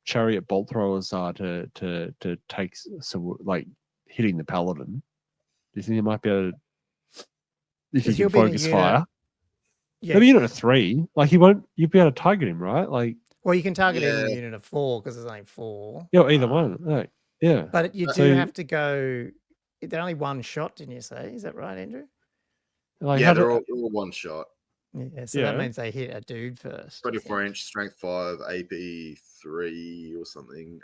chariot bolt throwers are to take some, like, hitting the paladin? Do you think they might be able to, if you can focus fire? Yeah. Maybe unit of 3. Like, you'll be able to target him, right? Like, well, you can target him in a unit of 4 because there's only 4. Yeah, either one. Right. Yeah. But you do have to go. They're only one shot, didn't you say? Is that right, Andrew? Like, they're all one shot. Yeah, so that means they hit a dude first. 24-inch, strength 5, AP 3 or something.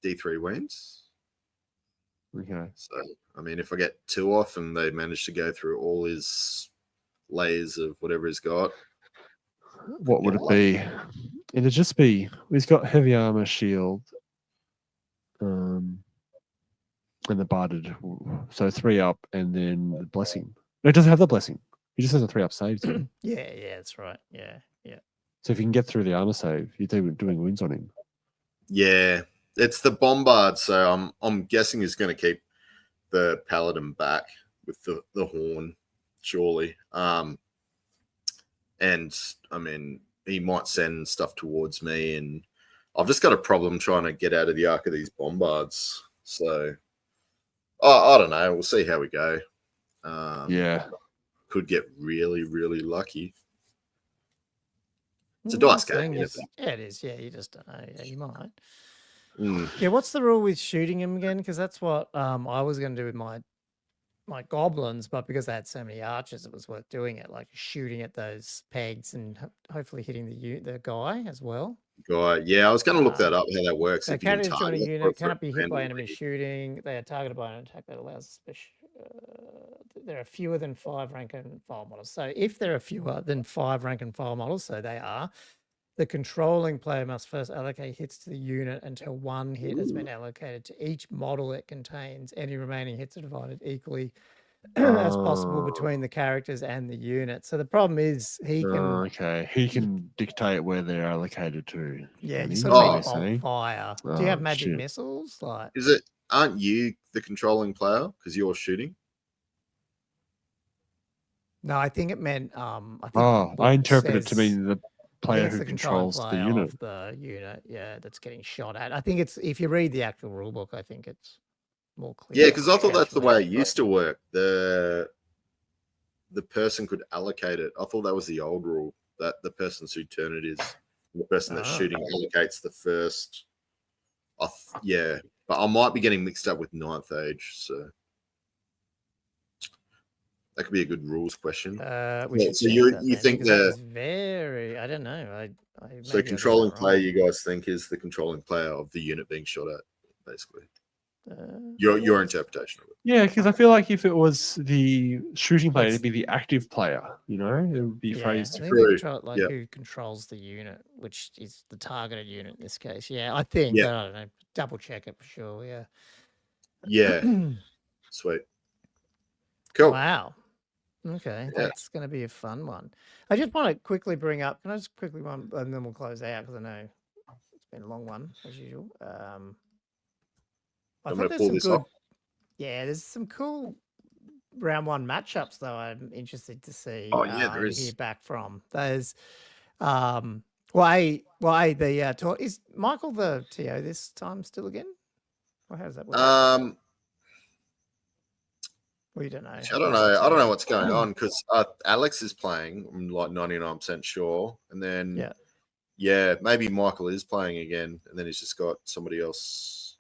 D3 wins. Okay. So, I mean, if I get 2 off and they manage to go through all his layers of whatever he's got, what would it be? It'd just be, he's got heavy armor, shield, and the barded. So 3 up, and then the blessing. No, it doesn't have the blessing. He just has a 3 up save too. Yeah, that's right. Yeah. So if you can get through the armor save, you're doing wins on him. Yeah. It's the bombard, so I'm guessing he's going to keep the paladin back with the horn, surely. And I mean, he might send stuff towards me, and I've just got a problem trying to get out of the arc of these bombards. So I don't know. We'll see how we go. Could get really, really lucky. It's a dice game. Yeah, it is. Yeah, you just don't know. Yeah, you might. Mm. Yeah, what's the rule with shooting him again? Because that's what I was going to do with my goblins, but because they had so many archers, it was worth doing it, like shooting at those pegs and hopefully hitting the guy as well. Yeah, I was going to look that up, how that works. So characters join a unit cannot be hit by enemy shooting. They are targeted by an attack that allows there are fewer than 5 rank and file models. So if there are fewer than 5 rank and file models, so they are, the controlling player must first allocate hits to the unit until 1 hit has been allocated to each model it contains. Any remaining hits are divided equally as possible between the characters and the unit. So the problem is he can dictate where they're allocated to. Yeah, you sort of bolt fire. Do you have magic shit. missiles? Like, aren't you the controlling player because you're shooting? No, I think it meant I interpret it to mean the player who controls the unit. Of the unit, that's getting shot at. I think it's, if you read the actual rule book, I think it's more clear. Yeah, because I thought that's the way it used to work. The person could allocate it. I thought that was the old rule, that the person's whose turn it is, the person that's shooting allocates the first. But I might be getting mixed up with Ninth Age, so that could be a good rules question. So you think that very? I don't know. So controlling player, you guys think is the controlling player of the unit being shot at, basically. Your interpretation of it. Yeah, because I feel like if it was the shooting player, it'd be the active player. You know, it would be phrased. Who controls the unit, which is the targeted unit in this case. Yeah, I think. But I don't know. Double check it for sure. Yeah. Yeah. Sweet. Cool. Wow. Okay, that's going to be a fun one. I just want to quickly bring up. Can I just quickly one, and then we'll close out because I know it's been a long one as usual. I thought there's some good. Yeah, there's some cool round 1 matchups though. I'm interested to see. There is. Hear back from. There's is Michael the TO this time still again? Or how does that work? Well, you don't know. I don't know. I don't know what's going on because Alex is playing. I'm like 99% sure, and then maybe Michael is playing again, and then he's just got somebody else.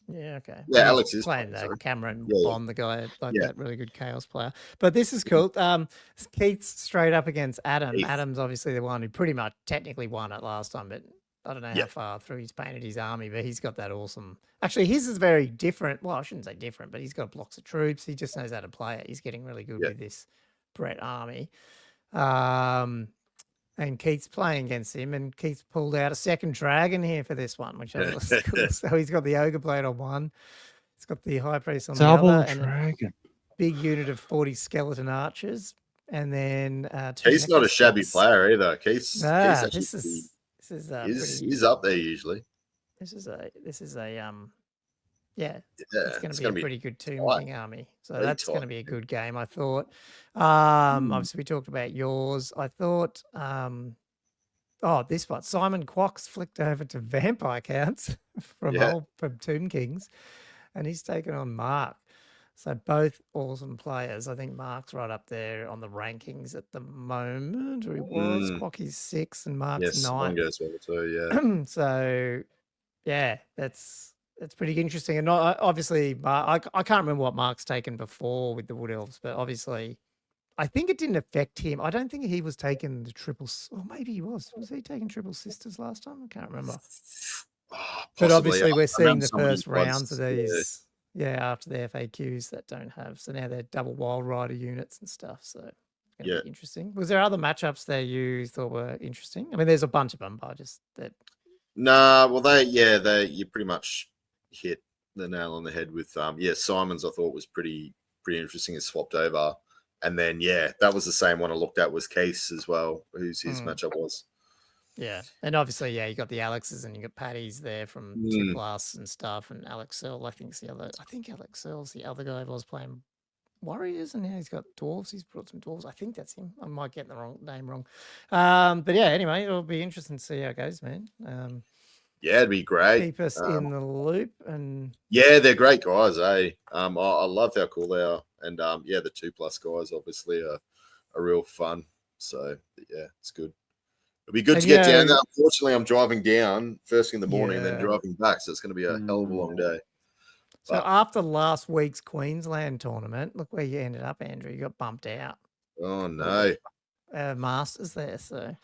Yeah, okay. Yeah, Alex is playing that Cameron Bond, the guy that really good chaos player. But this is cool. Keith's straight up against Adam. Adam's obviously the one who pretty much technically won it last time, but I don't know how far through he's painted his army, but he's got that awesome. Actually, his is very different. Well, I shouldn't say different, but he's got blocks of troops. He just knows how to play it. He's getting really good with this Brett army. And Keith's playing against him, and Keith's pulled out a second dragon here for this one, which I thought was cool. So he's got the ogre blade on one. He's got the high priest on the other. And a big unit of 40 skeleton archers. And then Keith's not a shabby player either. He's up there usually. This is a it's going to be a pretty good two-king army. So that's going to be a good game, I thought. Obviously, we talked about yours. I thought, this one. Simon Quox flicked over to Vampire Counts from Tomb Kings, and he's taken on Mark. So both awesome players. I think Mark's right up there on the rankings at the moment. Or he was. Quocky's 6 and Mark's 9. So, that's pretty interesting. And obviously, I can't remember what Mark's taken before with the Wood Elves, but obviously, I think it didn't affect him. I don't think he was taking the triple. Or maybe he was. Was he taking triple sisters last time? I can't remember. But obviously, we're seeing the first rounds of these. After the FAQs that don't have. So now they're double Wild Rider units and stuff. So it's going to be interesting. Was there other matchups that you thought were interesting? I mean, there's a bunch of them, but just that. Nah, well, you pretty much hit the nail on the head with Simon's I thought was pretty interesting. It swapped over, and then that was the same one I looked at was Case as well, whose his matchup was. Yeah, and obviously, yeah, you got the Alexes and you got Paddy's there from 2+ and stuff, and Alex Searle, I think Alex Searle's the other guy who was playing Warriors, and now he's got dwarves. He's brought some dwarves. I think that's him. I might get the name wrong. But yeah, anyway, it'll be interesting to see how it goes, man. Yeah, it'd be great. Keep us in the loop, and yeah, they're great guys, eh? I love how cool they are, and yeah, the 2+ guys obviously are real fun. So yeah, it's good. It'll be good to get down there. Unfortunately, I'm driving down first thing in the morning and then driving back, so it's going to be a hell of a long day. So after last week's Queensland tournament, look where you ended up, Andrew. You got bumped out. Oh no. Masters there, so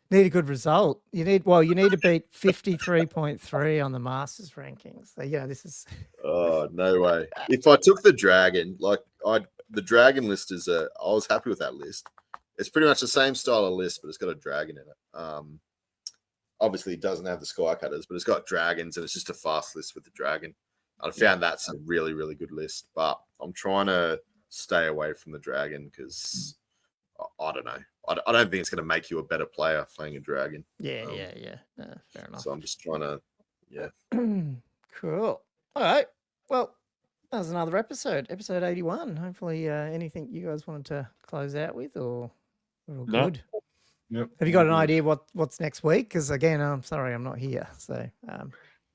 need a good result. You need to beat 53.3 on the Masters rankings. So this is oh no way. If I took the Dragon, the Dragon list is I was happy with that list. It's pretty much the same style of list, but it's got a dragon in it. Obviously, it doesn't have the sky cutters, but it's got dragons, and it's just a fast list with the dragon. I found that's a really, really good list, but I'm trying to stay away from the dragon because I don't know. I don't think it's going to make you a better player playing a dragon. Yeah. No, fair enough. So I'm just trying to, Cool. All right. Well, that was another episode 81. Hopefully, anything you guys wanted to close out with, or we're all good. Yep. Have you got an idea what's next week? Because again, I'm sorry, I'm not here. So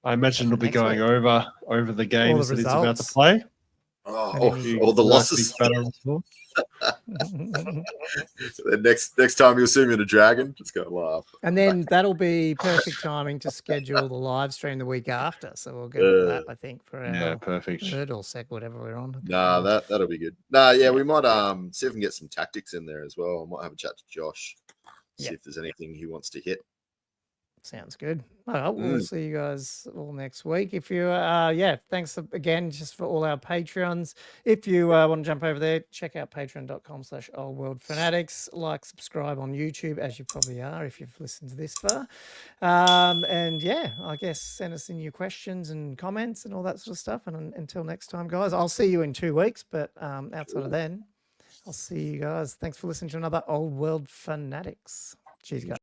I imagine it'll be going over the games that he's about to play. All the losses. next time you'll see me in a dragon, just go laugh. And then that'll be perfect timing to schedule the live stream the week after. So we'll get into that, I think, for our perfect third or sec, whatever we're on. Nah, that'll be good. Nah, yeah, we might see if we can get some tactics in there as well. I might have a chat to Josh, see if there's anything he wants to hit. Sounds good. Well, we'll see you guys all next week. If you, thanks again just for all our Patreons. If you want to jump over there, check out patreon.com/oldworldfanatics. Like, subscribe on YouTube, as you probably are if you've listened to this far. And yeah, I guess send us in your questions and comments and all that sort of stuff. And until next time, guys, I'll see you in 2 weeks. But outside of then, I'll see you guys. Thanks for listening to another Old World Fanatics. Cheers, guys.